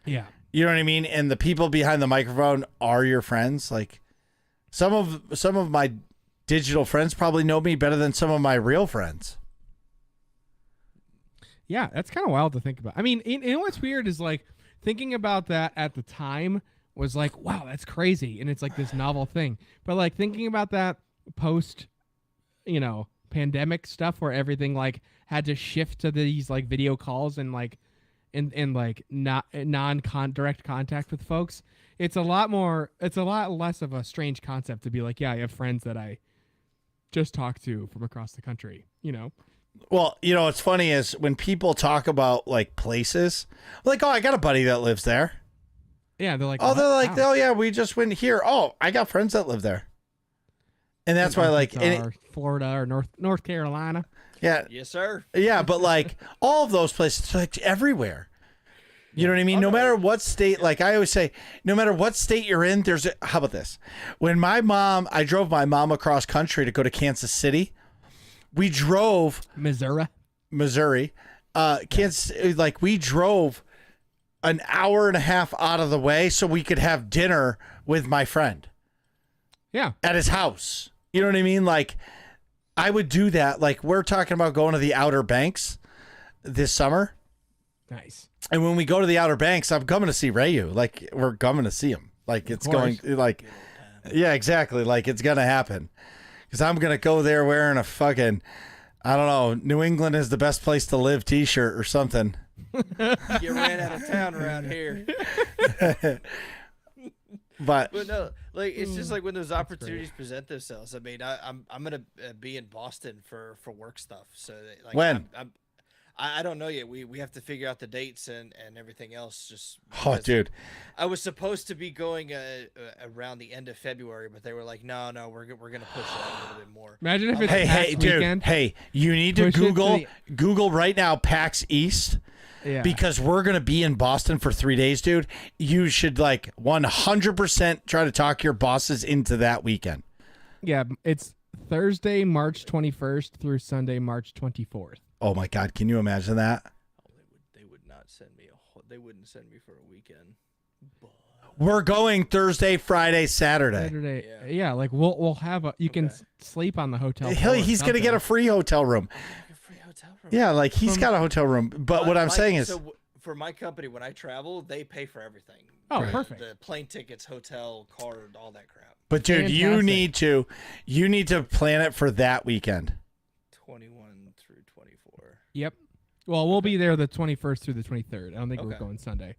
yeah. You know what I mean? And the people behind the microphone are your friends. Like some of my digital friends probably know me better than some of my real friends. Yeah, that's kind of wild to think about. I mean, you know what's weird is like thinking about that at the time was like, wow, that's crazy. And it's like this novel thing. But like thinking about that post, pandemic stuff where everything like had to shift to these like video calls and like and like not direct contact with folks. It's a lot less of a strange concept to be like, yeah, I have friends that I just talked to from across the country, Well, what's funny is when people talk about like places, like, oh, I got a buddy that lives there. Yeah, they're like, Oh, they're like, wow. oh yeah, we just went here. Oh, I got friends that live there. And that's why, like, Arkansas or Florida or North Carolina. yeah, Yes, sir. yeah, but like all of those places, like everywhere. You know what I mean? No matter what state, like I always say, no matter what state you're in, how about this? When I drove my mom across country to go to Kansas City. We drove Missouri, Kansas. Like we drove an hour and a half out of the way so we could have dinner with my friend. Yeah, at his house. You know what I mean? Like I would do that. Like we're talking about going to the Outer Banks this summer. nice. And when we go to the Outer Banks, I'm coming to see Rayu. Like we're coming to see him. Like it's going like, yeah, exactly. Like it's going to happen. Because I'm going to go there wearing a fucking, I don't know, New England is the best place to live t-shirt or something. You ran out of town around here. But no, like it's just like when those opportunities present themselves. I mean, I'm gonna be in Boston for work stuff. So like when? I don't know yet. We have to figure out the dates and everything else. Just oh, dude, I was supposed to be going around the end of February, but they were like, no, we're gonna push it out a little bit more. Imagine if it's hey, PAX dude, weekend. hey, you need to Push it to Google right now PAX East. Yeah. Because we're going to be in Boston for 3 days, dude. You should like 100% try to talk your bosses into that weekend. Yeah, it's Thursday, March 21st through Sunday, March 24th. Oh my God. Can you imagine that? Oh, they would not send me they wouldn't send me for a weekend. But... We're going Thursday, Friday, Saturday. Yeah, like we'll have you can sleep on the hotel floor. He's going to get a free hotel room. Free hotel room. Yeah, like he's got a hotel room. But what I'm saying is, so for my company, when I travel, they pay for everything. Oh, perfect. The plane tickets, hotel, card, all that crap. but dude, Fantastic. you need to plan it for that weekend. 21 through 24. Yep. Well, we'll be there the 21st through the 23rd. I don't think we're Okay. going Sunday.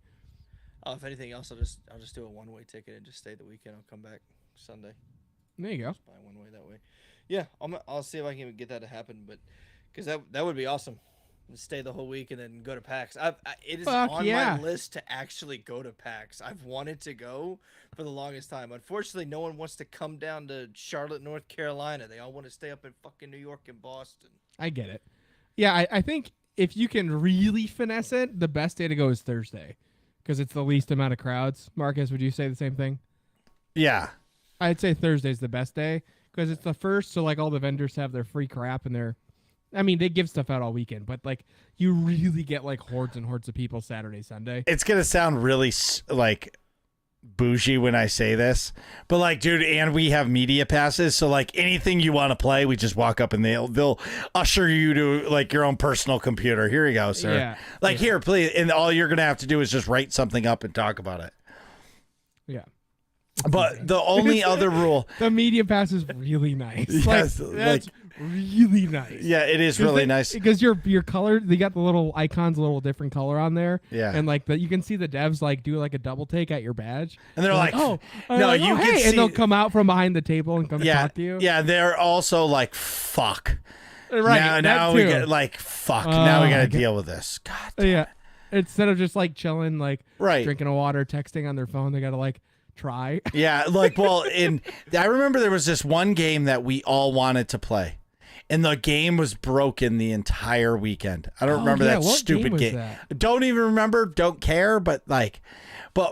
Oh, if anything else, I'll just do a one-way ticket and just stay the weekend. I'll come back Sunday. There you go. Just buy one way that way. Yeah, I'll see if I can get that to happen, but because that would be awesome. Stay the whole week and then go to PAX. It is Fuck on yeah. my list to actually go to PAX. I've wanted to go for the longest time. Unfortunately, no one wants to come down to Charlotte, North Carolina. They all want to stay up in fucking New York and Boston. I get it. Yeah, I think if you can really finesse it, the best day to go is Thursday because it's the least amount of crowds. Marcus, would you say the same thing? Yeah. I'd say Thursday's the best day because it's the first, so like all the vendors have their free crap and they give stuff out all weekend, but like you really get like hordes and hordes of people Saturday, Sunday. It's going to sound really like bougie when I say this, but like, dude, and we have media passes. So like anything you want to play, we just walk up and they'll usher you to like your own personal computer. Here you go, sir. Yeah. Like here, please. And all you're going to have to do is just write something up and talk about it. Yeah. But the only other rule, The media pass is really nice. Yes, That's really nice. yeah, it is really nice. Because your color, they got the little icons, a little different color on there. Yeah. And like you can see the devs like do like a double take at your badge. And they're like, oh, no, like, you oh, can hey, see, and they'll come out from behind the table and come yeah, talk to you. yeah, they're also like, fuck. Right. Now that we too. get like, fuck. Now we got to I get- deal with this. God. Yeah. Instead of just like chilling, like Right. drinking a water, texting on their phone, they gotta like try. Yeah, like, well, I remember there was this one game that we all wanted to play. and the game was broken the entire weekend. I don't remember that what stupid was game. that? Don't even remember. Don't care. But It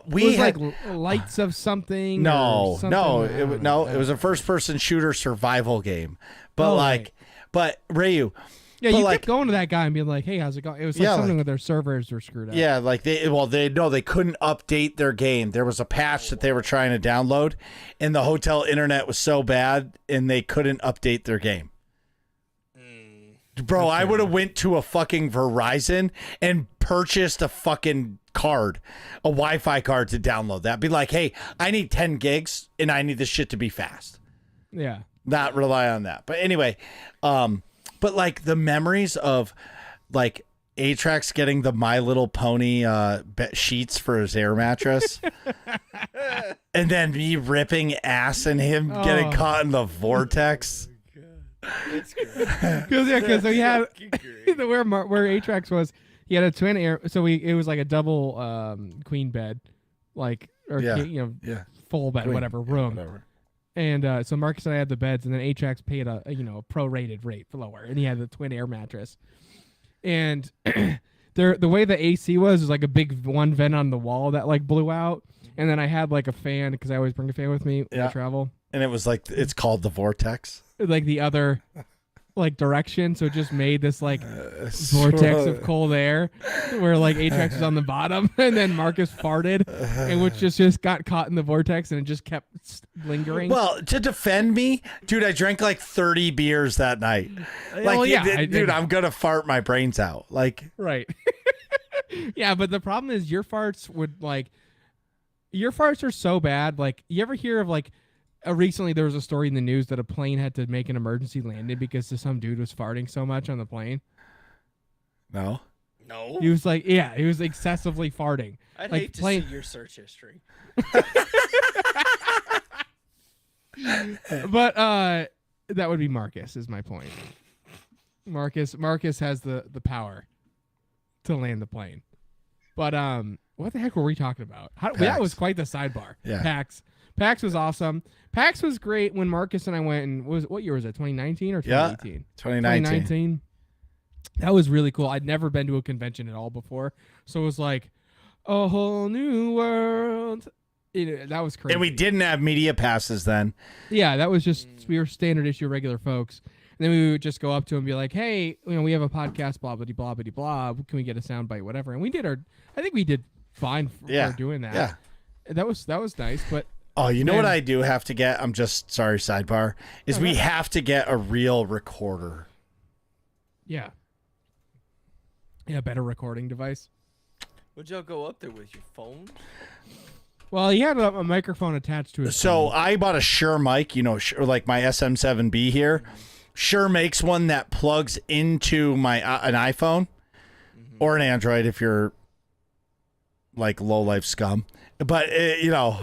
we was had like lights of something. no, or something. no, I it don't was know. no. It was a first-person shooter survival game. But Oh, like, right. but Ryu. Yeah, but you like, kept going to that guy and being like, "Hey, how's it going?" It was like Yeah, something like- with their servers were screwed up. Yeah, like they couldn't update their game. There was a patch that they were trying to download, and the hotel internet was so bad, and they couldn't update their game. Bro, I would have went to a fucking Verizon and purchased a fucking card, a Wi-Fi card to download that. Be like, hey, I need 10 gigs, and I need this shit to be fast. Yeah. Not rely on that. But anyway, but like the memories of like Atrax getting the My Little Pony sheets for his air mattress, and then me ripping ass and him getting Oh. caught in the vortex. It's great. Because we had Fucking great. where Atrax was, he had a twin air. So it was like a double queen bed, like or Yeah. king, full bed, Queen. whatever room. Whatever. And so Marcus and I had the beds, and then Atrax paid a prorated rate for lower, and he had the twin air mattress. And the way the AC was like a big one vent on the wall that like blew out, and then I had like a fan because I always bring a fan with me when Yeah. I travel, And it was like it's called the vortex. like the other like direction, so it just made this like vortex of cold air where like Atrax was on the bottom, and then Marcus farted, and which just got caught in the vortex, and it just kept lingering. Well, to defend me, dude, I drank like 30 beers that night. Like, Well, yeah, dude, I'm gonna fart my brains out. Like, right. Yeah, but the problem is your farts are so bad. Like, you ever hear of like recently there was a story in the news that a plane had to make an emergency landing because some dude was farting so much on the plane. no. No. He was like, yeah, he was excessively farting. I'd like hate to plain- see your search history. But that would be Marcus, is my point. Marcus has the power to land the plane. But what the heck were we talking about? That PAX. was quite the sidebar. Yeah. PAX was awesome. PAX was great when Marcus and I went, and what year was that? 2019 or Yeah. 2018? 2019. That was really cool. I'd never been to a convention at all before, so it was like a whole new world. That was crazy. And we didn't have media passes then. Yeah, that was just we were standard issue regular folks. And then we would just go up to him and be like, "Hey, we have a podcast, blah blah blah blah blah. Can we get a soundbite, whatever?" And we did I think we did fine for doing that. Yeah. That was nice. But Oh, you know Man. what I do have to get? I'm just sorry, sidebar. Is we have to get a real recorder. yeah, better recording device. Would y'all go up there with your phone? Well, he had a microphone attached to his So phone. I bought a Shure mic, like my SM7B here. Shure makes one that plugs into my an iPhone or an Android if you're like low life scum. But rebel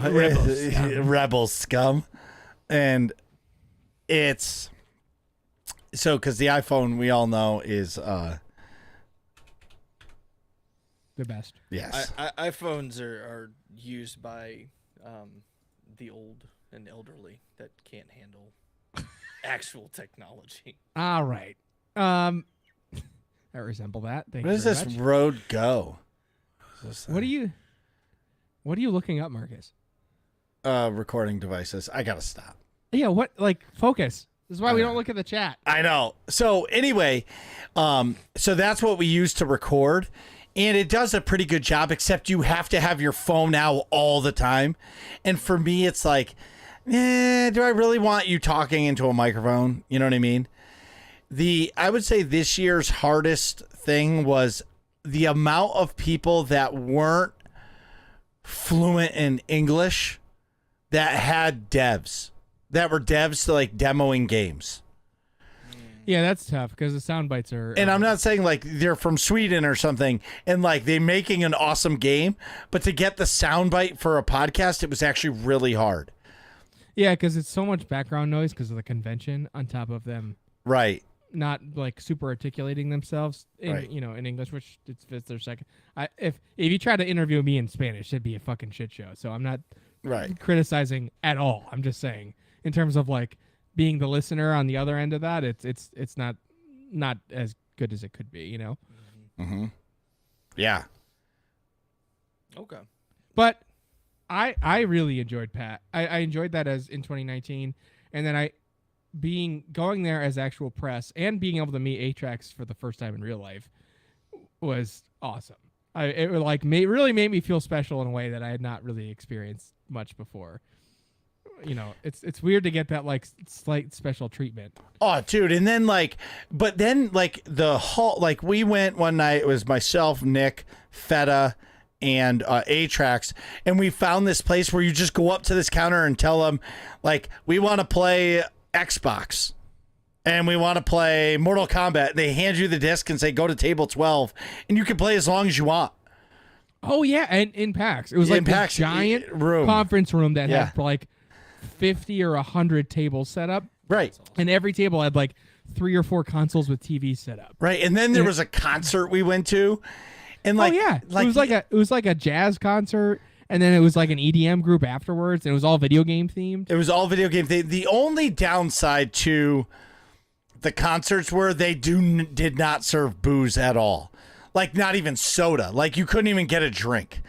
scum, and it's so because the iPhone we all know is the best. yes. iPhones are used by the old and elderly that can't handle actual technology. All right. I resemble that. Thank What you does very this much. road go? What are you looking up, Marcus? Recording devices. I gotta stop. Yeah, what focus. This is why we don't look at the chat. I know. So anyway, so that's what we use to record, and it does a pretty good job. Except you have to have your phone out all the time, and for me, it's like, do I really want you talking into a microphone? You know what I mean? I would say this year's hardest thing was the amount of people that weren't fluent in English that had devs that were devs to like demoing games. Yeah, that's tough because the sound bites are. And I'm not saying like they're from Sweden or something and like they're making an awesome game, but to get the soundbite for a podcast, it was actually really hard. Yeah, because it's so much background noise because of the convention on top of them Right. not like super articulating themselves in Right. in English, which it's their second. If you try to interview me in Spanish, it'd be a fucking shit show. So I'm not Right. criticizing at all. I'm just saying in terms of like being the listener on the other end of that, it's not as good as it could be, you know. Mm-hmm. Yeah. Okay. But I really enjoyed Pat. I enjoyed that as in 2019, and then going there as actual press and being able to meet Atrax for the first time in real life was awesome. It like really made me feel special in a way that I had not really experienced much before. You know, it's weird to get that like slight special treatment. Oh, dude, and then but then the whole we went one night. It was myself, Nick, Feta, and Atrax, and we found this place where you just go up to this counter and tell them we want to play Xbox. And we want to play Mortal Kombat. They hand you the disc and say, go to table 12. And you can play as long as you want. Oh, yeah. And in PAX. It was like a giant room. Conference room that had 50 or 100 tables set up. Right. And every table had 3 or 4 consoles with TVs set up. Right. And then there was a concert we went to. And it was like a jazz concert. And then it was like an EDM group afterwards. And it was all video game themed. It was all video game themed. The only downside to the concerts were they did not serve booze at all. Not even soda. You couldn't even get a drink.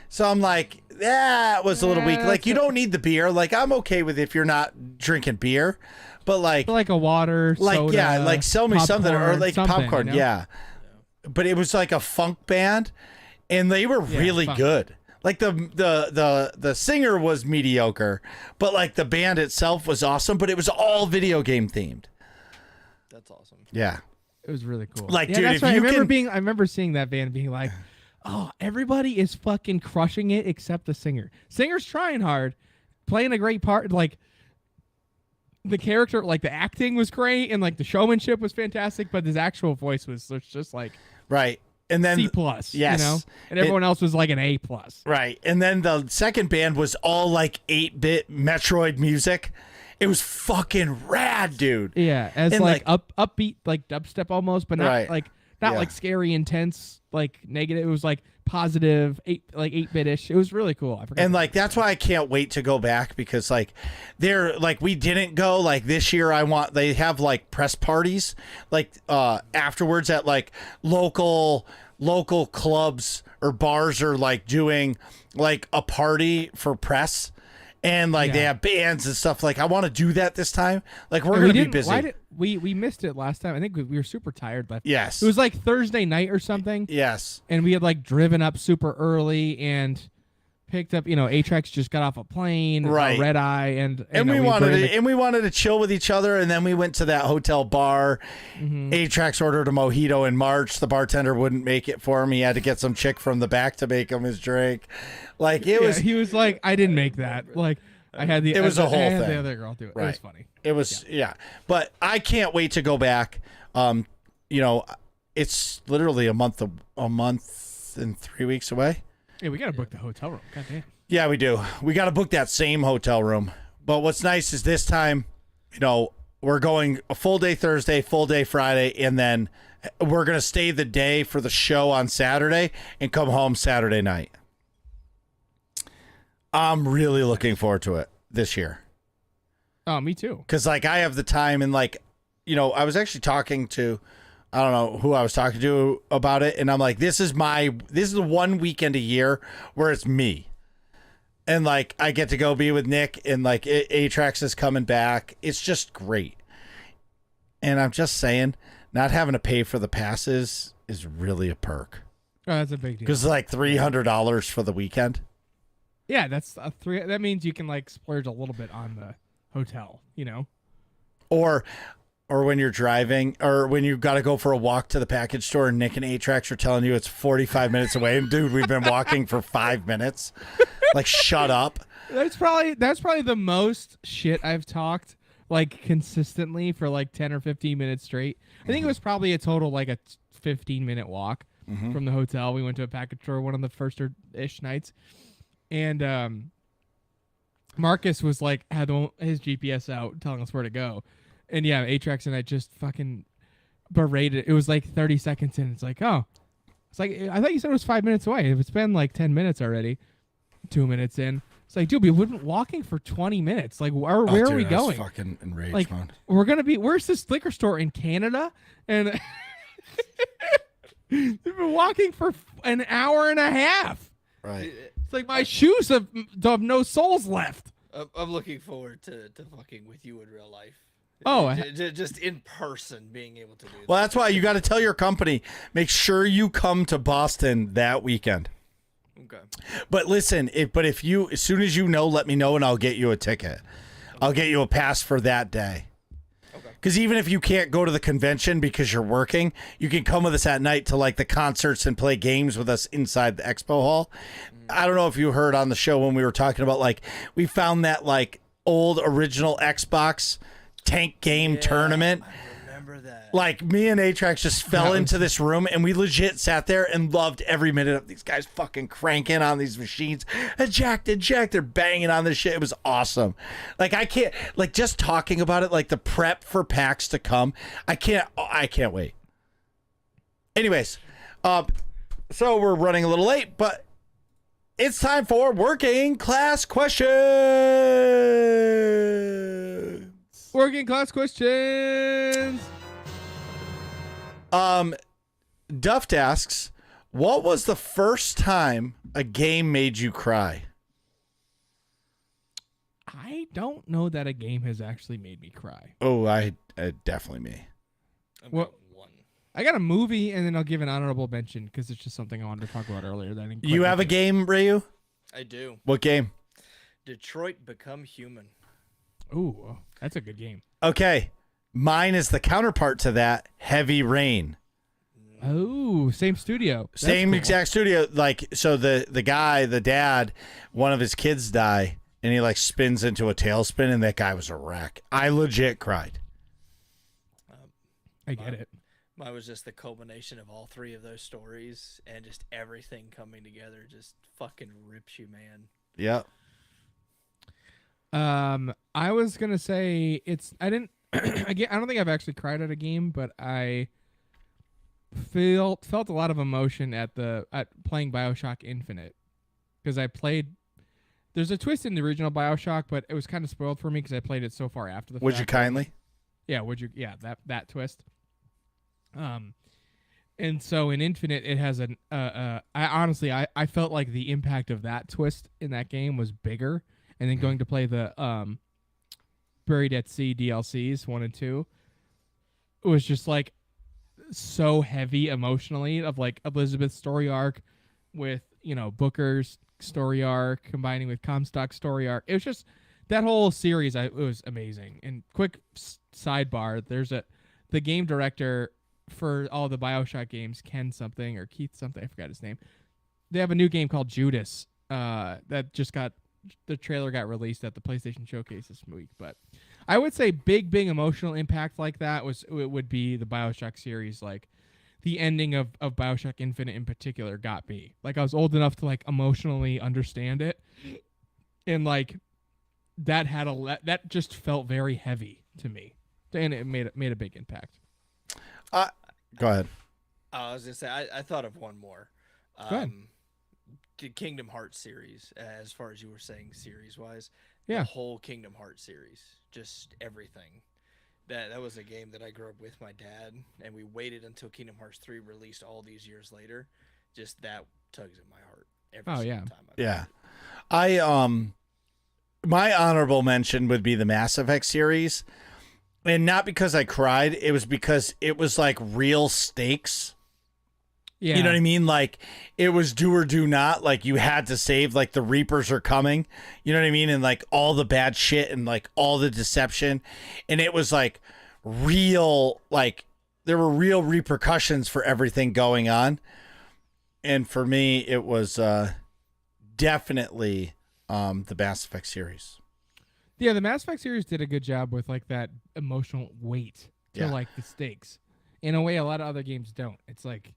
So I'm like, it was a little weak. You don't need the beer. I'm okay with if you're not drinking beer. But like a water, soda, sell me something or popcorn. You know? Yeah. But it was like a funk band and they were really good. The singer was mediocre, but the band itself was awesome, but it was all video game themed. That's awesome. Yeah. It was really cool. Dude, that's if right. you I remember seeing that band being like, oh, everybody is fucking crushing it except the singer. Singer's trying hard, playing a great part. The character, the acting was great and the showmanship was fantastic, but his actual voice was just right. And then C+, yes, you know? And everyone else was an A+. Right. And then the second band was all 8-bit Metroid music. It was fucking rad, dude. Yeah, as and upbeat dubstep almost, but not right. not scary, intense, negative. It was positive, 8-bit-ish. It was really cool. I forgot. And that's why I can't wait to go back because they're we didn't go this year. They have press parties afterwards at local clubs or bars are doing a party for press. And they have bands and stuff. I want to do that this time. We're gonna be busy. We missed it last time? I think we were super tired last. Yes. It was Thursday night or something. Yes. And we had driven up super early and picked up. Atrax just got off a plane. Right. Red Eye and we wanted to chill with each other. And then we went to that hotel bar. Mm-hmm. Atrax ordered a mojito in March. The bartender wouldn't make it for him. He had to get some chick from the back to make him his drink. He was I didn't make that. I had the. It was a whole thing. The other girl do it. Right. It was funny. It was but I can't wait to go back. It's literally a month and 3 weeks away. Yeah, we gotta book the hotel room. God damn. Yeah, we do. We got to book that same hotel room. But what's nice is this time, we're going a full day Thursday, full day Friday, and then we're gonna stay the day for the show on Saturday and come home Saturday night. I'm really looking forward to it this year. Oh, me too. Because I have the time and I was actually talking to, I don't know who I was talking to about it, and I'm this is the one weekend a year where it's me, and I get to go be with Nick, and Atrax is coming back. It's just great, and I'm just saying, not having to pay for the passes is really a perk. Oh, that's a big deal. Because $300 for the weekend. Yeah, that's that means you can splurge a little bit on the hotel, Or when you're driving, or when you got to go for a walk to the package store, and Nick and Atrax are telling you it's 45 minutes away, and dude, we've been walking for 5 minutes. Shut up. That's probably the most shit I've talked consistently for 10 or 15 minutes straight. I think it was probably a total a 15-minute walk from the hotel. We went to a package store one of the first-ish nights. And Marcus was had his GPS out telling us where to go. And yeah, Atrax and I just fucking berated. It was 30 seconds in. It's oh. It's I thought you said it was 5 minutes away. If it's been 10 minutes already, 2 minutes in. It's like, dude, we've been walking for 20 minutes. Like, where Oh, are dude, we I was going? fucking enraged, Like, man. where's this liquor store in Canada? And we've been walking for an hour and a half. Right. It's like my shoes have no soles left. I'm looking forward to fucking with you in real life. Oh, just in person, being able to do that. Well, that's why you got to tell your company, make sure you come to Boston that weekend. Okay. But listen, if you, as soon as you know, let me know and I'll get you a ticket. I'll get you a pass for that day. Okay. Because even if you can't go to the convention because you're working, you can come with us at night to like the concerts and play games with us inside the expo hall. I don't know if you heard on the show when we were talking about like we found that like old original Xbox tank game tournament. I remember that. Like me and Atrax just fell into this room and we legit sat there and loved every minute of these guys fucking cranking on these machines. Eject, they're banging on this shit. It was awesome. Like I can't, like just talking about it, like the prep for PAX to come. I can't wait. Anyways, so we're running a little late, but it's time for working class questions. Working class questions. Duft asks, what was the first time a game made you cry? I don't know that a game has actually made me cry. Oh, I definitely me. I've What- got one. I got a movie, and then I'll give an honorable mention because it's just something I wanted to talk about earlier. That I didn't You quite have a get to. game, Ryu? I do. What game? Detroit Become Human. Ooh, that's a good game. Okay. Mine is the counterpart to that, Heavy Rain. Oh, same studio. That's Same cool. exact studio. Like, so the guy, the dad, one of his kids die, and he like spins into a tailspin, and that guy was a wreck. I legit cried. I get it. Mine was just the culmination of all three of those stories and just everything coming together. Just fucking rips you, man. Yep. I was gonna say I didn't. Again, I don't think I've actually cried at a game, but I felt a lot of emotion at playing BioShock Infinite because I played. There's a twist in the original BioShock, but it was kind of spoiled for me because I played it so far after the Would fact. you kindly? Yeah, that twist. And so in Infinite it has I honestly I felt like the impact of that twist in that game was bigger, and then going to play the Buried at Sea DLCs 1 and 2, it was just like so heavy emotionally of like Elizabeth's story arc with, Booker's story arc combining with Comstock's story arc. It was just that whole series. It was amazing. And quick sidebar: the game director for all the BioShock games, Ken something or Keith something, I forgot his name. They have a new game called Judas that just the trailer got released at the PlayStation Showcase this week. But I would say big emotional impact like that would be the BioShock series. Like the ending of BioShock Infinite in particular got me. Like I was old enough to like emotionally understand it, and like that that just felt very heavy to me, and it made a big impact. Go ahead. I was gonna say I thought of one more. Go ahead. The Kingdom Hearts series, as far as you were saying series wise. Yeah. The whole Kingdom Hearts series, just everything. That was a game that I grew up with my dad, and we waited until Kingdom Hearts 3 released all these years later. Just that tugs at my heart every single time. Yeah. My honorable mention would be the Mass Effect series. And not because I cried, it was because it was like real stakes. Yeah. You know what I mean? Like it was do or do not. Like you had to save, like the Reapers are coming. You know what I mean? And like all the bad shit and like all the deception. And it was like real, like there were real repercussions for everything going on. And for me, it was definitely the Mass Effect series. Yeah, the Mass Effect series did a good job with like that emotional weight to Yeah. like the stakes. In a way a lot of other games don't. It's like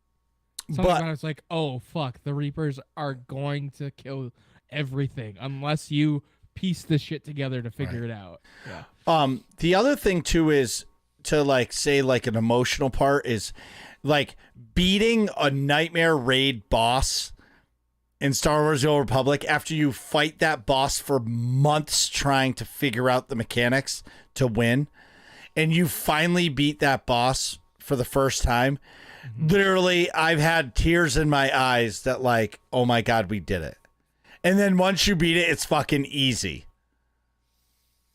something But- about it's like, oh fuck, the Reapers are going to kill everything unless you piece the shit together to figure it out. Yeah. The other thing too is to like say like an emotional part is like beating a nightmare raid boss in Star Wars The Old Republic, after you fight that boss for months trying to figure out the mechanics to win, and you finally beat that boss for the first time, literally, I've had tears in my eyes that like, oh my God, we did it. And then once you beat it, it's fucking easy.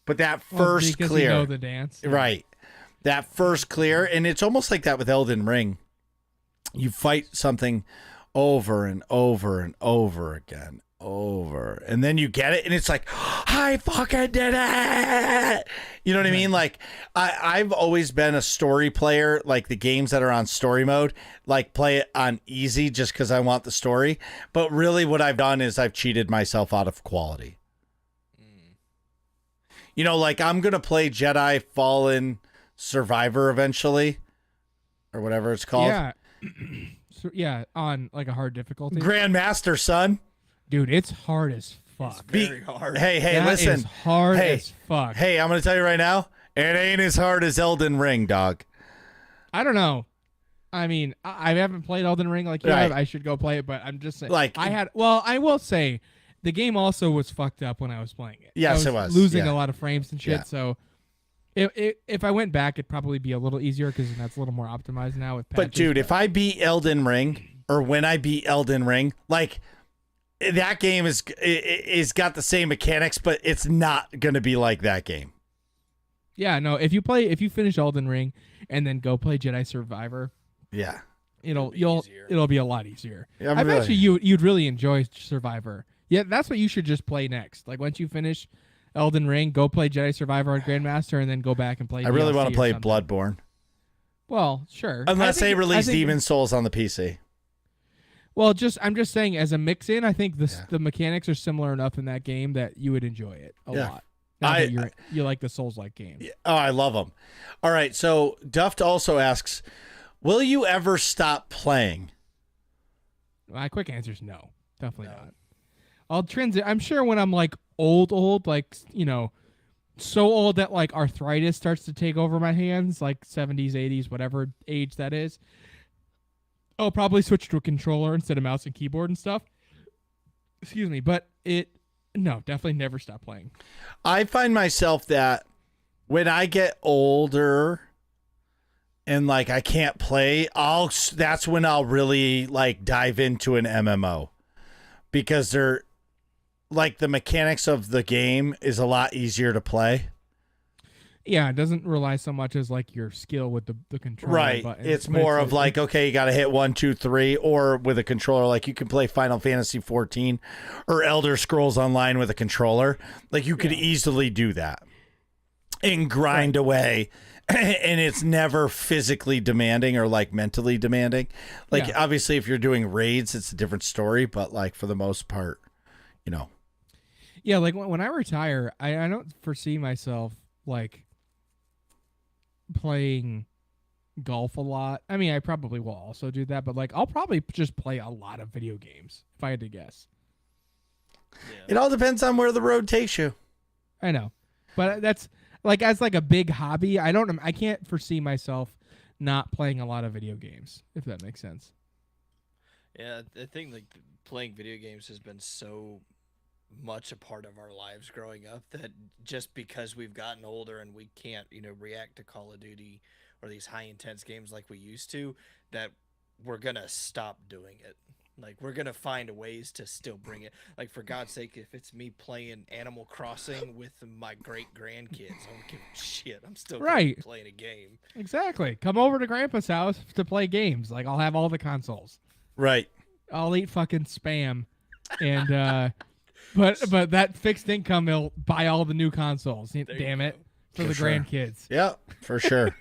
But that first because clear, you know the dance. right? That first clear, and it's almost like that with Elden Ring. You fight something over and over and over again, and then you get it, and it's like, I fucking did it. You know what I mean? Like, I've always been a story player. Like the games that are on story mode, like play it on easy just because I want the story. But really, what I've done is I've cheated myself out of quality. You know, like I'm gonna play Jedi Fallen Survivor eventually, or whatever it's called. Yeah. So, yeah, on like a hard difficulty. Grandmaster, son. Dude, it's hard as fuck. Very hard. Hey, That listen. is hard Hey, as fuck. Hey, I'm gonna tell you right now, it ain't as hard as Elden Ring, dog. I don't know. I mean, I haven't played Elden Ring like you Right. have. I should go play it, but I'm just saying. Like- I will say, the game also was fucked up when I was playing it. Yes, I it was, losing yeah. a lot of frames and shit. Yeah. So, if I went back, it'd probably be a little easier because that's a little more optimized now with patches. But dude, if I beat Elden Ring, or when I beat Elden Ring, like that game is got the same mechanics, but it's not gonna be like that game. yeah, no, if you finish Elden Ring and then go play Jedi Survivor, Yeah. it'll be easier. be a lot easier. Yeah, I bet really. you'd really enjoy Survivor. Yeah, that's what you should just play next. Like once you finish Elden Ring, go play Jedi Survivor on Grandmaster, and then go back and play. I really DLC want to or play something. Bloodborne, Well, sure. unless they release I think- Demon Souls on the PC. Well, I'm just saying, as a mix-in, I think Yeah. the mechanics are similar enough in that game that you would enjoy it a Yeah. lot. Now I- that you like the Souls-like games. Yeah. Oh, I love them. All right, so Duft also asks, will you ever stop playing? My quick answer is no, definitely No. not. I'll transit. I'm sure when I'm like old, like so old that like arthritis starts to take over my hands, like 70s, 80s, whatever age that is. I'll probably switch to a controller instead of mouse and keyboard and stuff. Excuse me, but no, definitely never stop playing. I find myself that when I get older and like I can't play, that's when I'll really like dive into an MMO, because they're like the mechanics of the game is a lot easier to play. Yeah, it doesn't rely so much as like your skill with the controller. Right. buttons, It's but more of like, okay, you got to hit 1, 2, 3, or with a controller, like you can play Final Fantasy 14 or Elder Scrolls Online with a controller. Like you could easily do that and grind away. And it's never physically demanding or like mentally demanding. Like Yeah. obviously if you're doing raids, it's a different story, but like for the most part, Yeah, like when I retire, I don't foresee myself like playing golf a lot. I mean, I probably will also do that, but like I'll probably just play a lot of video games if I had to guess. it all depends on where the road takes you. I know, but that's like as like a big hobby. I can't foresee myself not playing a lot of video games, if that makes sense. Yeah, I think like playing video games has been so much a part of our lives growing up that just because we've gotten older and we can't, react to Call of Duty or these high intense games like we used to, that we're gonna stop doing it. Like we're gonna find ways to still bring it. Like for God's sake, if it's me playing Animal Crossing with my great grandkids, I don't give a shit. I'm still gonna be Right. playing a game. Exactly. Come over to Grandpa's house to play games. Like I'll have all the consoles. Right. I'll eat fucking spam, and but that fixed income will buy all the new consoles. There you Damn it, go. for the sure. grandkids. Yeah, for sure.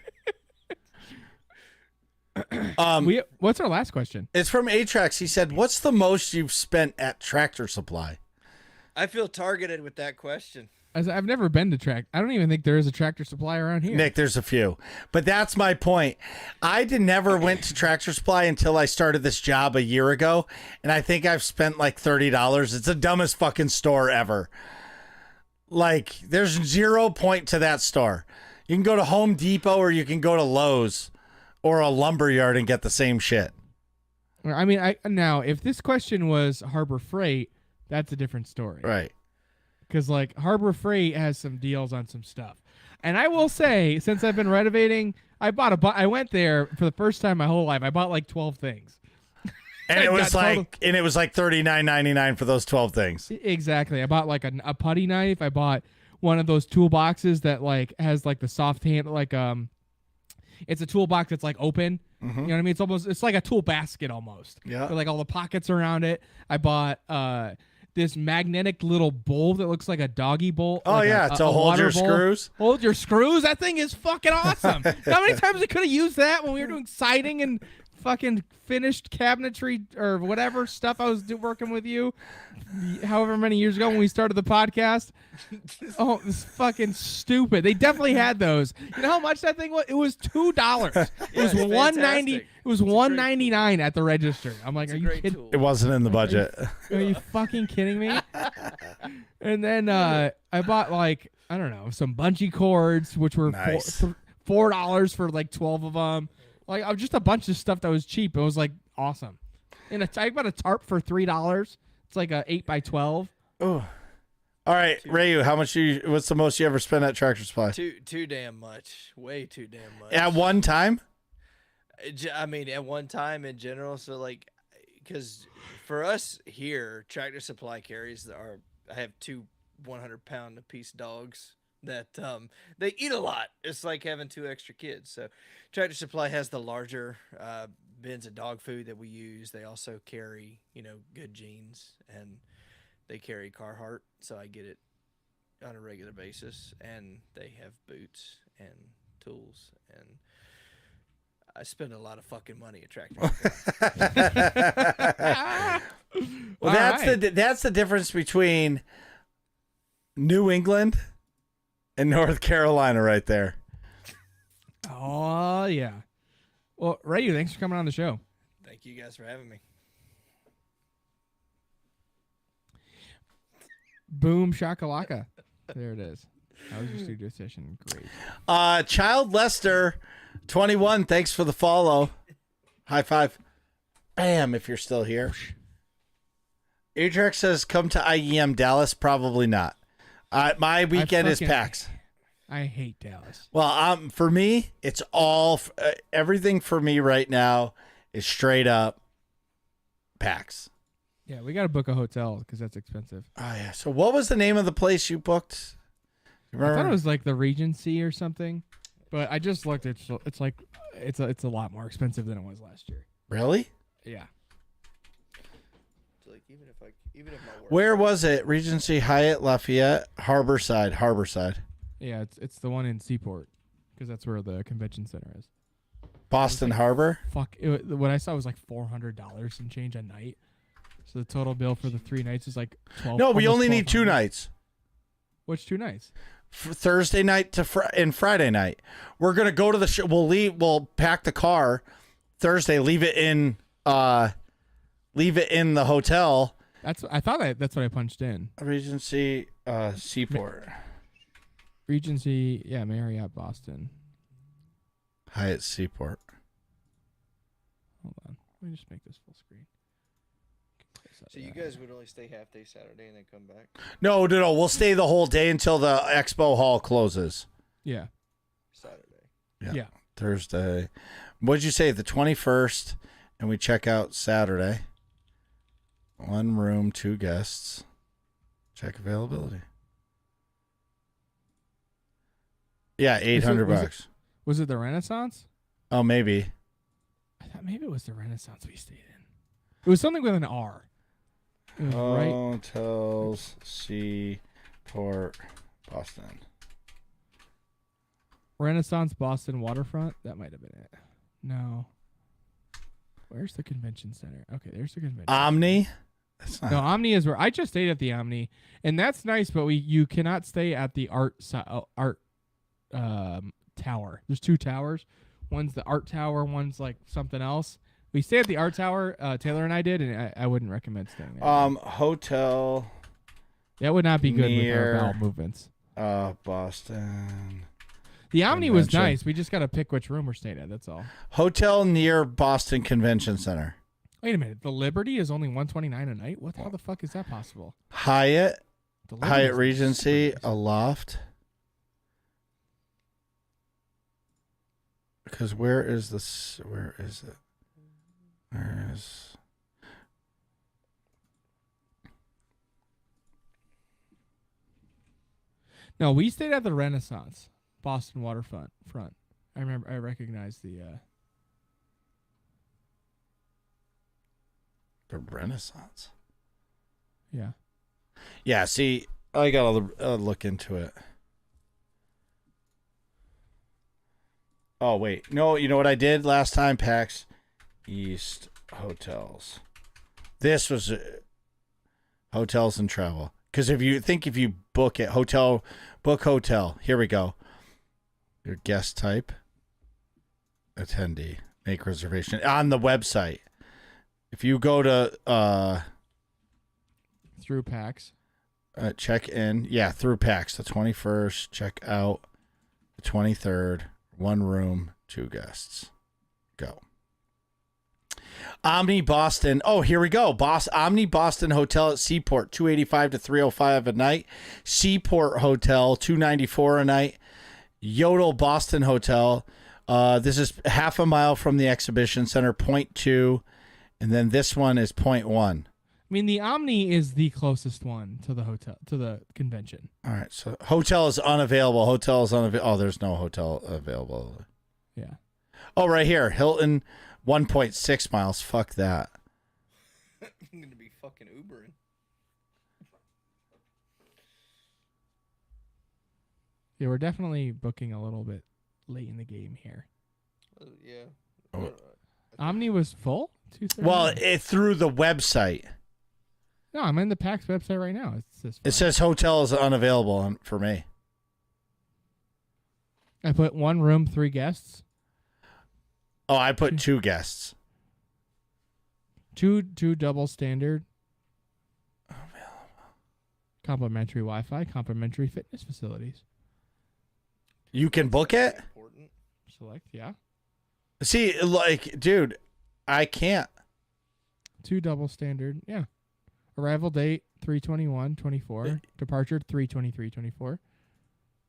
What's our last question? It's from Atrax. He said, what's the most you've spent at Tractor Supply? I feel targeted with that question. I've never been to I don't even think there is a Tractor Supply around here. Nick, there's a few. But that's my point. I never went to Tractor Supply until I started this job a year ago, and I think I've spent like $30. It's the dumbest fucking store ever. Like, there's 0 point to that store. You can go to Home Depot or you can go to Lowe's or a lumber yard and get the same shit. I mean, now if this question was Harbor Freight, that's a different story. Right. Because like Harbor Freight has some deals on some stuff, and I will say, since I've been renovating, I bought I went there for the first time my whole life. I bought like 12 things. And it was like $39.99 for those 12 things. Exactly. I bought like a putty knife. I bought one of those toolboxes that like has like the soft hand, like it's a toolbox that's like open. Mm-hmm. You know what I mean? It's like a tool basket almost. Yeah. With like all the pockets around it. I bought this magnetic little bowl that looks like a doggy bowl. Oh, like yeah, to hold water your bowl. screws. Hold your screws. That thing is fucking awesome. How many times we could have used that when we were doing siding and fucking finished cabinetry or whatever stuff I was working with you however many years ago when we started the podcast. Oh, it's fucking stupid. They definitely had those. You know how much that thing was? It was $2. It was $1.90. It was $1.99 at the register. I'm like, are you kidding? Tool. It wasn't in the budget. Are you fucking kidding me? And then I bought like, I don't know, some bungee cords, which were Nice. $4 for like 12 of them. Like just a bunch of stuff that was cheap. It was like awesome. And I bought a tarp for $3. It's like a 8x12. Oh. All right, Rayu, what's the most you ever spent at Tractor Supply? Too damn much. Way too damn much. At one time? I mean, at one time in general. So like, because for us here, Tractor Supply carries I have two 100-pound apiece dogs that they eat a lot. It's like having two extra kids. So Tractor Supply has the larger bins of dog food that we use. They also carry, Good Genes, and they carry Carhartt, so I get it on a regular basis. And they have boots and tools, and I spend a lot of fucking money at Tractor Supply. Well, that's the difference between New England and North Carolina right there. Oh, yeah. Well, Rayu, thanks for coming on the show. Thank you guys for having me. Boom shakalaka. There it is. How was your studio session? Great. Child Lester, 21, thanks for the follow. High five. Bam, if you're still here. Adrex says, come to IEM Dallas. Probably not. My weekend is PAX. I hate Dallas. Well, for me, it's all everything for me right now is straight up PAX. Yeah, we got to book a hotel because that's expensive. Oh yeah. So what was the name of the place you booked? I thought it was like the Regency or something, but I just looked. It's like it's a lot more expensive than it was last year. Really? Yeah. So like even if my work. Where was it? Regency, Hyatt, Lafayette, Harborside. Yeah, it's the one in Seaport because that's where the convention center is. Boston Harbor. Fuck, what I saw was like $400 and change a night. So the total bill for the 3 nights is like 12. No, we almost only need 2 $1,200. nights. Which 2 nights? Thursday night to and Friday night. We're gonna go to the show. We'll pack the car Thursday. Leave it in the hotel. That's what I punched in. Regency, Seaport, Regency, yeah, Marriott, Boston. Hyatt, Seaport. Hold on, let me just make this full screen. So you guys would only stay half day Saturday and then come back? No. We'll stay the whole day until the expo hall closes. Yeah. Saturday. Yeah. Thursday. What'd you say? The 21st, and we check out Saturday. 1 room, 2 guests. Check availability. Yeah, $800. Was it the Renaissance? Oh, maybe. I thought maybe it was the Renaissance we stayed in. It was something with an R. It was right. Hotels, Seaport, Boston. Renaissance Boston Waterfront. That might have been it. No. Where's the convention center? Okay, there's the convention. Omni. That's not. No, Omni is where I just stayed at the Omni, and that's nice. But you cannot stay at the art tower. There's 2 towers. One's the art tower. One's like something else. We stayed at the art tower. Taylor and I did, and I wouldn't recommend staying there. Hotel. That would not be good with near, our bowel movements. Boston. The Omni was Convention. nice. We just got to pick which room we're staying at. That's all. Hotel near Boston Convention Center. Wait a minute. The Liberty is only $129 a night. How the fuck is that possible? Hyatt, The Liberty Hyatt is Regency, super a loft. Because where is this? Where is it? Where is? No, we stayed at the Renaissance, Boston waterfront. I remember. I recognize the. The Renaissance. Yeah. Yeah, see, I gotta look into it. Oh, wait. No, you know what I did last time, PAX East Hotels. This was hotels and travel. Because if you book it, book hotel. Here we go. Your guest type, attendee, make reservation on the website. If you go to Through PAX. check in, yeah, through PAX, the 21st, check out the 23rd, 1 room, 2 guests. Go. Omni Boston. Oh, here we go. Omni Boston Hotel at Seaport, $285 to $305 a night. Seaport Hotel, $294 a night. Yodel Boston Hotel. This is half a mile from the exhibition center, 0.2, and then this one is 0.1. I mean, the Omni is the closest one to the convention. All right, so hotel is unavailable. Oh, there's no hotel available. Yeah. Oh, right here, Hilton, 1.6 miles. Fuck that. I'm gonna be fucking Ubering. Yeah, we're definitely booking a little bit late in the game here. Yeah. Oh. Omni was full? 2:30? Well, through the website. No, I'm in the PAX website right now. It says hotel is unavailable for me. I put 1 room, 3 guests. Oh, I put 2 guests. Two double standard. Complimentary Wi-Fi, complimentary fitness facilities. You can book it? Important. Select, yeah. See, like, dude, I can't. 2 double standard, yeah. Arrival date 3/21/24. Departure 3/23/24.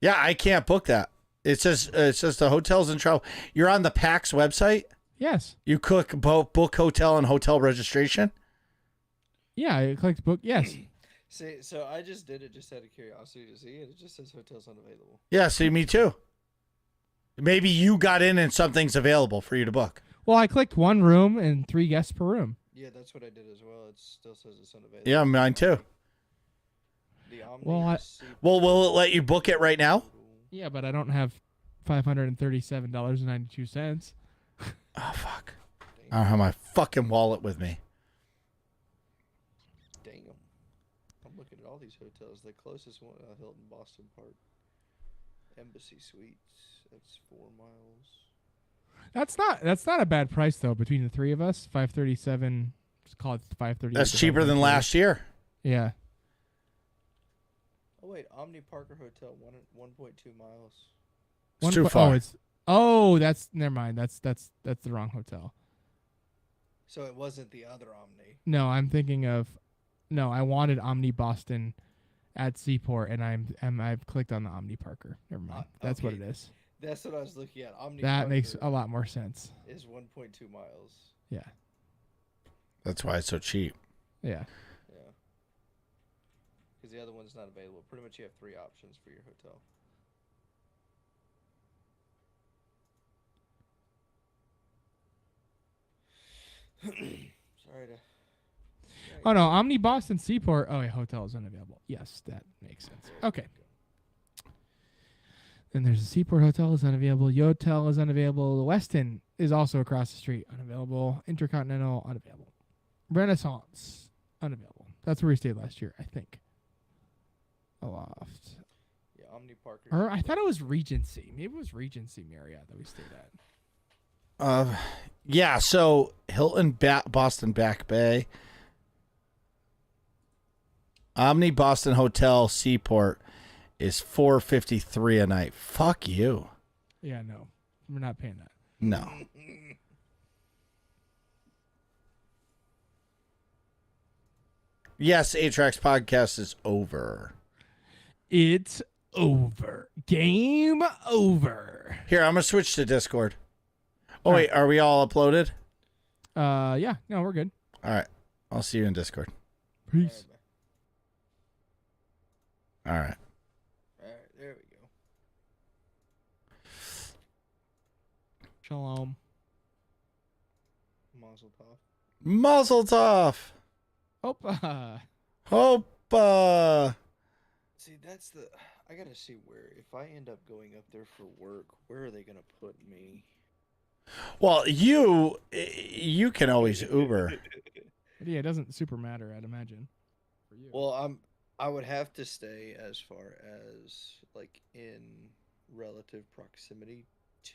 Yeah, I can't book that. It says the hotels and travel. You're on the PAX website. Yes. You click book hotel and hotel registration. Yeah, I clicked book. Yes. See, so I just did it just out of curiosity to see it. It just says hotels unavailable. Yeah, see, me too. Maybe you got in and something's available for you to book. Well, I clicked 1 room and 3 guests per room. Yeah, that's what I did as well. It still says it's unavailable. Yeah, mine too. The Omni Well, Well, will it let you book it right now? Yeah, but I don't have $537.92. Oh, fuck. I don't have my fucking wallet with me. Damn. I'm looking at all these hotels. The closest one, Hilton Boston Park. Embassy Suites. That's 4 miles. That's not a bad price though. Between the 3 of us, 537. Just call it 530. That's cheaper than last year. Yeah. Oh wait, Omni Parker Hotel, 1.2 miles. It's too far. That's never mind. That's the wrong hotel. So it wasn't the other Omni. No, I'm thinking of. No, I wanted Omni Boston at Seaport, and I've clicked on the Omni Parker. Never mind. That's what okay. it is. That's what I was looking at. Omni That Parker makes a lot more sense. is 1.2 miles. Yeah. That's why it's so cheap. Yeah. Yeah. Because the other one's not available. Pretty much you have 3 options for your hotel. Sorry to... Oh no, Omni Boston Seaport. Oh, yeah, hotel is unavailable. Yes, that makes sense. Okay. Then there's the Seaport Hotel is unavailable. Yotel is unavailable. The Westin is also across the street, unavailable. Intercontinental unavailable. Renaissance unavailable. That's where we stayed last year, I think. A loft. Yeah, Omni Parker. Or I thought it was Regency. Maybe it was Regency Marriott that we stayed at. Yeah. So Hilton Boston Back Bay, Omni Boston Hotel Seaport is $453 a night. Fuck you. Yeah, no, we're not paying that. No. Yes, Atrax podcast is over. It's over. Game over. Here, I'm gonna switch to Discord. Oh wait, are we all uploaded? Yeah. No, we're good. All right, I'll see you in Discord. Peace. All right. All right, there we go. Shalom. Mazel tov. Muzzle tough. Opa. Hope. See, that's the. I gotta see where. If I end up going up there for work, where are they gonna put me? Well, you can always Uber. Yeah, it doesn't super matter, I'd imagine. For you. Well, I would have to stay as far as like in relative proximity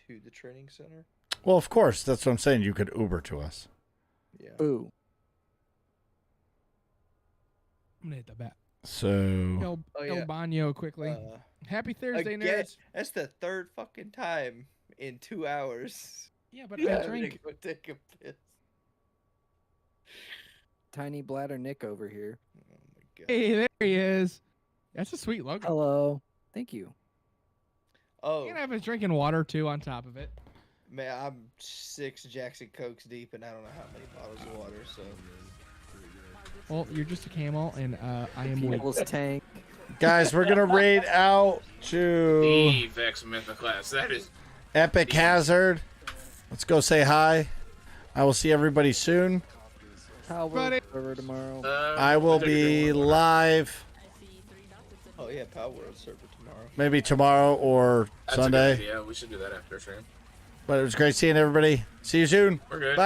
to the training center. Well, of course, that's what I'm saying. You could Uber to us. Yeah. Ooh. I'm gonna hit the bat. So El Bano quickly. Happy Thursday, Again, nerds. that's the third fucking time in 2 hours. Yeah, but Yeah, I drink. Go take a piss. Tiny bladder Nick over here. Oh my god. Hey, there he is. That's a sweet logo. Hello. Thank you. Oh And I was drinking water too on top of it. man, I'm 6 Jackson Cokes deep, and I don't know how many bottles of water. So Well, you're just a camel, and I am weak. People's tank. guys, we're gonna raid out to The Vex Mythic class. That is Epic Hazard. Let's go say hi. I will see everybody soon. How Buddy. will tomorrow? I will be live oh yeah, Power World server tomorrow. maybe tomorrow or that's a Sunday. good idea. We should do that after stream. But it was great seeing everybody. See you soon. We're good. Bye.